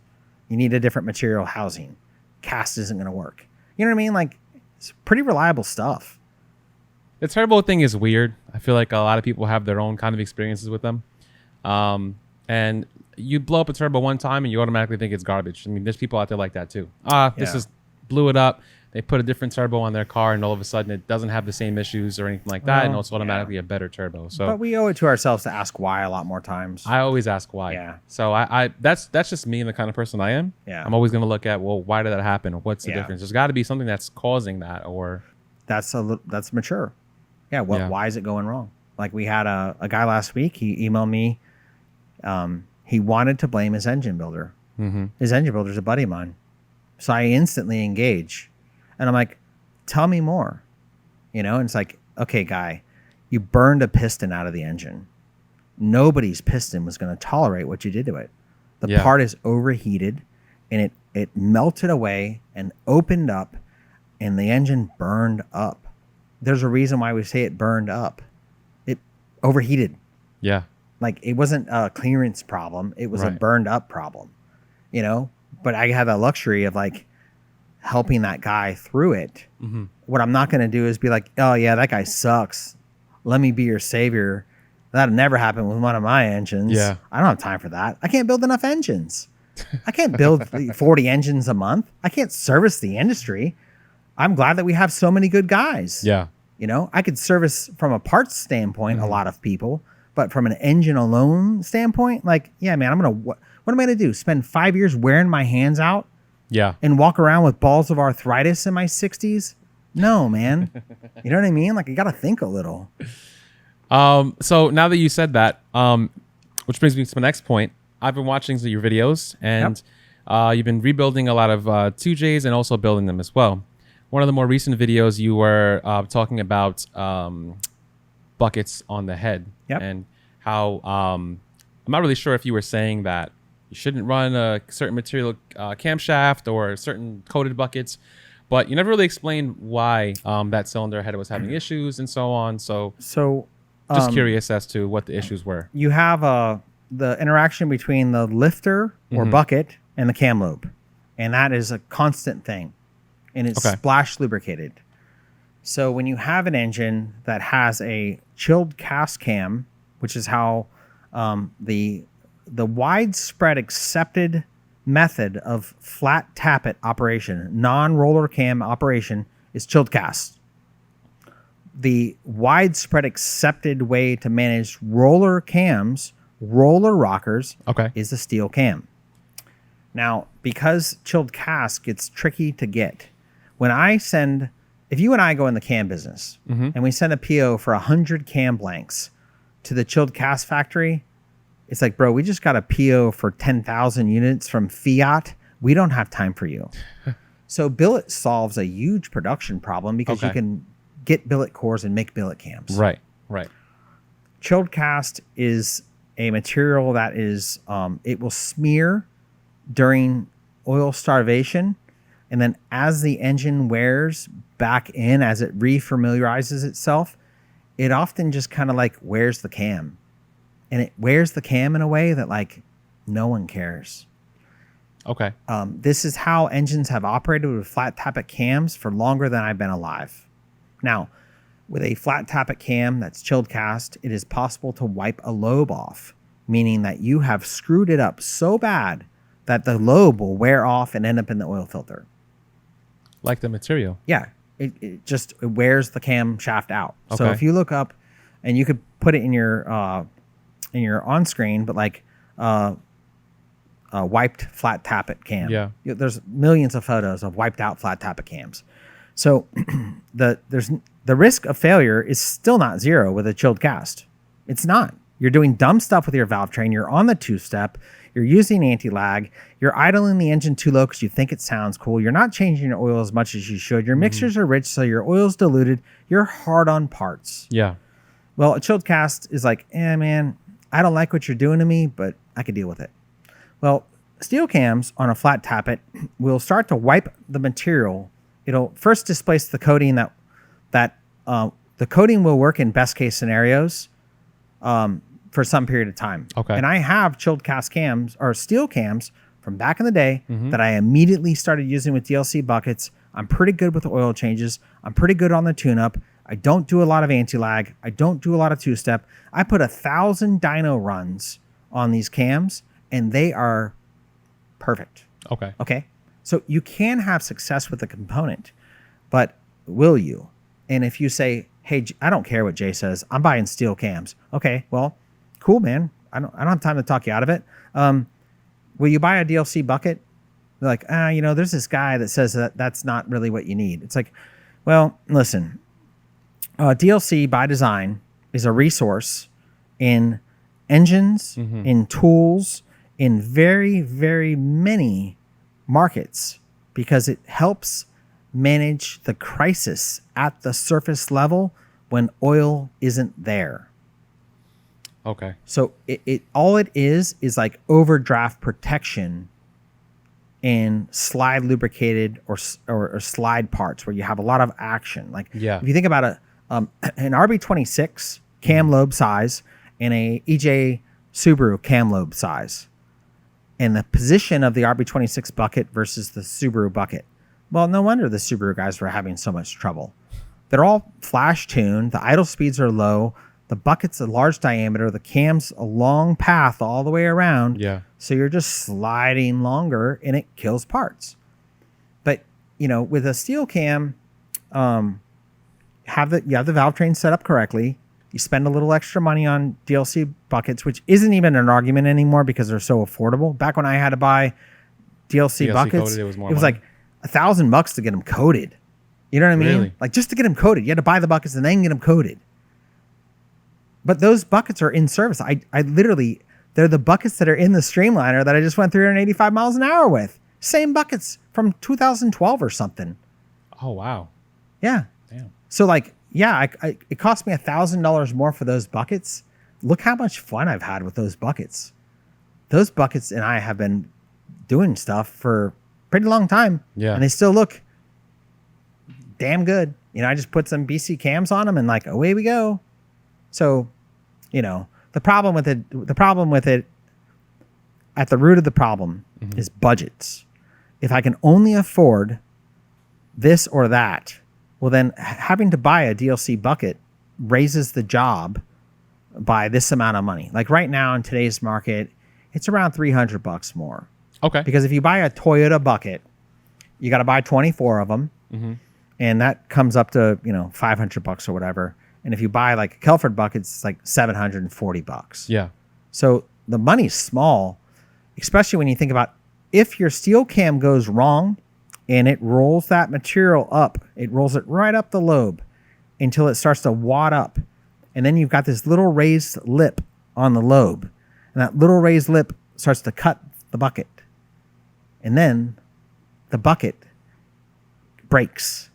You need a different material housing. Cast isn't going to work. You know what I mean? Like, it's pretty reliable stuff. The turbo thing is weird. I feel like a lot of people have their own kind of experiences with them. And you blow up a turbo one time and you automatically think it's garbage. I mean, there's people out there like that too. This is blew it up. They put a different turbo on their car, and all of a sudden it doesn't have the same issues or anything like that, and it's automatically a better turbo. So, but we owe it to ourselves to ask why a lot more times. I always ask why. Yeah. So that's just me and the kind of person I am. Yeah. I'm always going to look at, well, why did that happen? What's the difference? There's got to be something that's causing that, or that's mature. Yeah. Why is it going wrong? Like we had a guy last week. He emailed me. He wanted to blame his engine builder. His engine builder's a buddy of mine, so I instantly engage. And I'm like, tell me more, you know? And it's like, okay, guy, you burned a piston out of the engine. Nobody's piston was going to tolerate what you did to it. The part is overheated, and it melted away and opened up, and the engine burned up. There's a reason why we say it burned up. It overheated. Yeah. Like it wasn't a clearance problem. It was a burned up problem, you know? But I had the luxury of like, helping that guy through it. What I'm not going to do is be like, oh yeah, that guy sucks. Let me be your savior. That'll never happen with one of my engines. Yeah. I don't have time for that. I can't build enough engines. I can't build 40 engines a month. I can't service the industry. I'm glad that we have so many good guys. Yeah. You know, I could service from a parts standpoint a lot of people, but from an engine alone standpoint, like, yeah, man, what am I going to do? Spend 5 years wearing my hands out? Yeah. And walk around with balls of arthritis in my 60s? No, man. You know what I mean? Like, you got to think a little. So now that you said that, which brings me to my next point. I've been watching your videos, and you've been rebuilding a lot of 2Js and also building them as well. One of the more recent videos, you were talking about buckets on the head and how I'm not really sure if you were saying that you shouldn't run a certain material camshaft or certain coated buckets, but you never really explained why that cylinder head was having issues and so on. So just curious as to what the issues were. You have the interaction between the lifter or bucket and the cam lobe, and that is a constant thing, and it's splash lubricated. So when you have an engine that has a chilled cast cam, which is how the widespread accepted method of flat tappet operation, non-roller cam operation, is chilled cast. The widespread accepted way to manage roller cams, roller rockers Okay. is a steel cam. Now, because chilled cast gets tricky to get, if you and I go in the cam business and we send a PO for 100 cam blanks to the chilled cast factory, it's like, bro, we just got a PO for 10,000 units from Fiat. We don't have time for you. So billet solves a huge production problem because you can get billet cores and make billet cams. Right. Chilled cast is a material that is, it will smear during oil starvation. And then as the engine wears back in, as it refamiliarizes itself, it often just kind of like wears the cam. And it wears the cam in a way that like no one cares. Okay. This is how engines have operated with flat tappet cams for longer than I've been alive. Now, with a flat tappet cam that's chilled cast, it is possible to wipe a lobe off, meaning that you have screwed it up so bad that the lobe will wear off and end up in the oil filter. Like the material. Yeah, it wears the cam shaft out. Okay. So if you look up, and you could put it in your on screen, but like wiped flat tappet cam. Yeah. There's millions of photos of wiped out flat tappet cams. So the risk of failure is still not zero with a chilled cast. It's not. You're doing dumb stuff with your valve train. You're on the two-step. You're using anti-lag. You're idling the engine too low because you think it sounds cool. You're not changing your oil as much as you should. Your mixtures are rich, so your oil's diluted. You're hard on parts. Yeah. Well, a chilled cast is like, man, I don't like what you're doing to me, but I could deal with it. Well, steel cams on a flat tappet will start to wipe the material. It'll first displace the coating that the coating will work in best case scenarios for some period of time. Okay. And I have chilled cast cams or steel cams from back in the day that I immediately started using with DLC buckets. I'm pretty good with oil changes. I'm pretty good on the tune-up. I don't do a lot of anti-lag. I don't do a lot of two-step. I put 1,000 dyno runs on these cams, and they are perfect. Okay. So you can have success with the component, but will you? And if you say, hey, I don't care what Jay says, I'm buying steel cams. Okay, well, cool, man. I don't have time to talk you out of it. Will you buy a DLC bucket? They're like, there's this guy that says that that's not really what you need. It's like, well, listen, DLC by design is a resource in engines, in tools, in very, very many markets because it helps manage the crisis at the surface level when oil isn't there. Okay. So it all it is like overdraft protection in slide lubricated or slide parts where you have a lot of action. Like if you think about an RB26 cam lobe size and a EJ Subaru cam lobe size, and the position of the RB26 bucket versus the Subaru bucket. Well, no wonder the Subaru guys were having so much trouble. They're all flash tuned. The idle speeds are low. The bucket's a large diameter. The cam's a long path all the way around. Yeah. So you're just sliding longer and it kills parts. But, with a steel cam, you have the valve train set up correctly. You spend a little extra money on DLC buckets, which isn't even an argument anymore because they're so affordable. Back when I had to buy DLC buckets, coated, it was like $1,000 to get them coated. You know what I mean? Really? Like just to get them coated, you had to buy the buckets and then get them coated. But those buckets are in service. I literally, they're the buckets that are in the Streamliner that I just went 385 miles an hour with. Same buckets from 2012 or something. Oh, wow. Yeah. Damn. So it cost me $1,000 more for those buckets. Look how much fun I've had with those buckets. Those buckets and I have been doing stuff for a pretty long time. Yeah. And they still look damn good. I just put some BC cams on them and away we go. So, the problem with it at the root of the problem is budgets. If I can only afford this or that, well, then having to buy a DLC bucket raises the job by this amount of money. Like right now in today's market, it's around $300 more. Okay. Because if you buy a Toyota bucket, you got to buy 24 of them, and that comes up to $500 or whatever. And if you buy like a Kelford bucket, it's like $740. Yeah. So the money's small, especially when you think about if your steel cam goes wrong and it rolls that material up, it rolls it right up the lobe until it starts to wad up. And then you've got this little raised lip on the lobe. And that little raised lip starts to cut the bucket. And then the bucket breaks.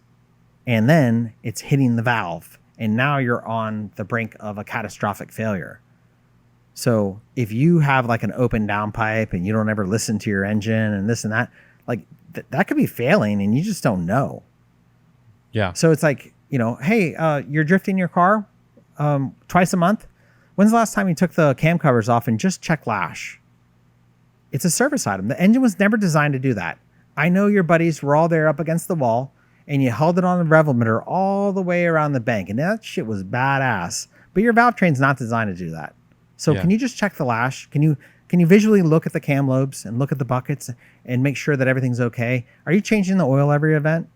And then it's hitting the valve. And now you're on the brink of a catastrophic failure. So if you have like an open downpipe and you don't ever listen to your engine and this and that, like that could be failing and you just don't know. Yeah. So it's like, hey, you're drifting your car twice a month. When's the last time you took the cam covers off and just check lash? It's a service item. The engine was never designed to do that. I know your buddies were all there up against the wall and you held it on the rev limiter all the way around the bank. And that shit was badass. But your valve train's not designed to do that. So Can you just check the lash? Can you visually look at the cam lobes and look at the buckets and make sure that everything's okay? Are you changing the oil every event?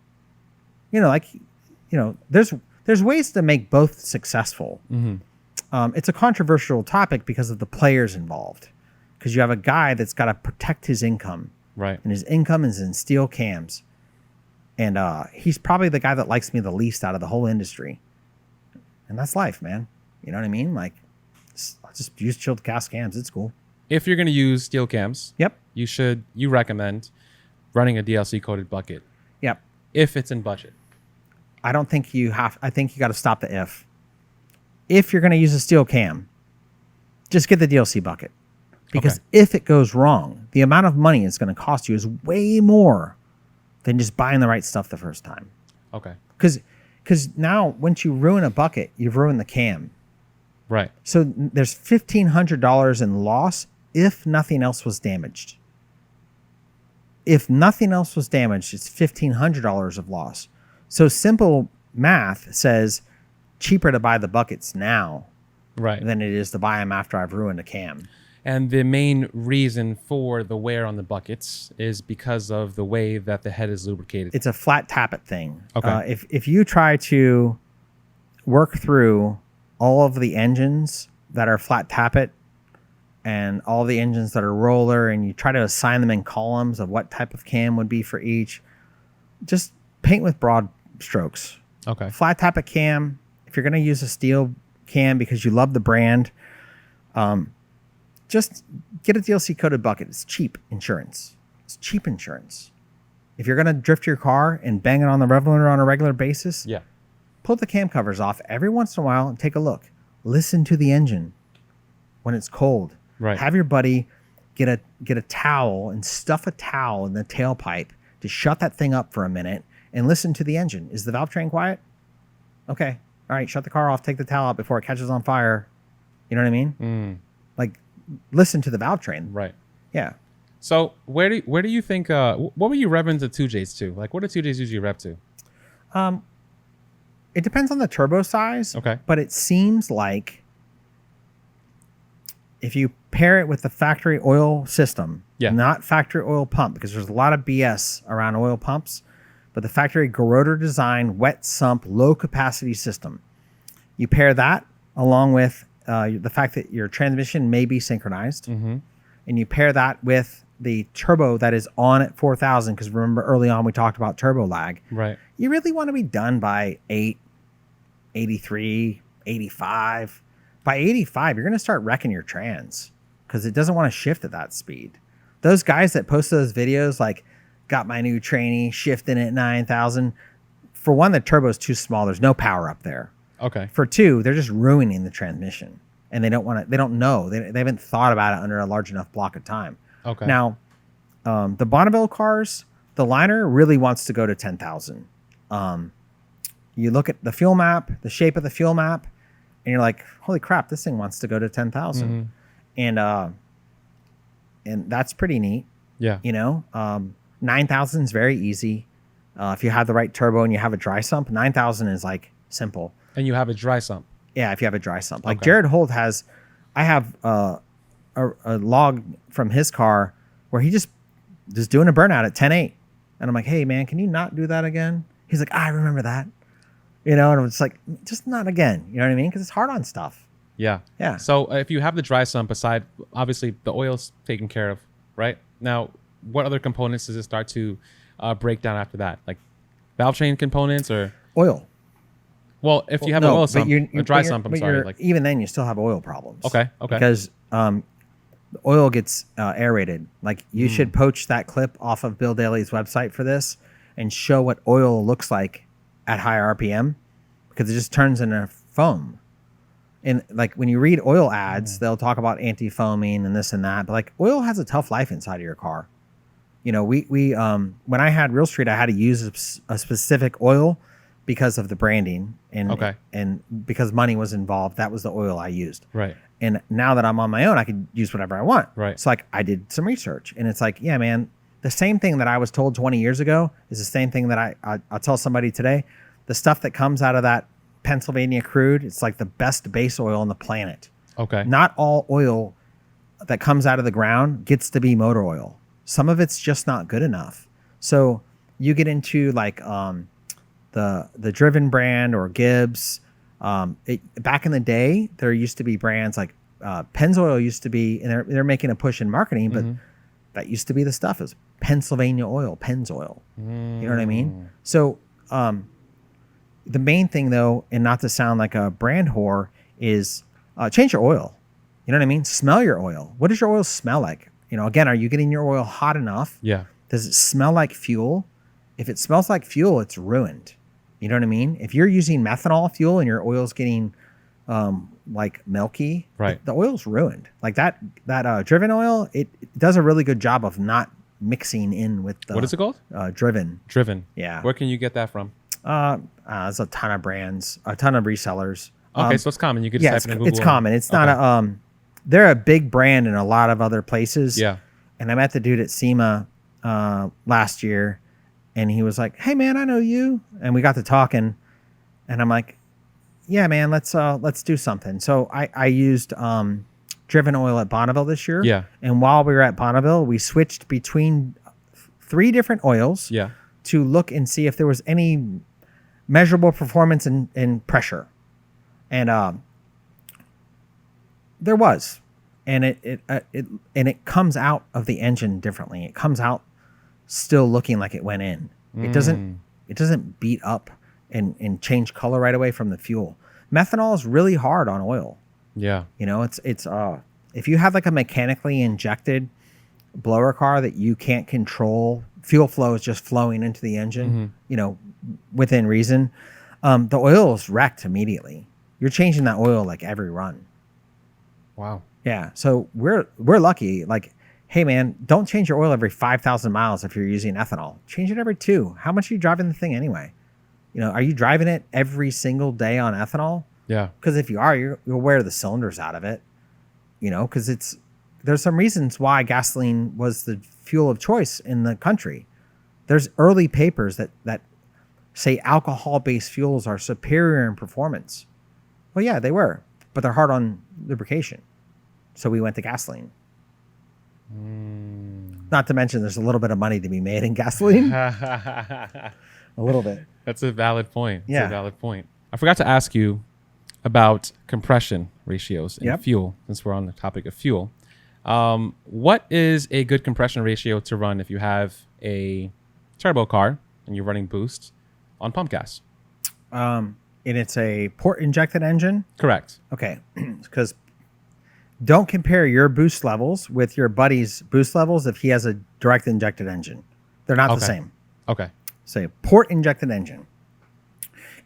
There's ways to make both successful. Mm-hmm. It's a controversial topic because of the players involved. Because you have a guy that's got to protect his income. Right. And his income is in steel cams. And he's probably the guy that likes me the least out of the whole industry. And that's life, man. You know what I mean? Like, just use chilled cast cams. It's cool. If you're going to use steel cams, yep, you recommend running a DLC coated bucket. Yep. If it's in budget. I don't think you have. I think you got to stop the if. If you're going to use a steel cam, just get the DLC bucket. Because if it goes wrong, the amount of money it's going to cost you is way more than just buying the right stuff the first time. Okay. Because now once you ruin a bucket, you've ruined the cam. Right. So there's $1,500 in loss if nothing else was damaged. If nothing else was damaged, it's $1,500 of loss. So simple math says cheaper to buy the buckets now than it is to buy them after I've ruined a cam. And the main reason for the wear on the buckets is because of the way that the head is lubricated. It's a flat tappet thing. Okay. If you try to work through all of the engines that are flat tappet and all the engines that are roller and you try to assign them in columns of what type of cam would be for each, just paint with broad strokes. Okay. Flat tappet cam, if you're going to use a steel cam because you love the brand, just get a DLC coated bucket. It's cheap insurance. It's cheap insurance. If you're going to drift your car and bang it on the rev limiter on a regular basis, pull the cam covers off every once in a while and take a look. Listen to the engine when it's cold. Right. Have your buddy get a towel and stuff a towel in the tailpipe to shut that thing up for a minute and listen to the engine. Is the valve train quiet? Okay. All right. Shut the car off. Take the towel out before it catches on fire. You know what I mean? Like, listen to the valve train. Right. Yeah. So where do you think? What were you revving the 2Js to? Like, what do 2Js usually rev to? It depends on the turbo size. Okay. But it seems like if you pair it with the factory oil system, not factory oil pump, because there's a lot of BS around oil pumps, but the factory Geroder design wet sump low capacity system, you pair that along with the fact that your transmission may be synchronized, and you pair that with the turbo that is on at 4,000, because remember early on we talked about turbo lag. Right. You really want to be done by 83, 85. By 85, you're going to start wrecking your trans because it doesn't want to shift at that speed. Those guys that post those videos like, got my new trainee shifting at 9,000. For one, the turbo is too small. There's no power up there. Okay. For two, they're just ruining the transmission, and they don't want to. They don't know. They haven't thought about it under a large enough block of time. Okay. Now, the Bonneville cars, the liner really wants to go to 10,000. You look at the fuel map, the shape of the fuel map, and you're like, holy crap, this thing wants to go to 10,000. And that's pretty neat. Yeah. 9,000 is very easy. If you have the right turbo and you have a dry sump, 9,000 is like simple. And you have a dry sump. Yeah, if you have a dry sump. Like Jared Holt has, I have a log from his car where he just doing a burnout at 10.8. And I'm like, hey, man, can you not do that again? He's like, I remember that. And it's like, just not again. You know what I mean? Because it's hard on stuff. Yeah. So if you have the dry sump aside, obviously the oil's taken care of, right? Now, what other components does it start to break down after that? Like valve train components or oil? Well, if you have an oil sump, a dry sump, I'm sorry. Like even then, you still have oil problems. Okay. Because the oil gets aerated. Like you should poach that clip off of Bill Daly's website for this and show what oil looks like at high RPM, because it just turns into foam. And like when you read oil ads, they'll talk about anti-foaming and this and that, but like oil has a tough life inside of your car. You know, we when I had Real Street, I had to use a specific oil because of the branding and because money was involved. That was the oil I used. Right. And now that I'm on my own, I can use whatever I want. Right. So like I did some research, and it's like, yeah, man, the same thing that I was told 20 years ago is the same thing that I'll tell somebody today. The stuff that comes out of that Pennsylvania crude, it's like the best base oil on the planet. Okay. Not all oil that comes out of the ground gets to be motor oil. Some of it's just not good enough. So you get into like the Driven brand or Gibbs. Back in the day, there used to be brands like Pennzoil used to be, and they're making a push in marketing, but that used to be the stuff is Pennsylvania oil, Pennzoil. You know what I mean? So the main thing though, and not to sound like a brand whore, is change your oil. You know what I mean? Smell your oil. What does your oil smell like? You know, again, are you getting your oil hot enough? Yeah. Does it smell like fuel? If it smells like fuel, it's ruined. You know what I mean? If you're using methanol fuel and your oil's getting like milky, right, the oil's ruined. Like that Driven oil, it does a really good job of not mixing in with the... What is it called? Driven. Driven. Yeah. Where can you get that from? There's a ton of brands, a ton of resellers. Okay, so it's common. You could just type it in Google. It's common. It's not a... they're a big brand in a lot of other places. Yeah. And I met the dude at SEMA last year, and he was like, "Hey man, I know you." And we got to talking, and I'm like, "Yeah, man, let's do something." So I used Driven oil at Bonneville this year. Yeah. And while we were at Bonneville, we switched between 3 different oils. Yeah. To look and see if there was any measurable performance in pressure, and there was, and it comes out of the engine differently. It comes out still looking like it went in. It doesn't beat up and change color right away from the fuel. Methanol is really hard on oil. Yeah. You know, it's if you have like a mechanically injected blower car that you can't control, fuel flow is just flowing into the engine, you know, within reason, the oil is wrecked immediately. You're changing that oil like every run. Wow. Yeah. So we're lucky. Like, hey man, don't change your oil every 5,000 miles if you're using ethanol. Change it every 2. How much are you driving the thing anyway? You know, are you driving it every single day on ethanol? Yeah. Because if you are, you'll wear the cylinders out of it. You know, because there's some reasons why gasoline was the fuel of choice in the country. There's early papers that say alcohol-based fuels are superior in performance. Well, yeah, they were, but they're hard on lubrication. So we went to gasoline. Not to mention there's a little bit of money to be made in gasoline. A little bit. That's a valid point. Yeah. That's a valid point. I forgot to ask you about compression ratios in fuel, since we're on the topic of fuel. What is a good compression ratio to run if you have a turbo car and you're running boost on pump gas? And it's a port injected engine? Correct. Okay. Because don't compare your boost levels with your buddy's boost levels if he has a direct injected engine. They're not the same. Okay. Say port injected engine.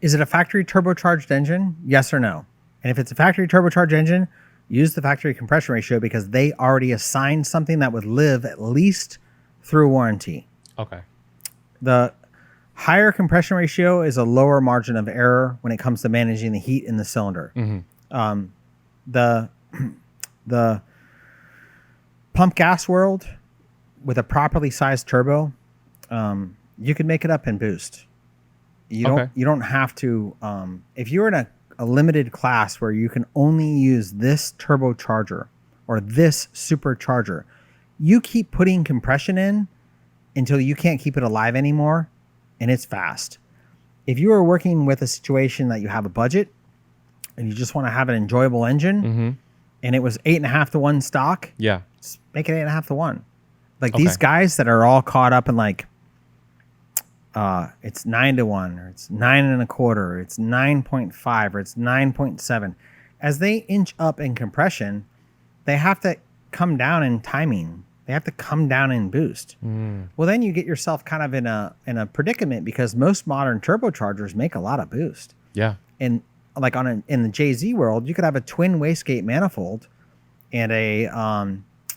Is it a factory turbocharged engine? Yes or no? And if it's a factory turbocharged engine, use the factory compression ratio because they already assigned something that would live at least through warranty. Okay. The higher compression ratio is a lower margin of error when it comes to managing the heat in the cylinder. The pump gas world with a properly sized turbo, you can make it up in boost. You don't have to. If you're in a limited class where you can only use this turbocharger or this supercharger, you keep putting compression in until you can't keep it alive anymore, and it's fast. If you are working with a situation that you have a budget and you just want to have an enjoyable engine, and it was 8.5 to 1 stock, just make it 8.5 to 1. Like these guys that are all caught up in like, it's 9 to 1, or it's 9.25, or it's 9.5, or it's 9.7. As they inch up in compression, they have to come down in timing. They have to come down in boost. Well, then you get yourself kind of in a predicament, because most modern turbochargers make a lot of boost. Yeah. And like in the JZ world, you could have a twin wastegate manifold and a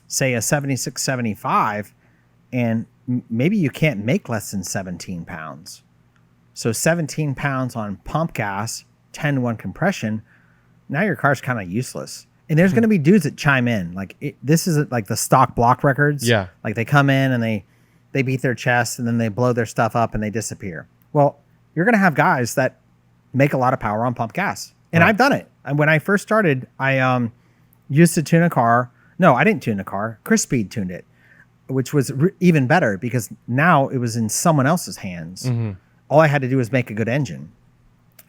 say a 7675, and maybe you can't make less than 17 pounds. So 17 pounds on pump gas, 10 to 1 compression. Now your car's kind of useless. And there's going to be dudes that chime in. Like this is like the stock block records. Yeah. Like they come in and they beat their chest, and then they blow their stuff up and they disappear. Well, you're going to have guys that make a lot of power on pump gas. And I've done it. And when I first started, I used to tune a car. No, I didn't tune the car. Chris Speed tuned it, which was even better, because now it was in someone else's hands. All I had to do was make a good engine.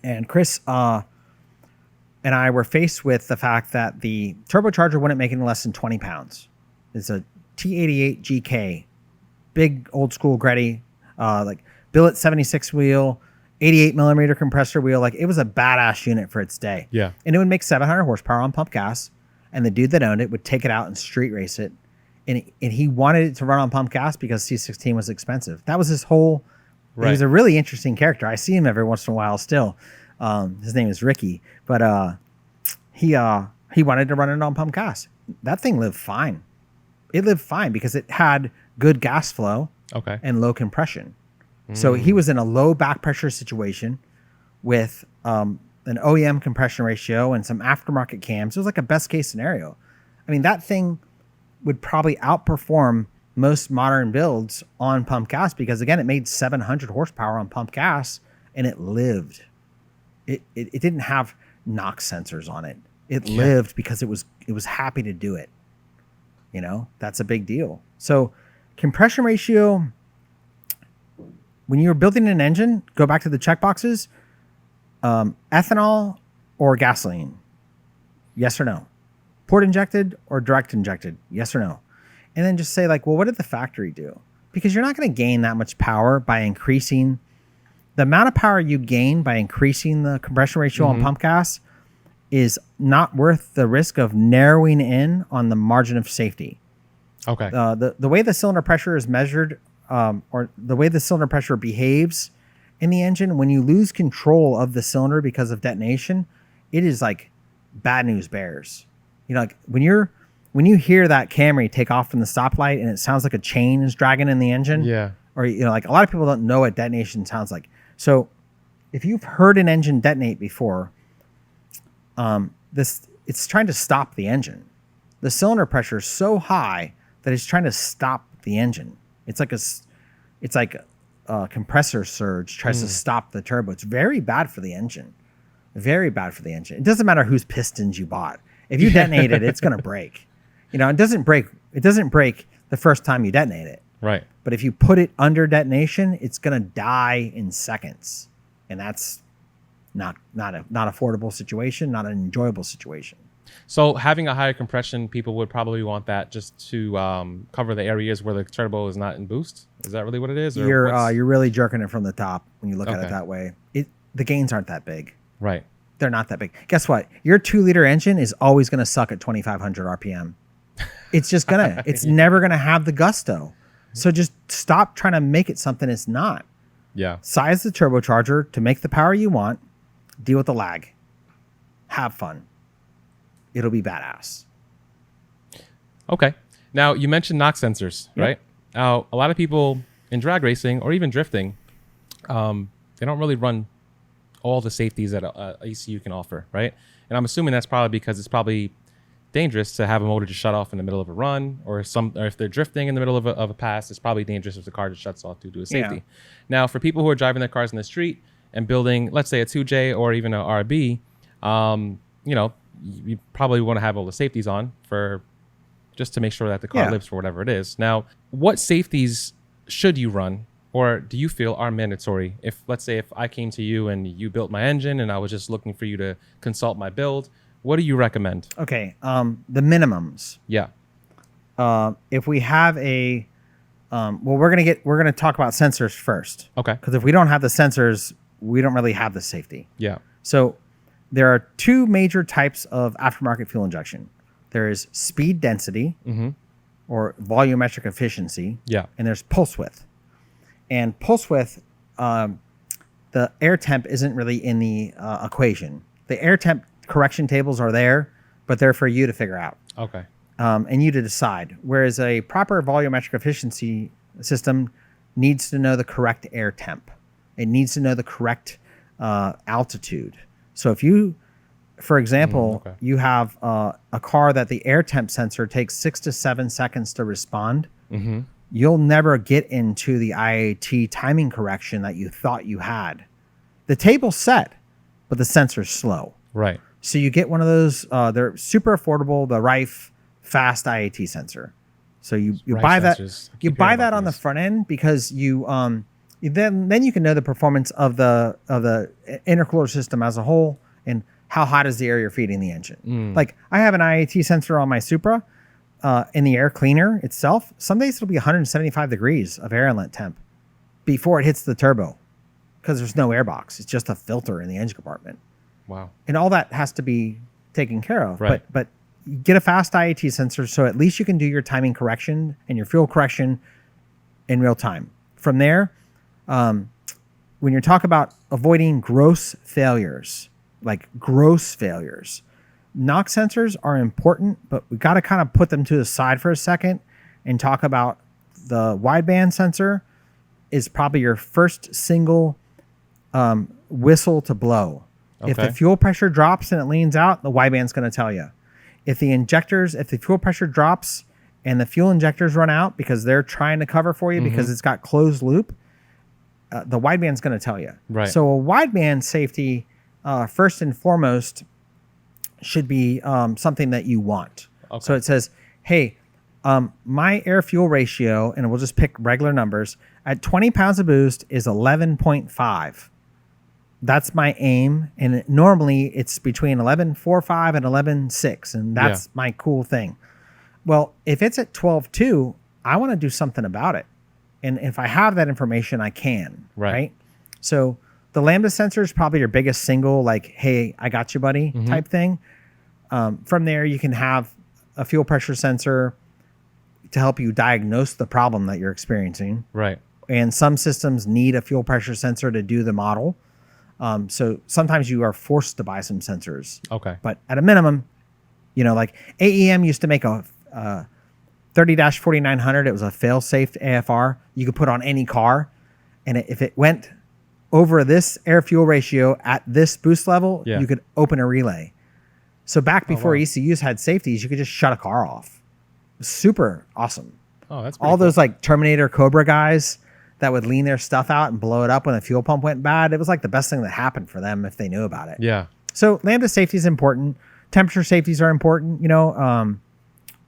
And Chris and I were faced with the fact that the turbocharger wouldn't make any less than 20 pounds. It's a T88 GK, big old school Gretty, like billet 76 wheel, 88 millimeter compressor wheel. Like it was a badass unit for its day. Yeah. And it would make 700 horsepower on pump gas. And the dude that owned it would take it out and street race it. And he wanted it to run on pump gas because C16 was expensive. That was his whole, he was a really interesting character. I see him every once in a while still. His name is Ricky, but he wanted to run it on pump gas. That thing lived fine. It lived fine because it had good gas flow and low compression. So he was in a low back pressure situation with an OEM compression ratio and some aftermarket cams. It was like a best case scenario. I mean, that thing would probably outperform most modern builds on pump gas, because again, it made 700 horsepower on pump gas and it lived. It didn't have knock sensors on it. It lived because it was happy to do it. You know, that's a big deal. So compression ratio, when you're building an engine, go back to the checkboxes, ethanol or gasoline, yes or no? Port injected or direct injected, yes or no? And then just say like, well, what did the factory do? Because you're not going to gain that much power by increasing the amount of power you gain by increasing the compression ratio on pump gas is not worth the risk of narrowing in on the margin of safety. Okay. The way the cylinder pressure is measured, or the way the cylinder pressure behaves in the engine, when you lose control of the cylinder because of detonation, it is like bad news bears. You know, like when you hear that Camry take off from the stoplight and it sounds like a chain is dragging in the engine. Yeah. Or, you know, like a lot of people don't know what detonation sounds like. So if you've heard an engine detonate before, it's trying to stop the engine. The cylinder pressure is so high that it's trying to stop the engine. It's like a compressor surge tries to stop the turbo. It's very bad for the engine. Very bad for the engine. It doesn't matter whose pistons you bought. If you detonate it, it's going to break. You know, it doesn't break the first time you detonate it. Right. But if you put it under detonation, it's going to die in seconds. And that's not affordable situation, not an enjoyable situation. So having a higher compression, people would probably want that just to cover the areas where the turbo is not in boost. Is that really what it is? Or you're really jerking it from the top when you look at it that way. The gains aren't that big. Right. They're not that big. Guess what? Your 2-liter engine is always going to suck at 2,500 RPM. It's just gonna. It's never going to have the gusto. So just stop trying to make it something it's not. Yeah. Size the turbocharger to make the power you want. Deal with the lag. Have fun. It'll be badass. Okay. Now, you mentioned knock sensors, right? Now, a lot of people in drag racing or even drifting, they don't really run all the safeties that ECU can offer, right? And I'm assuming that's probably because it's probably dangerous to have a motor just shut off in the middle of a run, or if they're drifting in the middle of a pass, it's probably dangerous if the car just shuts off due to a safety. Yeah. Now, for people who are driving their cars in the street and building, let's say, a 2J or even an RB, you know, you probably want to have all the safeties on just to make sure that the car lives for whatever it is. Now, what safeties should you run or do you feel are mandatory? If, let's say, if I came to you and you built my engine and I was just looking for you to consult my build, what do you recommend? Okay. The minimums. Yeah. If we have a, well, we're going to talk about sensors first. Okay. Because if we don't have the sensors, we don't really have the safety. Yeah. So there are two major types of aftermarket fuel injection. There is speed density or volumetric efficiency. Yeah. And there's pulse width. And pulse width, the air temp isn't really in the equation. The air temp correction tables are there, but they're for you to figure out. Okay. And you to decide. Whereas a proper volumetric efficiency system needs to know the correct air temp. It needs to know the correct altitude. So if you, for example, you have a car that the air temp sensor takes 6 to 7 seconds to respond, you'll never get into the IAT timing correction that you thought you had. The table's set, but the sensor's slow. Right. So you get one of those, they're super affordable, the Rife Fast IAT sensor. So you buy that, you buy that on the front end because you then you can know the performance of the intercooler system as a whole and how hot is the air you're feeding the engine. Like I have an IAT sensor on my Supra in the air cleaner itself. Some days it'll be 175 degrees of air inlet temp before it hits the turbo because there's no air box. It's just a filter in the engine compartment. Wow. And all that has to be taken care of. Right. But you get a fast IAT sensor so at least you can do your timing correction and your fuel correction in real time. From there, when you're talking about avoiding gross failures, NOx sensors are important, but we got to kind of put them to the side for a second and talk about the wideband sensor is probably your first single whistle to blow. Okay. If the fuel pressure drops and it leans out, the wideband's going to tell you. If the fuel pressure drops and the fuel injectors run out because they're trying to cover for you because it's got closed loop, the wideband's going to tell you. Right. So a wideband safety, first and foremost, should be something that you want. Okay. So it says, hey, my air fuel ratio, and we'll just pick regular numbers, at 20 pounds of boost is 11.5. That's my aim. And normally it's between 11.45 and 11.6. And that's my cool thing. Well, if it's at 12.2, I want to do something about it. And if I have that information, I can. Right? So the Lambda sensor is probably your biggest single, like, hey, I got you, buddy, type thing. From there, you can have a fuel pressure sensor to help you diagnose the problem that you're experiencing. Right. And some systems need a fuel pressure sensor to do the model. So sometimes you are forced to buy some sensors. Okay. But at a minimum, like AEM used to make a 30-4900. It was a fail-safe AFR. You could put on any car. And if it went over this air fuel ratio at this boost level, you could open a relay. So back before ECUs had safeties, you could just shut a car off. It was super awesome. Oh, that's all cool. Those like Terminator Cobra guys that would lean their stuff out and blow it up when the fuel pump went bad. It was like the best thing that happened for them if they knew about it. Yeah. So Lambda safety is important. Temperature safeties are important.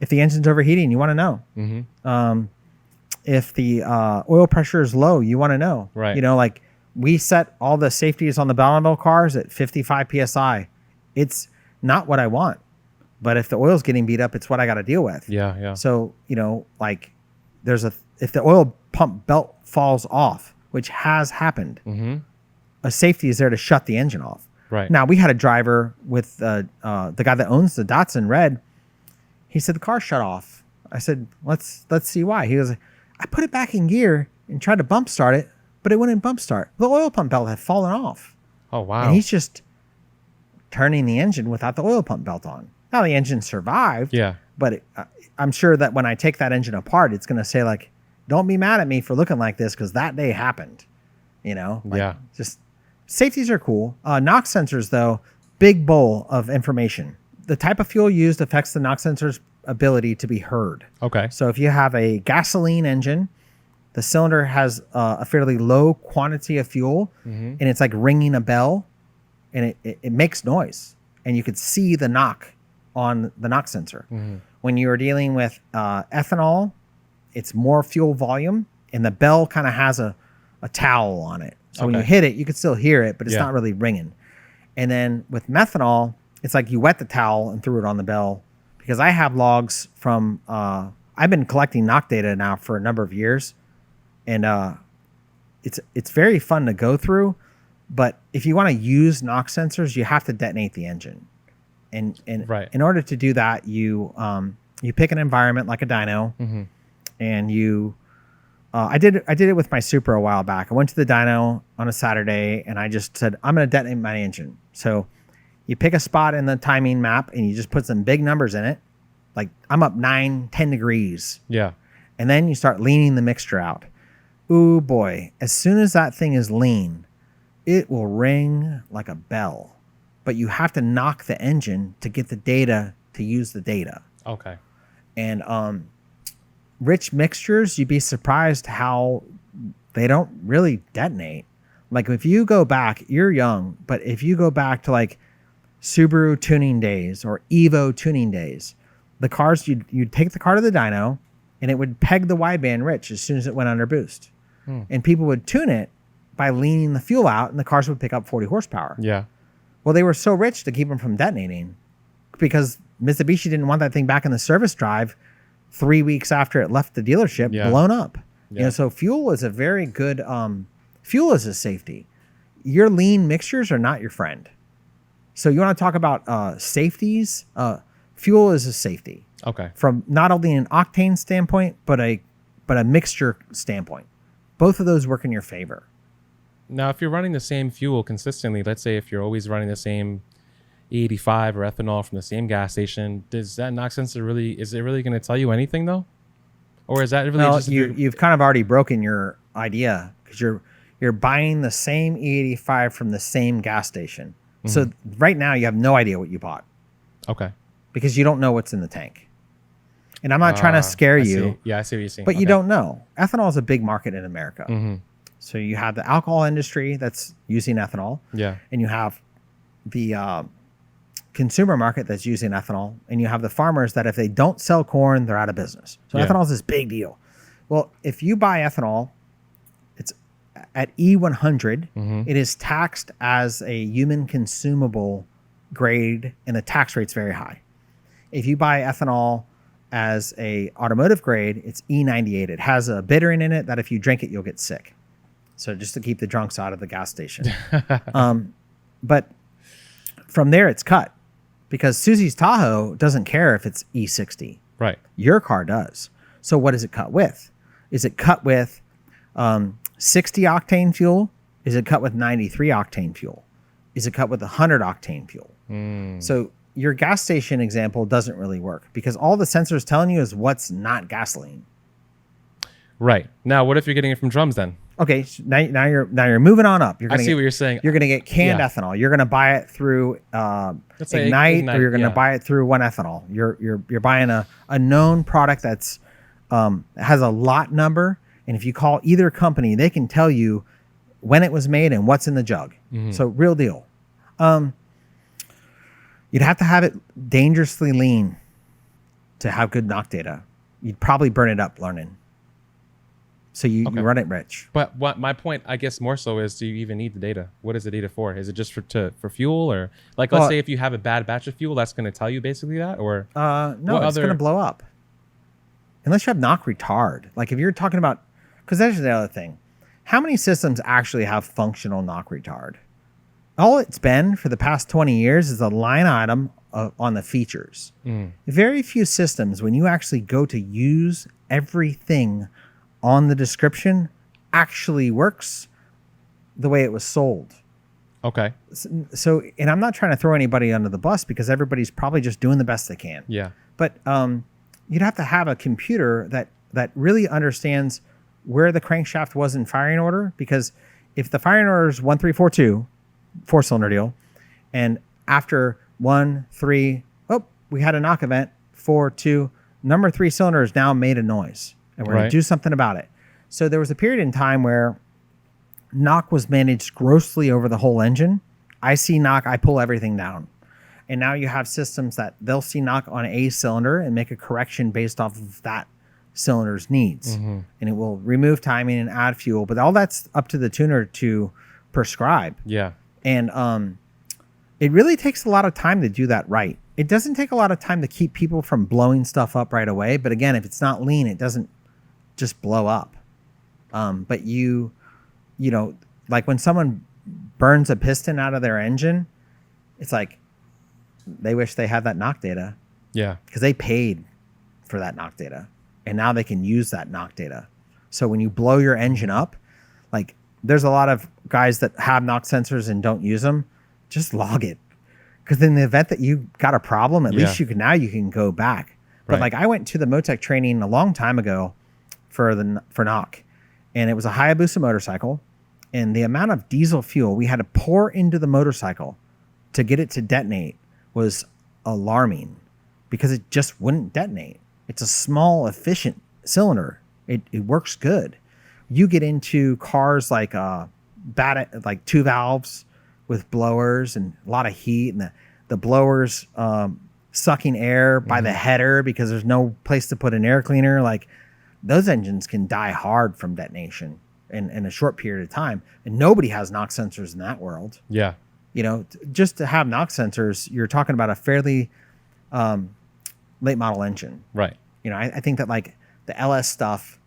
If the engine's overheating, you want to know. If the oil pressure is low, you want to know. Right. Like we set all the safeties on the Bonneville cars at 55 PSI. It's not what I want. But if the oil's getting beat up, it's what I got to deal with. Yeah, yeah. So, like if the oil pump belt falls off, which has happened, a safety is there to shut the engine off. Right. Now, we had a driver with the guy that owns the Datsun Red. He said the car shut off. I said, let's see why. He was like, I put it back in gear and tried to bump start it, but it wouldn't bump start. The oil pump belt had fallen off. Oh, wow. And he's just turning the engine without the oil pump belt on. Now, the engine survived. Yeah. But I'm sure that when I take that engine apart, it's going to say like, don't be mad at me for looking like this because that day happened. Just safeties are cool. NOx sensors, though, big bowl of information. The type of fuel used affects the NOx sensor's ability to be heard. Okay. So if you have a gasoline engine, the cylinder has a fairly low quantity of fuel, and it's like ringing a bell, and it makes noise, and you could see the knock on the NOx sensor. When you are dealing with ethanol, it's more fuel volume, and the bell kind of has a a towel on it. So when you hit it, you can still hear it, but it's not really ringing. And then with methanol, it's like you wet the towel and threw it on the bell. Because I have logs from, I've been collecting knock data now for a number of years. And it's very fun to go through. But if you want to use knock sensors, you have to detonate the engine. And in order to do that, you pick an environment like a dyno, and you. I did it with my Supra a while back. I went to the dyno on a Saturday, and I just said I'm going to detonate my engine. So you pick a spot in the timing map, and you just put some big numbers in it, like I'm up 9, 10 degrees. Yeah, and then you start leaning the mixture out. Ooh boy! As soon as that thing is lean, it will ring like a bell. But you have to knock the engine to get the data to use the data. Okay. And rich mixtures, you'd be surprised how they don't really detonate. Like if you go back, you're young, but if you go back to like Subaru tuning days or Evo tuning days, the cars, you'd take the car to the dyno and it would peg the wideband rich as soon as it went under boost. And people would tune it by leaning the fuel out and the cars would pick up 40 horsepower. Yeah. Well, they were so rich to keep them from detonating because Mitsubishi didn't want that thing back in the service drive 3 weeks after it left the dealership blown up. Yeah. You know, so fuel is a very good, fuel is a safety. Your lean mixtures are not your friend. So you want to talk about safeties? Fuel is a safety. Okay. From not only an octane standpoint, but a mixture standpoint. Both of those work in your favor. Now, if you're running the same fuel consistently, let's say if you're always running the same E85 or ethanol from the same gas station, does that knock sensor is it really going to tell you anything though? Or is that really just... You've kind of already broken your idea because you're buying the same E85 from the same gas station. So right now you have no idea what you bought. Okay. Because you don't know what's in the tank. And I'm not trying to scare you. Yeah, I see what you're saying. But you don't know. Ethanol is a big market in America. So you have the alcohol industry that's using ethanol. Yeah. And you have the consumer market that's using ethanol. And you have the farmers that if they don't sell corn, they're out of business. So ethanol is this big deal. Well, if you buy ethanol, it's at E100, it is taxed as a human consumable grade, and the tax rate's very high. If you buy ethanol as a automotive grade, it's E98. It has a bittering in it that if you drink it, you'll get sick. So just to keep the drunks out of the gas station. But from there, it's cut because Susie's Tahoe doesn't care if it's E60. Right. Your car does. So what is it cut with? Is it cut with 60 octane fuel? Is it cut with 93 octane fuel? Is it cut with 100 octane fuel? So your gas station example doesn't really work because all the sensors telling you is what's not gasoline. Right. Now, what if you're getting it from drums then? Okay, so now you're moving on up. I see what you're saying. You're going to get canned ethanol. You're going to buy it through Ignite, or you're going to buy it through One Ethanol. You're buying a known product that's has a lot number, and if you call either company, they can tell you when it was made and what's in the jug. So real deal. You'd have to have it dangerously lean to have good knock data. You'd probably burn it up learning. So you run it rich. But what my point, I guess, more so is, do you even need the data? What is the data for? Is it just for fuel, or like let's say if you have a bad batch of fuel, that's going to tell you basically that, or no, it's going to blow up. Unless you have knock retard. Like if you're talking about, because that's the other thing. How many systems actually have functional knock retard? All it's been for the past 20 years is a line item on the features. Very few systems, when you actually go to use everything on the description, actually works the way it was sold. Okay. So, and I'm not trying to throw anybody under the bus because everybody's probably just doing the best they can. Yeah. But you'd have to have a computer that really understands where the crankshaft was in firing order, because if the firing order is 1342, 4-cylinder deal, and after 1, 3, we had a knock event, 4, 2, number 3 cylinder is now made a noise. And we're going to do something about it. So there was a period in time where knock was managed grossly over the whole engine. I see knock, I pull everything down. And now you have systems that they'll see knock on a cylinder and make a correction based off of that cylinder's needs. And it will remove timing and add fuel, but all that's up to the tuner to prescribe. Yeah. And it really takes a lot of time to do that right. It doesn't take a lot of time to keep people from blowing stuff up right away. But again, if it's not lean, it doesn't just blow up. But you know, like when someone burns a piston out of their engine, it's like they wish they had that knock data. Yeah. Because they paid for that knock data. And now they can use that knock data. So when you blow your engine up, like there's a lot of guys that have knock sensors and don't use them. Just log it. Because in the event that you got a problem, at least you can go back. But like I went to the Motec training a long time ago for knock. And it was a Hayabusa motorcycle. And the amount of diesel fuel we had to pour into the motorcycle to get it to detonate was alarming because it just wouldn't detonate. It's a small, efficient cylinder. It works good. You get into cars like like 2 valves with blowers and a lot of heat, and the blowers sucking air by the header because there's no place to put an air cleaner. Like those engines can die hard from detonation in a short period of time, and nobody has knock sensors in that world. Yeah. You know, just to have knock sensors, you're talking about a fairly late model engine. Right. You know, I think that like the LS stuff,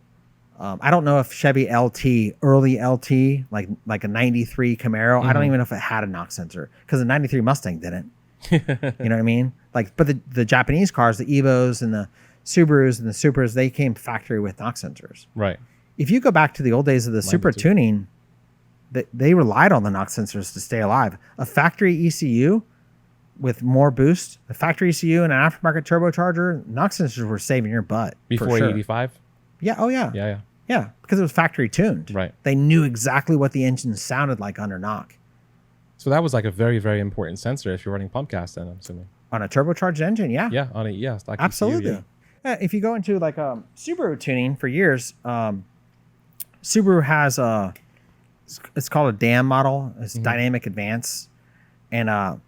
I don't know if Chevy LT, early LT, like a 93 Camaro, I don't even know if it had a knock sensor because the 93 Mustang didn't. You know what I mean? Like, but the Japanese cars, the Evos and the Subarus and the Supras, they came factory with knock sensors. Right. If you go back to the old days of the Supra tuning, they relied on the knock sensors to stay alive. A factory ECU with more boost, a factory ECU and an aftermarket turbocharger, knock sensors were saving your butt. Before 85? Yeah. Oh, yeah. Yeah. Yeah, because it was factory tuned. Right. They knew exactly what the engine sounded like under knock. So that was like a very, very important sensor if you're running pump gas then, I'm assuming. On a turbocharged engine, yeah. Yeah, on a, yeah. Like absolutely. ECU, yeah. If you go into like Subaru tuning for years, Subaru has it's called a DAM model. It's Dynamic Advance. And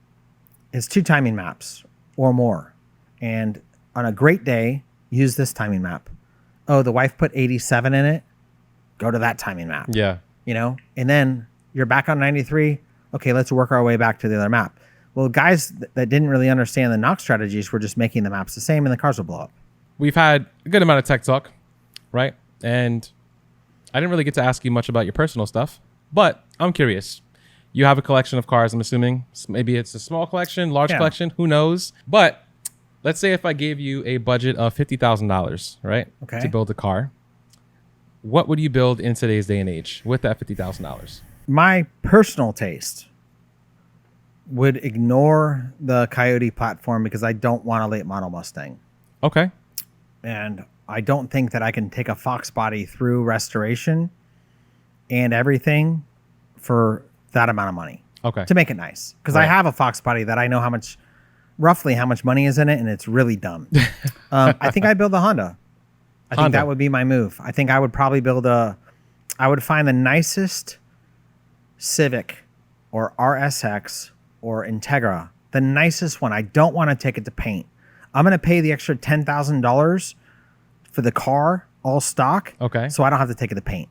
it's 2 timing maps or more. And on a great day, use this timing map. Oh, the wife put 87 in it. Go to that timing map. Yeah. You know, and then you're back on 93. Okay, let's work our way back to the other map. Well, guys that didn't really understand the knock strategies were just making the maps the same and the cars will blow up. We've had a good amount of tech talk, right? And I didn't really get to ask you much about your personal stuff, but I'm curious. You have a collection of cars, I'm assuming. Maybe it's a small collection, large collection, who knows? But let's say if I gave you a budget of $50,000, right? Okay. To build a car, what would you build in today's day and age with that $50,000? My personal taste would ignore the Coyote platform because I don't want a late model Mustang. Okay. And I don't think that I can take a Fox body through restoration and everything for that amount of money. Okay. To make it nice. Because I have a Fox body that I know roughly how much money is in it, and it's really dumb. I think I'd build a Honda. I think that would be my move. I think I would probably I would find the nicest Civic or RSX or Integra, the nicest one. I don't want to take it to paint. I'm going to pay the extra $10,000 for the car, all stock. Okay. So I don't have to take it to paint.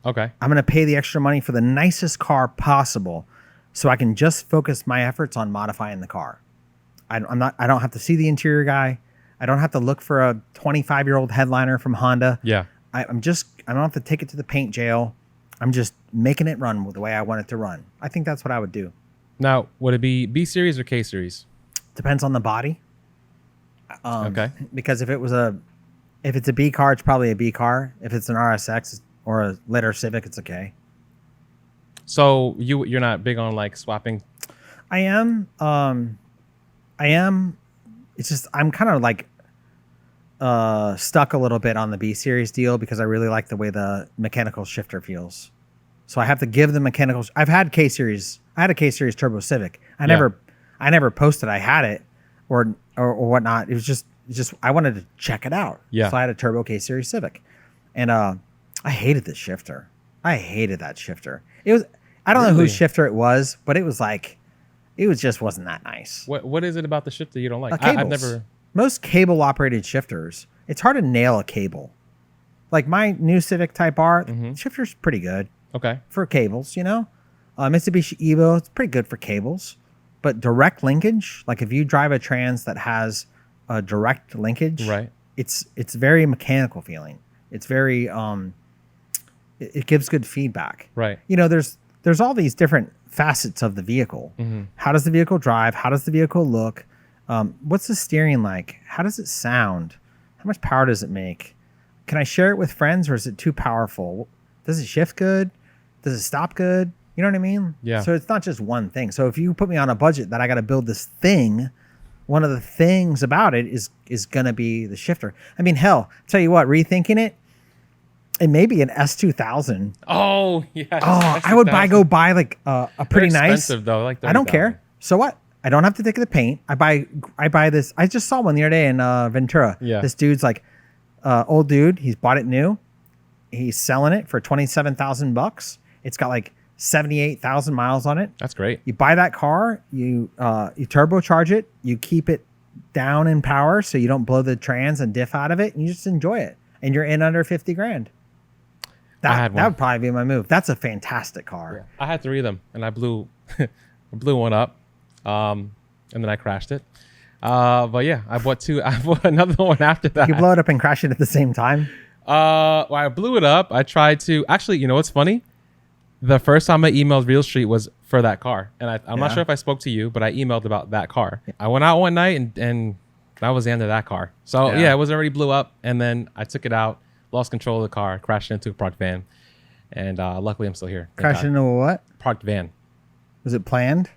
Okay. I'm going to pay the extra money for the nicest car possible so I can just focus my efforts on modifying the car. I don't have to see the interior guy. I don't have to look for a 25-year-old headliner from Honda. Yeah. I don't have to take it to the paint jail. I'm just making it run the way I want it to run. I think that's what I would do. Now, would it be B series or K series? Depends on the body. Okay. Because if it's a B car, it's probably a B car. If it's an RSX or a later Civic, it's okay. So you're not big on like swapping? I am. It's just I'm kind of like stuck a little bit on the B series deal because I really like the way the mechanical shifter feels. So I have to give the mechanical. I've had K series. I had a K series Turbo Civic. I never posted I had it or whatnot. It was just I wanted to check it out. Yeah. So I had a Turbo K series Civic, and I hated the shifter. I hated that shifter. It was I don't know whose shifter it was, but it was like just wasn't that nice. What is it about the shifter you don't like? Cables. I've never. Most cable operated shifters, it's hard to nail a cable. Like my new Civic Type R, shifter's pretty good. Okay. For cables, you know. Mitsubishi Evo, it's pretty good for cables. But direct linkage, like if you drive a trans that has a direct linkage, right, it's very mechanical feeling. It's very it gives good feedback. Right. You know, there's all these different facets of the vehicle. How does the vehicle drive? How does the vehicle look? What's the steering like? How does it sound? How much power does it make? Can I share it with friends or is it too powerful? Does it shift good? Does it stop good? You know what I mean? Yeah. So it's not just one thing. So if you put me on a budget that I got to build this thing, one of the things about it is going to be the shifter. I mean, hell, tell you what, rethinking it, it may be an S2000. Oh, yeah. Oh, I would go buy like a pretty They're nice. expensive though, like I don't care. So what? I don't have to take the paint. I buy this. I just saw one the other day in Ventura. Yeah. This dude's like old dude. He's bought it new. He's selling it for $27,000. It's got like 78,000 miles on it. That's great. You buy that car, you turbocharge it, you keep it down in power so you don't blow the trans and diff out of it, and you just enjoy it. And you're in under 50 grand. That would probably be my move. That's a fantastic car. Yeah. I had 3 of them and I blew one up. And then I crashed it. But yeah, I bought 2. I bought another one after that. You blow it up and crash it at the same time? Well, I blew it up. I tried to actually, you know what's funny? The first time I emailed Real Street was for that car. And I'm not sure if I spoke to you, but I emailed about that car. I went out one night and that was the end of that car. So yeah, it was already blew up. And then I took it out, lost control of the car, crashed into a parked van. And luckily I'm still here. Crashed into a what? Parked van. Was it planned?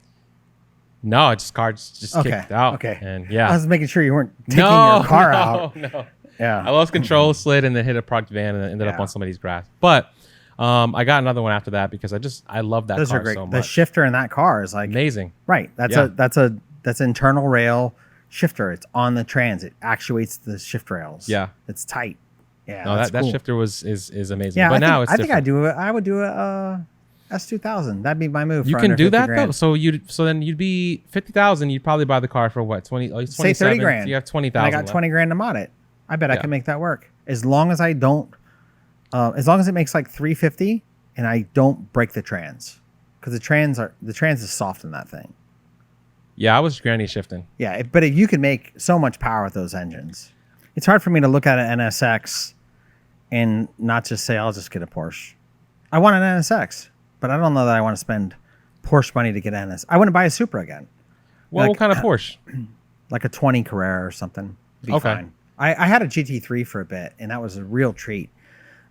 No, it just kicked out. Okay. And yeah. I was making sure you weren't taking your car out. No. Yeah. I lost control, slid, and then hit a parked van and then ended up on somebody's grass. But I got another one after that because I love that Those car are great. so much. The shifter in that car is like amazing. Right. That's internal rail shifter. It's on the trans. It actuates the shift rails. Yeah. It's tight. Yeah. No, that cool. shifter is amazing. Yeah. But I think I would do a S2000. That'd be my move. You for can under do 50 that grand. though. So then you'd be 50,000. You'd probably buy the car for what? 20? Oh, Say 30 grand. So you have 20,000. I got 20 grand to mod it. I bet I can make that work as long as I don't. As long as it makes like 350 and I don't break the trans, because the trans is soft in that thing. Yeah, I was granny shifting. Yeah, but if you can make so much power with those engines, it's hard for me to look at an NSX and not just say I'll just get a Porsche. I want an NSX, but I don't know that I want to spend Porsche money to get an NS. I want to buy a Supra again. Well, what kind of Porsche? Like a 20 Carrera or something. Be fine. I had a GT3 for a bit, and that was a real treat.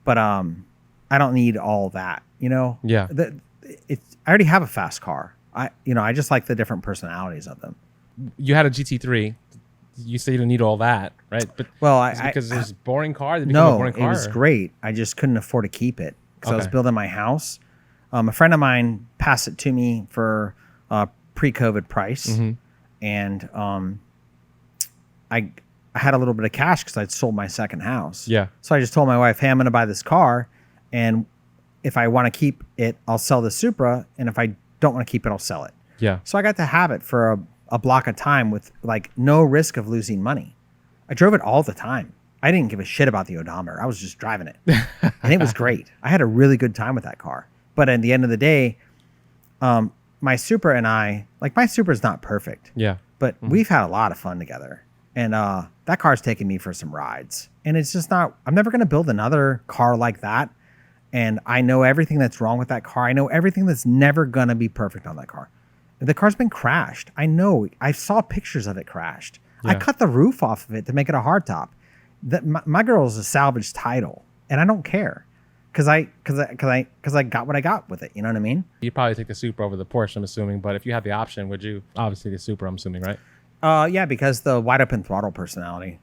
But I don't need all that, you know? Yeah. I already have a fast car. I just like the different personalities of them. You had a GT3. You say you don't need all that, right? But because it's a boring car. No, it was great. I just couldn't afford to keep it because I was building my house. A friend of mine passed it to me for pre-COVID price, and I had a little bit of cash because I'd sold my second house. Yeah. So I just told my wife, hey, I'm going to buy this car, and if I want to keep it, I'll sell the Supra, and if I don't want to keep it, I'll sell it. Yeah. So I got to have it for a block of time with like no risk of losing money. I drove it all the time. I didn't give a shit about the odometer. I was just driving it, and it was great. I had a really good time with that car. But at the end of the day, my Supra and my Supra is not perfect. Yeah. But we've had a lot of fun together. And that car's taken me for some rides. And it's just not, I'm never going to build another car like that. And I know everything that's wrong with that car. I know everything that's never going to be perfect on that car. The car's been crashed. I know. I saw pictures of it crashed. Yeah. I cut the roof off of it to make it a hardtop. My girl is a salvage title. And I don't care. Because I got what I got with it. You know what I mean? You'd probably take the Supra over the Porsche, I'm assuming. But if you had the option, would you? Obviously the Supra, I'm assuming, right? Yeah, because the wide open throttle personality.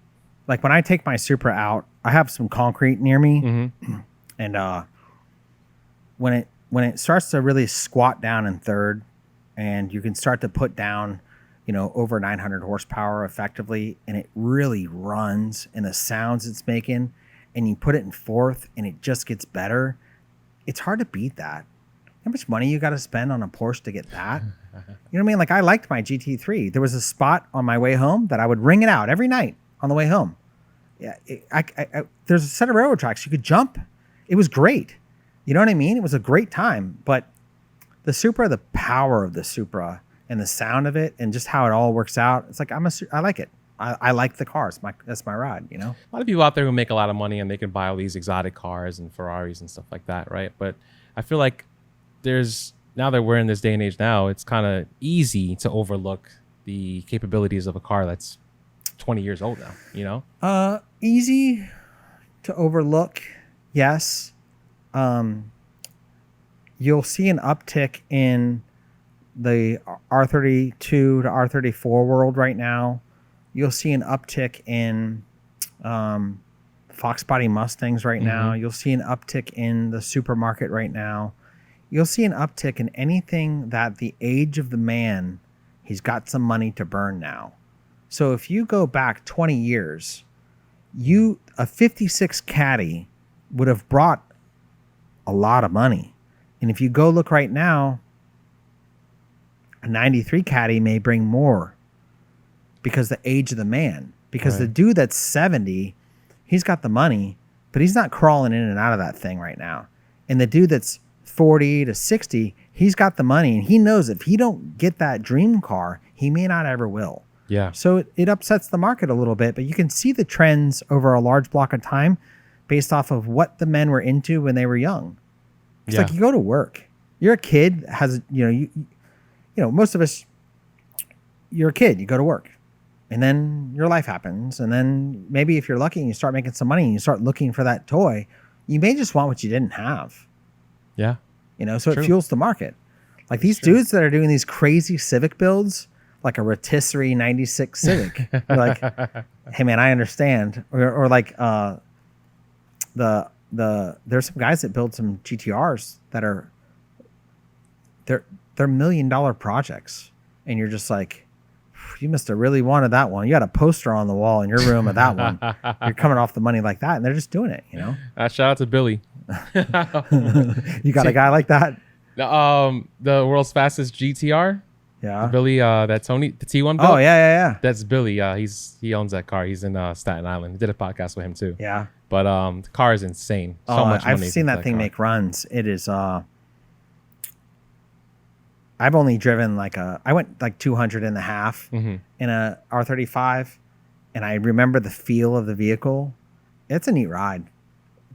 Like when I take my Supra out, I have some concrete near me, and when it starts to really squat down in third, and you can start to put down, over 900 horsepower effectively, and it really runs, and the sounds it's making, and you put it in fourth, and it just gets better. It's hard to beat that. How much money you got to spend on a Porsche to get that? You know what I mean? Like I liked my GT3. There was a spot on my way home that I would ring it out every night on the way home. Yeah, there's a set of railroad tracks you could jump. It was great. You know what I mean? It was a great time. But the Supra, the power of the Supra and the sound of it and just how it all works out, it's like I like it. I like the cars. That's my ride, you know? A lot of people out there who make a lot of money and they can buy all these exotic cars and Ferraris and stuff like that, right? But I feel like now that we're in this day and age now, it's kind of easy to overlook the capabilities of a car that's 20 years old now, you know? Easy to overlook, yes. You'll see an uptick in the R32 to R34 world right now. You'll see an uptick in Fox body Mustangs right now. You'll see an uptick in the supermarket right now. You'll see an uptick in anything that the age of the man, he's got some money to burn now. So if you go back 20 years, a 56 Caddy would have brought a lot of money. And if you go look right now, a 93 Caddy may bring more because the age of the man. Because the dude that's 70, he's got the money, but he's not crawling in and out of that thing right now. And the dude that's 40 to 60, he's got the money, and he knows if he don't get that dream car, he may not ever will. Yeah. So it upsets the market a little bit, but you can see the trends over a large block of time based off of what the men were into when they were young. It's like you go to work. You're a kid, you know, most of us, you're a kid, you go to work. And then your life happens. And then maybe if you're lucky and you start making some money and you start looking for that toy, you may just want what you didn't have. Yeah. You know, so it fuels the market. Like these dudes that are doing these crazy Civic builds, like a rotisserie 96 Civic. You're like, hey man, I understand. Or like there's some guys that build some GTRs that are they're $1 million projects. And you're just like, you must have really wanted that one. You had a poster on the wall in your room of that one. You're coming off the money like that, and they're just doing it, you know? Shout out to Billy. You got a guy like that? The world's fastest GTR. Yeah. Billy, that Tony, the T1 built. Oh, yeah. That's Billy. He owns that car. He's in Staten Island. We did a podcast with him too. Yeah. But the car is insane. So much money. I've seen that thing make runs. It is I've only driven I went like 200 and a half in a R35, and I remember the feel of the vehicle. It's a neat ride.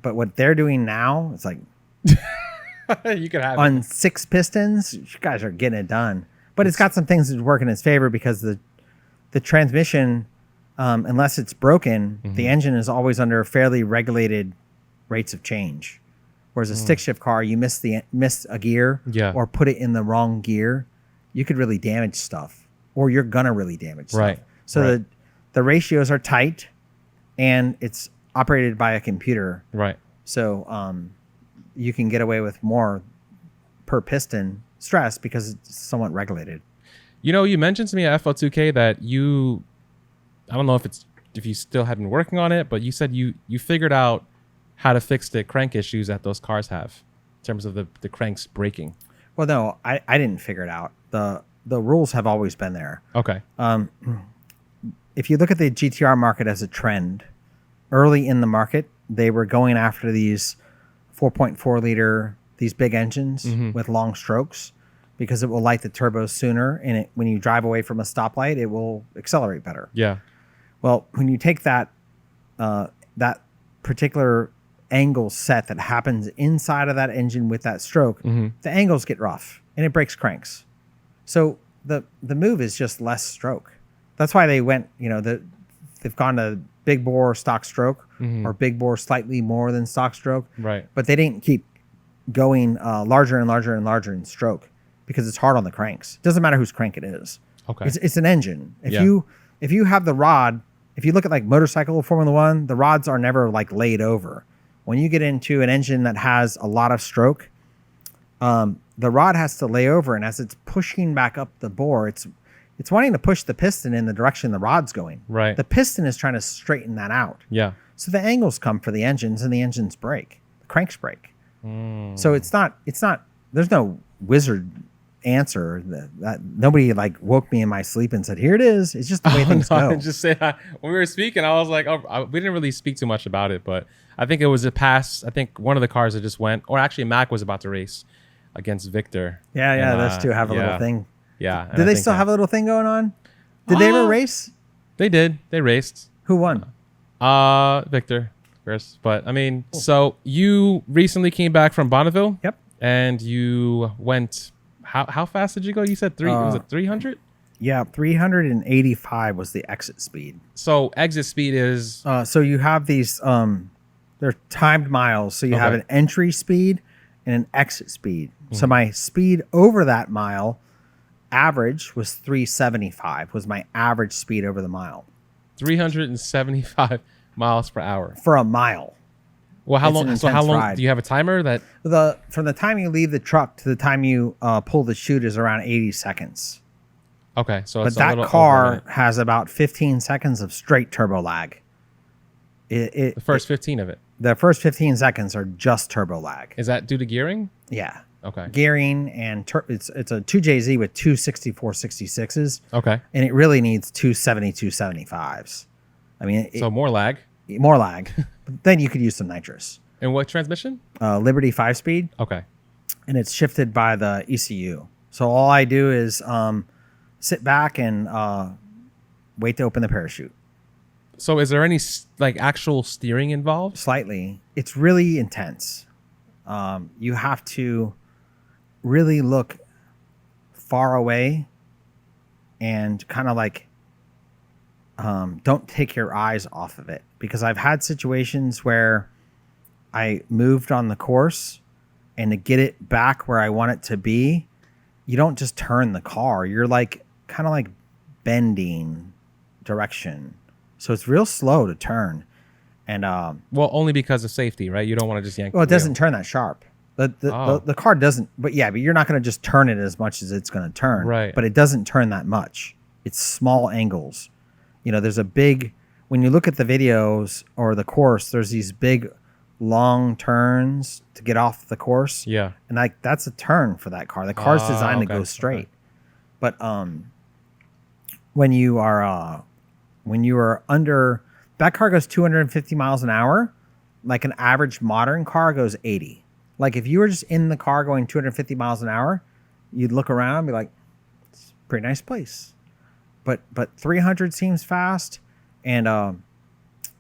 But what they're doing now, it's like you could have on 6 pistons, you guys are getting it done. But it's got some things that work in its favor because the transmission, unless it's broken, the engine is always under fairly regulated rates of change. Whereas a stick shift car, you miss a gear or put it in the wrong gear, you could really damage stuff, or you're gonna really damage stuff. Right. So the ratios are tight, and it's operated by a computer. Right. So you can get away with more per piston stress because it's somewhat regulated. You know, you mentioned to me at FL2K that I don't know if you still had been working on it, but you said you figured out how to fix the crank issues that those cars have in terms of the cranks breaking. Well, no, I didn't figure it out. The rules have always been there. Okay. If you look at the GTR market as a trend, early in the market, they were going after these 4.4 liter, these big engines with long strokes because it will light the turbos sooner. And when you drive away from a stoplight, it will accelerate better. Yeah. Well, when you take that particular angle set that happens inside of that engine with that stroke, the angles get rough and it breaks cranks. So the move is just less stroke. That's why they went, they've gone to big bore stock stroke or big bore slightly more than stock stroke. Right. But they didn't keep going larger and larger and larger in stroke because it's hard on the cranks. It doesn't matter whose crank it is. Okay. It's an engine. If you have the rod, if you look at like motorcycle Formula One, the rods are never like laid over. When you get into an engine that has a lot of stroke, the rod has to lay over, and as it's pushing back up the bore, it's wanting to push the piston in the direction the rod's going. Right. The piston is trying to straighten that out. Yeah. So the angles come for the engines, and the engines break. The cranks break. So it's not. There's no wizard answer. That nobody like woke me in my sleep and said, "Here it is." It's just the way things go. Just say when we were speaking, I was like, we didn't really speak too much about it, but I think it was a pass. I think one of the cars that just went, or actually Mac was about to race against Victor. Yeah, those two have a little thing. Yeah. Did they still have a little thing going on? Did they ever race? They did. They raced. Who won? Victor, of course. But I mean, so you recently came back from Bonneville. Yep. And you went. How fast did you go? You said was it 300? Yeah, 385 was the exit speed. So exit speed is. So you have these. They're timed miles. So you have an entry speed and an exit speed. Mm-hmm. So my speed over that mile, average was 375. Was my average speed over the mile. 375 miles per hour for a mile. Well, how long? So how long ride. Do you have a timer that from the time you leave the truck to the time you pull the chute is around 80 seconds. Okay, so but that car has about 15 seconds of straight turbo lag. The first 15 of it. The first 15 seconds are just turbo lag. Is that due to gearing? Yeah. Okay. Gearing and it's a 2JZ with two 6466s. Okay. And it really needs two 7275s. I mean, so more lag. More lag. But then you could use some nitrous. And what transmission? Liberty 5-speed. Okay. And it's shifted by the ECU. So all I do is sit back and wait to open the parachute. So is there any like actual steering involved? Slightly. It's really intense. You have to really look far away and kind of like don't take your eyes off of it, because I've had situations where I moved on the course and to get it back where I want it to be, you don't just turn the car. You're like kind of like bending direction. So it's real slow to turn. And well, only because of safety, right? You don't want to just yank. Well, it doesn't turn that sharp. The car doesn't, but you're not going to just turn it as much as it's going to turn. Right. But it doesn't turn that much. It's small angles. There's a big, when you look at the videos or the course, there's these big long turns to get off the course. Yeah. And that's a turn for that car. The car's designed to go straight. Okay. But when you are under, that car goes 250 miles an hour. Like an average modern car goes 80. Like if you were just in the car going 250 miles an hour, you'd look around and be like, it's a pretty nice place. But 300 seems fast, and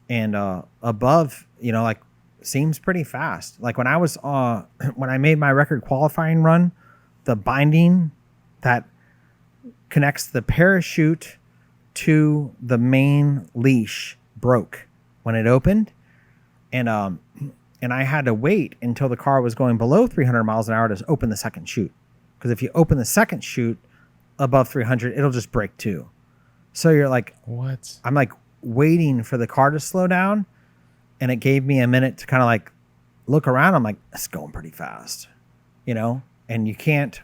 above, like seems pretty fast. Like when I was when I made my record qualifying run, the binding that connects the parachute to the main leash broke when it opened, and I had to wait until the car was going below 300 miles an hour to open the second chute, because if you open the second chute above 300, it'll just break too. So you're like, what? I'm like waiting for the car to slow down, and it gave me a minute to kind of like look around. I'm like, it's going pretty fast, and you can't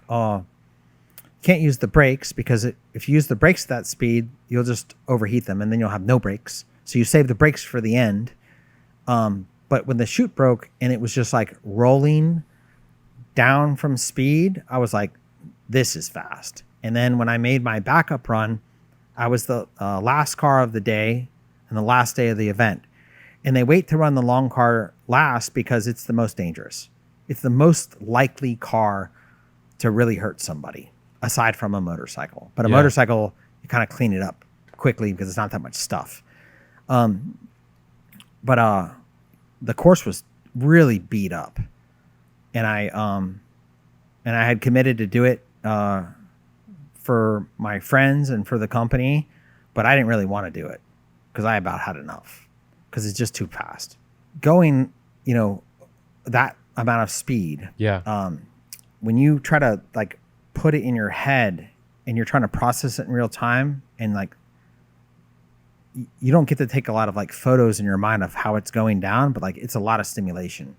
use the brakes, because if you use the brakes at that speed, you'll just overheat them and then you'll have no brakes. So you save the brakes for the end. But when the chute broke and it was just like rolling down from speed, I was like, this is fast. And then when I made my backup run, I was the last car of the day and the last day of the event. And they wait to run the long car last because it's the most dangerous. It's the most likely car to really hurt somebody, aside from a motorcycle. But a motorcycle, you kind of clean it up quickly because it's not that much stuff. But the course was really beat up, and I had committed to do it for my friends and for the company, but I didn't really want to do it because I about had enough, because it's just too fast going, that amount of speed. Yeah. When you try to like put it in your head and you're trying to process it in real time, and like you don't get to take a lot of like photos in your mind of how it's going down, but like it's a lot of stimulation.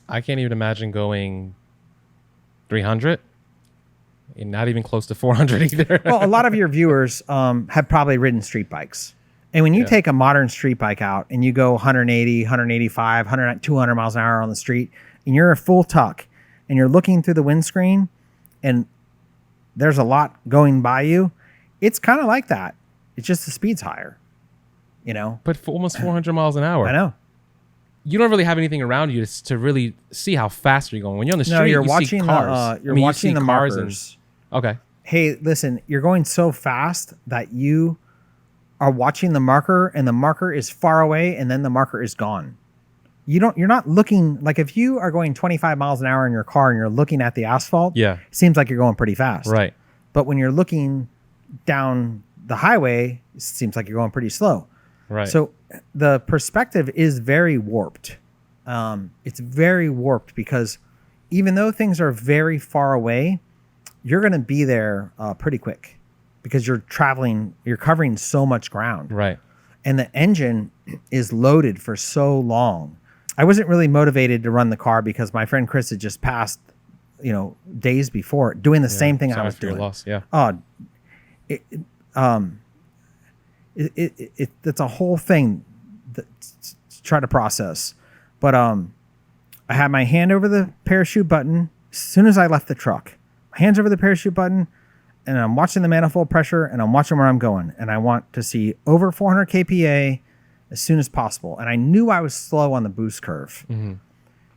I can't even imagine going 300 and not even close to 400 either. Well, a lot of your viewers have probably ridden street bikes. And when you take a modern street bike out and you go 180, 185, 200 miles an hour on the street, and you're a full tuck and you're looking through the windscreen and there's a lot going by you, it's kind of like that. It's just the speed's higher, you know? But for almost 400 miles an hour. I know. You don't really have anything around you to really see how fast you're going. When you're on the street, you're you watching see cars. you're watching the markers. Okay. Hey, listen, you're going so fast that you are watching the marker and the marker is far away and then the marker is gone. You're not looking, like if you are going 25 miles an hour in your car and you're looking at the asphalt, yeah, it seems like you're going pretty fast. Right. But when you're looking down the highway, it seems like you're going pretty slow. Right. So the perspective is very warped. It's very warped because even though things are very far away, you're going to be there pretty quick because you're covering so much ground. Right. And the engine is loaded for so long. I wasn't really motivated to run the car because my friend Chris had just passed, days before doing the same thing I was doing. Loss. Yeah. It's a whole thing to try to process. But I had my hand over the parachute button as soon as I left the truck. My hand's over the parachute button, and I'm watching the manifold pressure, and I'm watching where I'm going. And I want to see over 400 kPa as soon as possible. And I knew I was slow on the boost curve. Mm-hmm.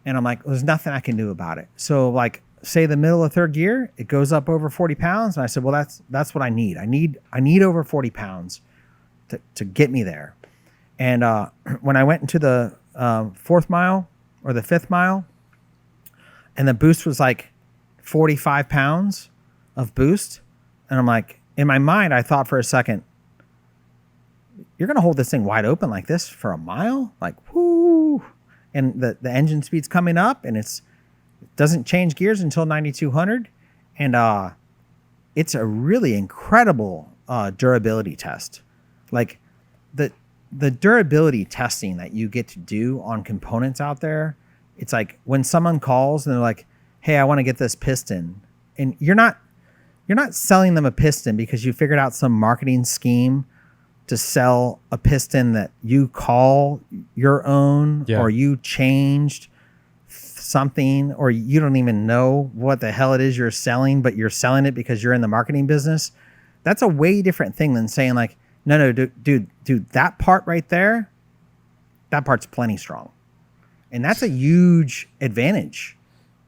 And I'm like, there's nothing I can do about it. So like, say the middle of third gear, it goes up over 40 pounds. And I said, well, that's what I need. I need over 40 pounds to get me there. And when I went into the fourth mile or the fifth mile, and the boost was like 45 pounds of boost. And I'm like, in my mind, I thought for a second, you're going to hold this thing wide open like this for a mile? Like, whoo. And the engine speed's coming up, and it doesn't change gears until 9,200. And it's a really incredible durability test. Like the durability testing that you get to do on components out there, it's like when someone calls and they're like, hey, I want to get this piston. And you're not selling them a piston because you figured out some marketing scheme to sell a piston that you call your own, or you changed something, or you don't even know what the hell it is you're selling, but you're selling it because you're in the marketing business. That's a way different thing than saying like, no, dude, that part right there, that part's plenty strong. And that's a huge advantage.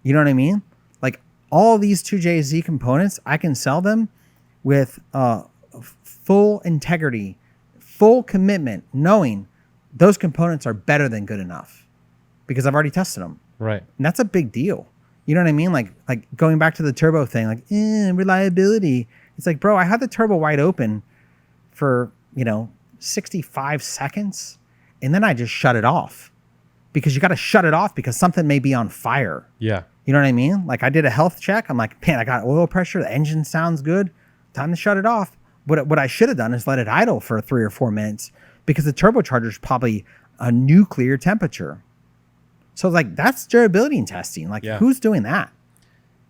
You know what I mean? Like all these 2JZ components, I can sell them with full integrity, full commitment, knowing those components are better than good enough because I've already tested them. Right. And that's a big deal. You know what I mean? Like going back to the turbo thing, like reliability. It's like, bro, I had the turbo wide open for, 65 seconds. And then I just shut it off because you got to shut it off because something may be on fire. Yeah. You know what I mean? Like I did a health check. I'm like, man, I got oil pressure. The engine sounds good. Time to shut it off. What I should have done is let it idle for 3 or 4 minutes because the turbocharger is probably a nuclear temperature. So like that's durability testing. Like who's doing that?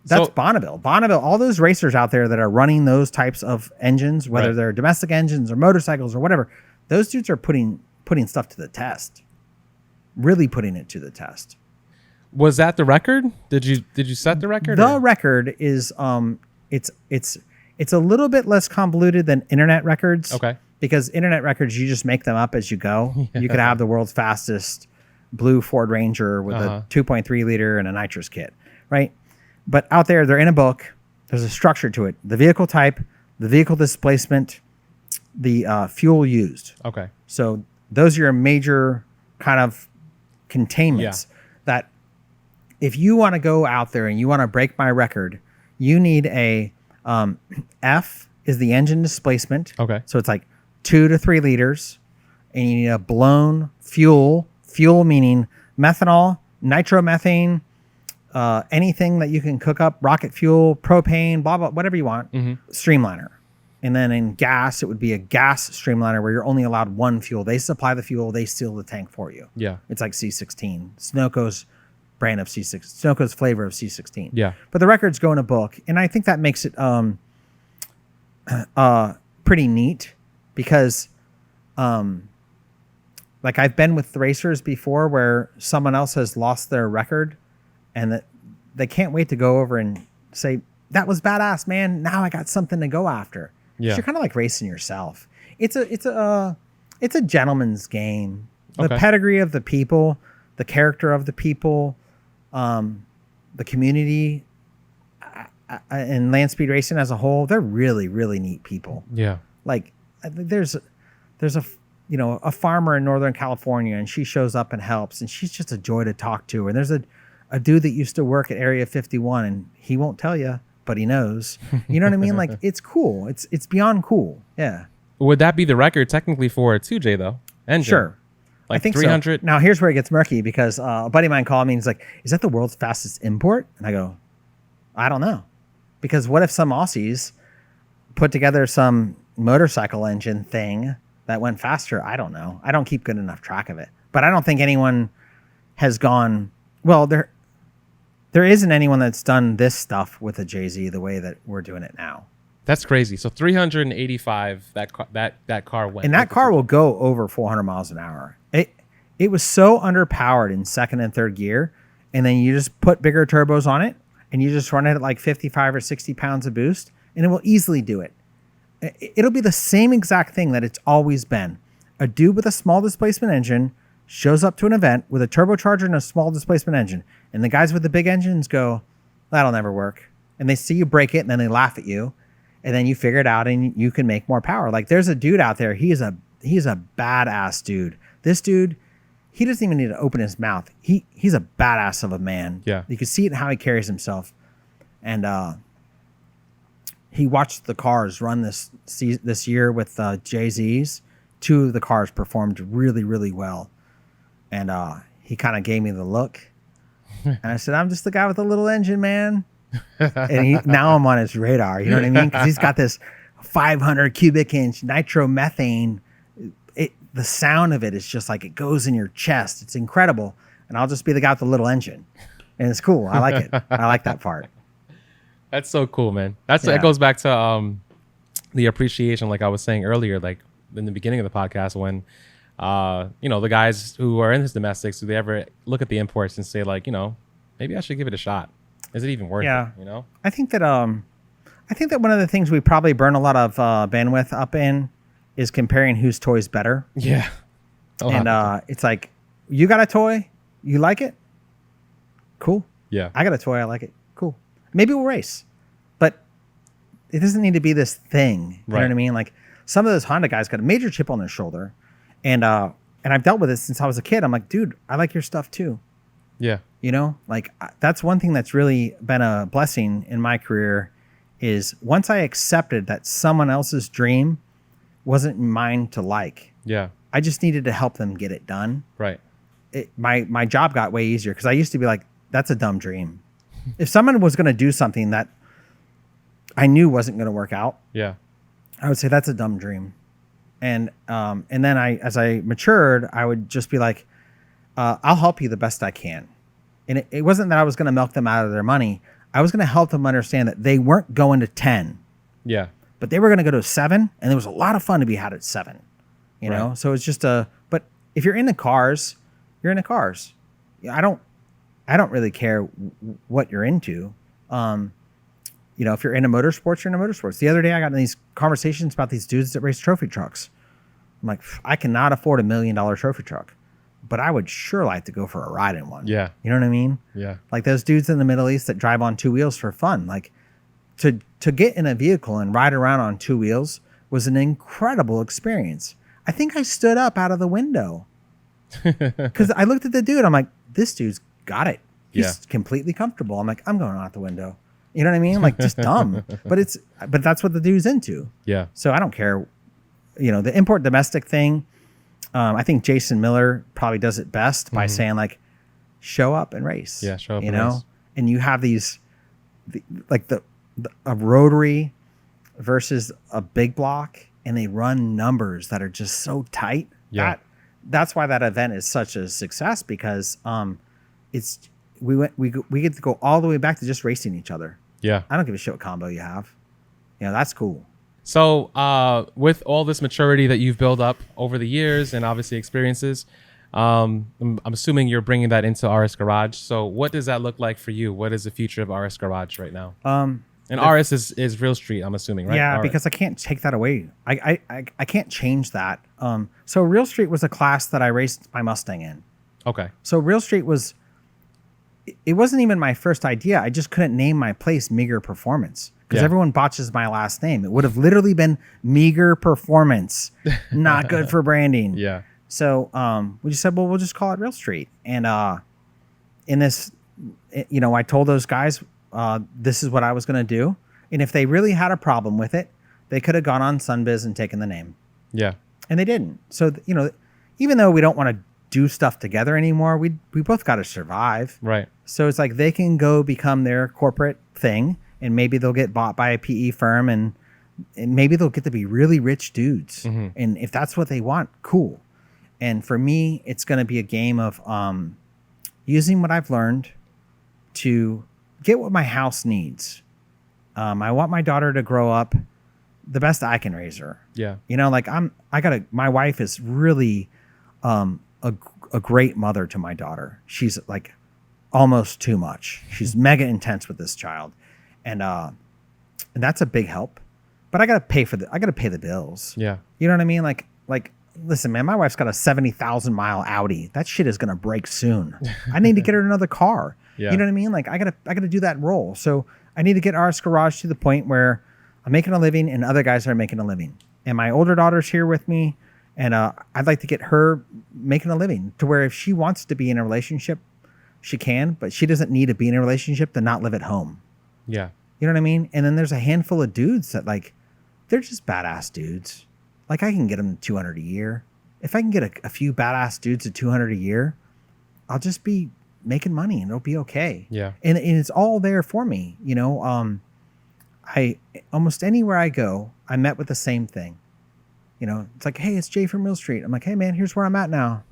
That's Bonneville. Bonneville, all those racers out there that are running those types of engines, whether they're domestic engines or motorcycles or whatever, those dudes are putting stuff to the test. Really putting it to the test. Was that the record? Did you set the record? The record is it's a little bit less convoluted than internet records. Okay. Because internet records, you just make them up as you go. You could have the world's fastest blue Ford Ranger with a 2.3 liter and a nitrous kit, right? But out there, they're in a book. There's a structure to it. The vehicle type, the vehicle displacement, the fuel used. Okay. So those are your major kind of containments that if you want to go out there and you want to break my record, you need a F is the engine displacement. Okay. So it's like 2 to 3 liters. And you need a blown fuel meaning methanol, nitromethane, anything that you can cook up, rocket fuel, propane, blah, blah, whatever you want, streamliner. And then in gas, it would be a gas streamliner where you're only allowed one fuel. They supply the fuel. They seal the tank for you. Yeah. It's like C16. Sunoco's brand of C6. Sunoco's flavor of C16. Yeah. But the records go in a book. And I think that makes it pretty neat because like I've been with racers before where someone else has lost their record and that they can't wait to go over and say, that was badass, man. Now I got something to go after. Yeah. You're kind of like racing yourself. It's a gentleman's game. The pedigree of the people, the character of the people, the community, and land speed racing as a whole, they're really, really neat people. Yeah. Like there's a farmer in Northern California, and she shows up and helps, and she's just a joy to talk to. And there's a dude that used to work at Area 51, and he won't tell you, but he knows. You know what I mean? Like, it's cool. It's beyond cool. Yeah. Would that be the record technically for a 2J though? Engine? Sure. Like I think 300. So. Now here's where it gets murky, because a buddy of mine called me and he's like, is that the world's fastest import? And I go, I don't know. Because what if some Aussies put together some motorcycle engine thing that went faster? I don't know. I don't keep good enough track of it. But I don't think anyone has gone, well, there isn't anyone that's done this stuff with a JZ the way that we're doing it now. That's crazy. So 385 that car went. And that car will go over 400 miles an hour. It was so underpowered in second and third gear, and then you just put bigger turbos on it, and you just run it at like 55 or 60 pounds of boost, and it will easily do it. It'll be the same exact thing that it's always been. A dude with a small displacement engine shows up to an event with a turbocharger and a small displacement engine, and the guys with the big engines go, that'll never work. And they see you break it, and then they laugh at you, and then you figure it out, and you can make more power. Like, there's a dude out there. He's a badass dude. This dude, he doesn't even need to open his mouth. He's a badass of a man. Yeah. You can see it in how he carries himself. And he watched the cars run this year with JZs. Two of the cars performed really, really well. And he kind of gave me the look. And I said, I'm just the guy with the little engine, man. And now I'm on his radar. You know what I mean? Because he's got this 500 cubic inch nitromethane. The sound of it is just like it goes in your chest. It's incredible. And I'll just be the guy with the little engine. And it's cool. I like it. I like that part. That's so cool, man. That goes back to the appreciation, like I was saying earlier, like in the beginning of the podcast, when the guys who are in this domestics, do they ever look at the imports and say, like, maybe I should give it a shot? Is it even worth it? I think that one of the things we probably burn a lot of bandwidth up in is comparing whose toy's better. Yeah. And it's like, you got a toy, you like it? Cool. Yeah. I got a toy, I like it. Cool. Maybe we'll race. But it doesn't need to be this thing. You know what I mean? Like, some of those Honda guys got a major chip on their shoulder. And I've dealt with it since I was a kid. I'm like, dude, I like your stuff too. Yeah. Like, that's one thing that's really been a blessing in my career, is once I accepted that someone else's dream wasn't mine to like. Yeah. I just needed to help them get it done. Right. My job got way easier, because I used to be like, that's a dumb dream. If someone was going to do something that I knew wasn't going to work out, yeah, I would say that's a dumb dream. And then as I matured, I would just be like, I'll help you the best I can. And it wasn't that I was going to milk them out of their money. I was going to help them understand that they weren't going to 10. Yeah. But they were going to go to 7, and there was a lot of fun to be had at 7. You know? So it's just but if you're into cars, you're into cars. I don't really care what you're into. If you're into motorsports, you're into motorsports. The other day I got in these conversations about these dudes that race trophy trucks. I'm like, I cannot afford $1 million trophy truck, but I would sure like to go for a ride in one. Yeah. You know what I mean? Yeah. Like those dudes in the Middle East that drive on 2 wheels for fun. Like, to get in a vehicle and ride around on 2 wheels was an incredible experience. I think I stood up out of the window because I looked at the dude. I'm like, this dude's got it. He's completely comfortable. I'm like, I'm going out the window. You know what I mean? Like, just dumb. But that's what the dude's into. Yeah. So I don't care. The import domestic thing. I think Jason Miller probably does it best by saying, like, show up and race. Yeah. Show up and race. And you have these, a rotary versus a big block, and they run numbers that are just so tight. Yeah. That's why that event is such a success, because we get to go all the way back to just racing each other. Yeah. I don't give a shit what combo you have. That's cool. So with all this maturity that you've built up over the years and obviously experiences, I'm assuming you're bringing that into RS Garage. So what does that look like for you? What is the future of RS Garage right now? And RS is Real Street, I'm assuming, right? Yeah, RS. because I can't take that away. I can't change that. So Real Street was a class that I raced my Mustang in. Okay. So Real Street was, it wasn't even my first idea. I just couldn't name my place Meagher Performance because everyone botches my last name. It would have literally been Meagher Performance. Not good for branding. Yeah. So we just said, well, we'll just call it Real Street. And in this, I told those guys, this is what I was going to do. And if they really had a problem with it, they could have gone on Sunbiz and taken the name. Yeah. And they didn't. So, even though we don't want to do stuff together anymore, we both got to survive. Right. So it's like they can go become their corporate thing, and maybe they'll get bought by a PE firm, and maybe they'll get to be really rich dudes. Mm-hmm. And if that's what they want, cool. And for me, it's going to be a game of using what I've learned to get what my house needs. I want my daughter to grow up the best I can raise her. Yeah. My wife is really a great mother to my daughter. She's like almost too much. She's mega intense with this child. And that's a big help. But I got to pay the bills. Yeah. You know what I mean? Like, listen, man, my wife's got a 70,000 mile Audi. That shit is going to break soon. I need to get her another car. Yeah. You know what I mean? Like I got to do that role. So I need to get RS Garage to the point where I'm making a living and other guys are making a living. And my older daughter's here with me. And I'd like to get her making a living to where if she wants to be in a relationship, she can, but she doesn't need to be in a relationship to not live at home. Yeah. You know what I mean? And then there's a handful of dudes that they're just badass dudes. Like I can get them 200 a year. If I can get a few badass dudes at 200 a year, I'll just be making money and it'll be okay. Yeah. And it's all there for me. I almost anywhere I go, I met with the same thing. It's like, hey, it's Jay from Real Street. I'm like, hey man, here's where I'm at now.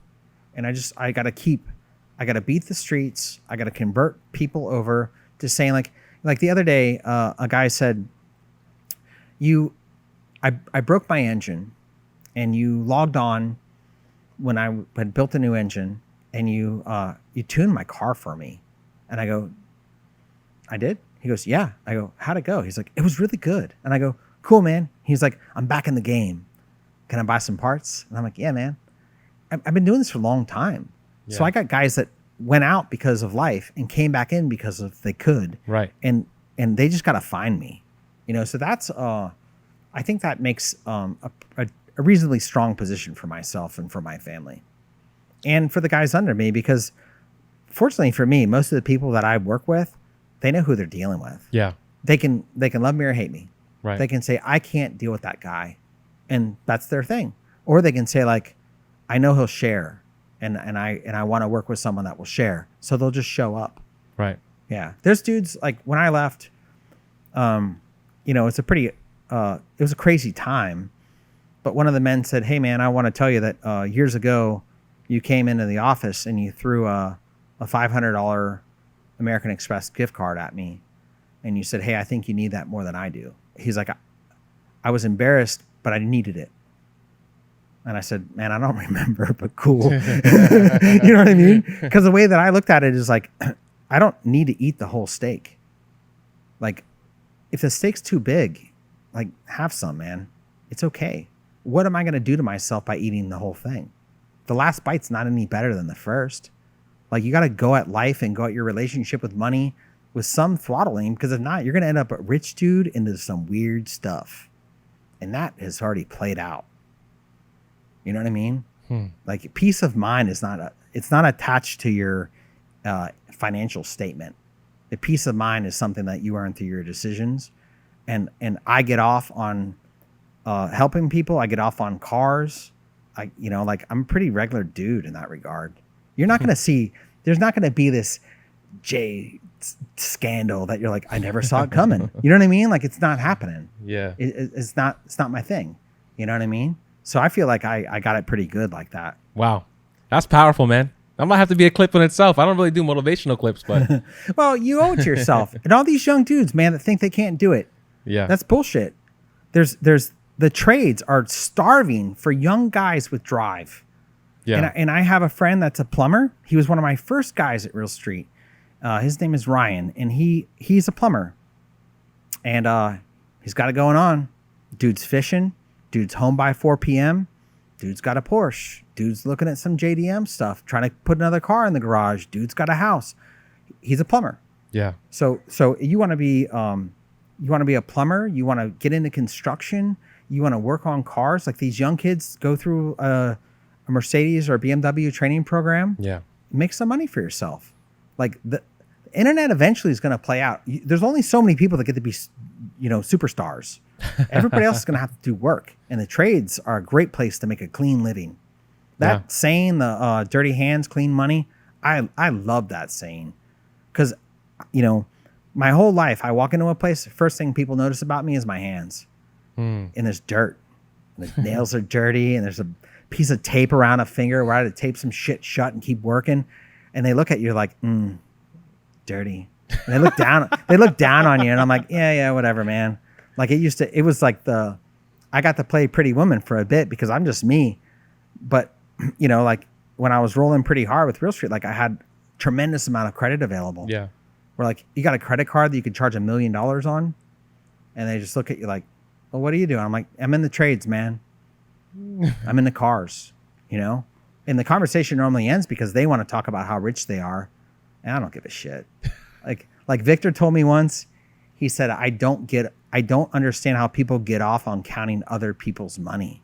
And I got to beat the streets. I got to convert people over to saying like the other day, a guy said, I broke my engine and you logged on when I had built a new engine and you tuned my car for me. And I go, I did? He goes, yeah. I go, how'd it go? He's like, it was really good. And I go, cool, man. He's like, I'm back in the game. Can I buy some parts? And I'm like, yeah, man. I've been doing this for a long time. Yeah. So I got guys that went out because of life and came back in because of they could. Right. And they just got to find me. So that's, I think that makes a reasonably strong position for myself and for my family. And for the guys under me, because fortunately for me, most of the people that I work with, they know who they're dealing with. Yeah. They can love me or hate me. Right. They can say, I can't deal with that guy. And that's their thing. Or they can say I know he'll share and I want to work with someone that will share. So they'll just show up. Right. Yeah. There's dudes when I left, it's it was a crazy time, but one of the men said, hey man, I want to tell you that years ago you came into the office and you threw a $500 American Express gift card at me. And you said, hey, I think you need that more than I do. He's like, I was embarrassed, but I needed it. And I said, man, I don't remember, but cool. You know what I mean? Because the way that I looked at it is like, I don't need to eat the whole steak. Like, if the steak's too big, have some, man. It's okay. What am I going to do to myself by eating the whole thing? The last bite's not any better than the first. You got to go at life and go at your relationship with money with some throttling, because if not, you're going to end up a rich dude into some weird stuff. And that has already played out. You know what I mean? Peace of mind is it's not attached to your financial statement. The peace of mind is something that you earn through your decisions. And I get off on helping people. I get off on cars. I'm a pretty regular dude in that regard. You're not going to see, there's not going to be this Jay scandal that you're like, I never saw it coming. You know what I mean? It's not happening. Yeah. It's not my thing. You know what I mean? So I feel like I got it pretty good like that. Wow. That's powerful, man. That might have to be a clip in itself. I don't really do motivational clips, but. Well, you owe it to yourself. And all these young dudes, man, that think they can't do it. Yeah. That's bullshit. There's the trades are starving for young guys with drive. Yeah. And I have a friend that's a plumber. He was one of my first guys at Real Street. His name is Ryan, and he's a plumber. And he's got it going on. Dude's fishing. Dude's home by 4 p.m. Dude's got a Porsche. Dude's looking at some JDM stuff, trying to put another car in the garage. Dude's got a house. He's a plumber. Yeah. So you want to be a plumber. You want to get into construction. You want to work on cars. Like these young kids go through a Mercedes or BMW training program. Yeah. Make some money for yourself. Like the internet eventually is going to play out. There's only so many people that get to be, superstars. Everybody else is going to have to do work. And the trades are a great place to make a clean living. That saying, the dirty hands, clean money, I love that saying. Because, my whole life, I walk into a place, the first thing people notice about me is my hands. And there's dirt. And the nails are dirty. And there's a piece of tape around a finger where I had to tape some shit shut and keep working. And they look at you like, dirty. And they look down. They look down on you. And I'm like, yeah, whatever, man. Like it was like I got to play Pretty Woman for a bit because I'm just me. But, like when I was rolling pretty hard with Real Street, like I had tremendous amount of credit available. Yeah. Where like, you got a credit card that you could charge $1 million on. And they just look at you like, well, what are you doing? I'm like, I'm in the trades, man. I'm in the cars, And the conversation normally ends because they want to talk about how rich they are. And I don't give a shit. Like Victor told me once, he said, I don't understand how people get off on counting other people's money.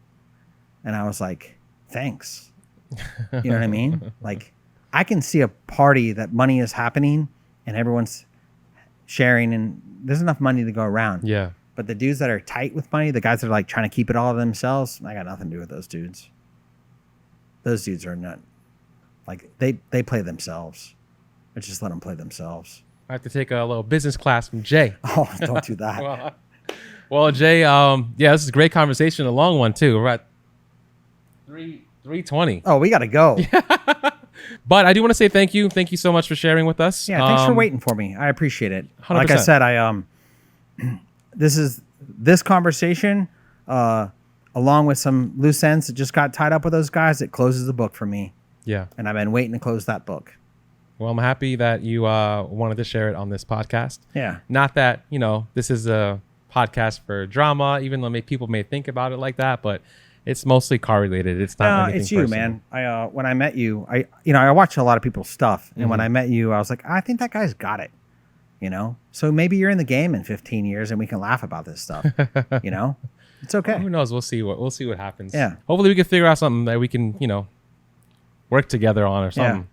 And I was like, thanks. You know what I mean? Like I can see a party that money is happening and everyone's sharing and there's enough money to go around. Yeah. But the dudes that are tight with money, the guys that are like trying to keep it all to themselves, I got nothing to do with those dudes. Those dudes are not like they play themselves. I just let them play themselves. I have to take a little business class from Jay. Oh, don't do that. well, Jay, this is a great conversation, a long one too. We're at 3:20. Oh, we got to go. But I do want to say thank you. Thank you so much for sharing with us. Yeah, thanks for waiting for me. I appreciate it. 100%. Like I said, this conversation, along with some loose ends that just got tied up with those guys, it closes the book for me. Yeah. And I've been waiting to close that book. Well, I'm happy that you wanted to share it on this podcast. Yeah. Not that, this is a podcast for drama, even though people may think about it like that, but it's mostly car related. It's not anything it's you, personal. man. When I met you, I watch a lot of people's stuff. And when I met you, I was like, I think that guy's got it. So maybe you're in the game in 15 years and we can laugh about this stuff. It's okay. Well, who knows? We'll see what happens. Yeah. Hopefully we can figure out something that we can, work together on or something. Yeah.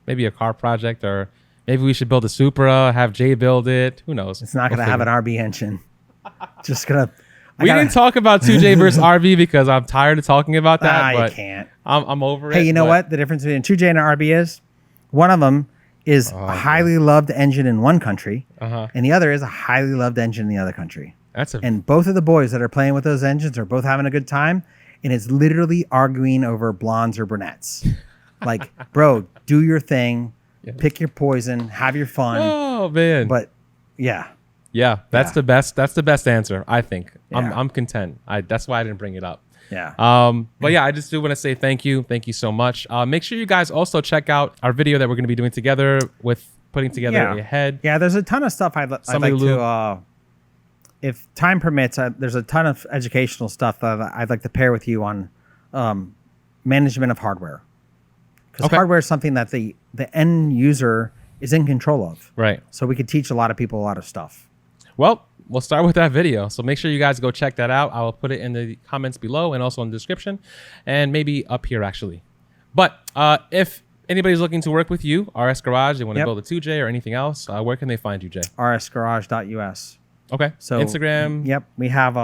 Maybe a car project, or maybe we should build a Supra, have Jay build it. Who knows? It's not going to have an RB engine. Just going to. We didn't talk about 2J versus RB because I'm tired of talking about that. But you can't. I'm over it. Hey, you know what? The difference between 2J and an RB is? One of them is a highly loved engine in one country, and the other is a highly loved engine in the other country. And both of the boys that are playing with those engines are both having a good time, and it's literally arguing over blondes or brunettes. Like, bro, do your thing, pick your poison, have your fun. Oh man! But yeah, that's the best. That's the best answer, I think. Yeah. I'm content. That's why I didn't bring it up. Yeah. But yeah, I just do want to say thank you. Thank you so much. Make sure you guys also check out our video that we're going to be doing together with putting together a head. Yeah, there's a ton of stuff I'd like to, if time permits, there's a ton of educational stuff that I'd like to pair with you on management of hardware. Because hardware is something that the end user is in control of. Right. So we could teach a lot of people a lot of stuff. Well, we'll start with that video. So make sure you guys go check that out. I will put it in the comments below and also in the description and maybe up here actually. But if anybody's looking to work with you, RS Garage, they want to build a 2J or anything else, where can they find you, Jay? rsgarage.us. Okay. So Instagram. Yep. We have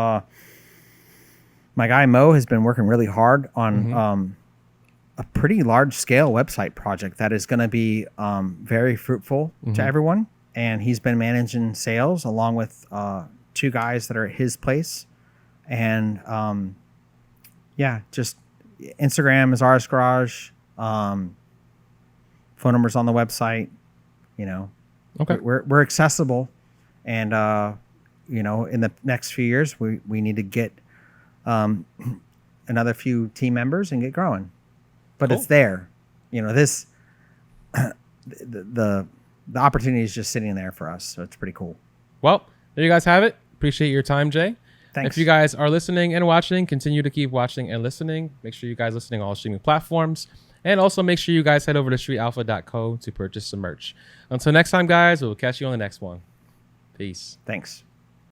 my guy Mo has been working really hard on a pretty large scale website project that is going to be very fruitful to everyone. And he's been managing sales along with two guys that are at his place. And just Instagram is RS Garage. Phone numbers on the website. Okay. We're accessible. And, in the next few years, we need to get another few team members and get growing. but it's there. You know, this the opportunity is just sitting there for us, so it's pretty cool. Well, there you guys have it. Appreciate your time, Jay. Thanks. If you guys are listening and watching, continue to keep watching and listening. Make sure you guys listening on all streaming platforms. And also make sure you guys head over to streetalpha.co to purchase some merch. Until next time, guys, we'll catch you on the next one. Peace. Thanks.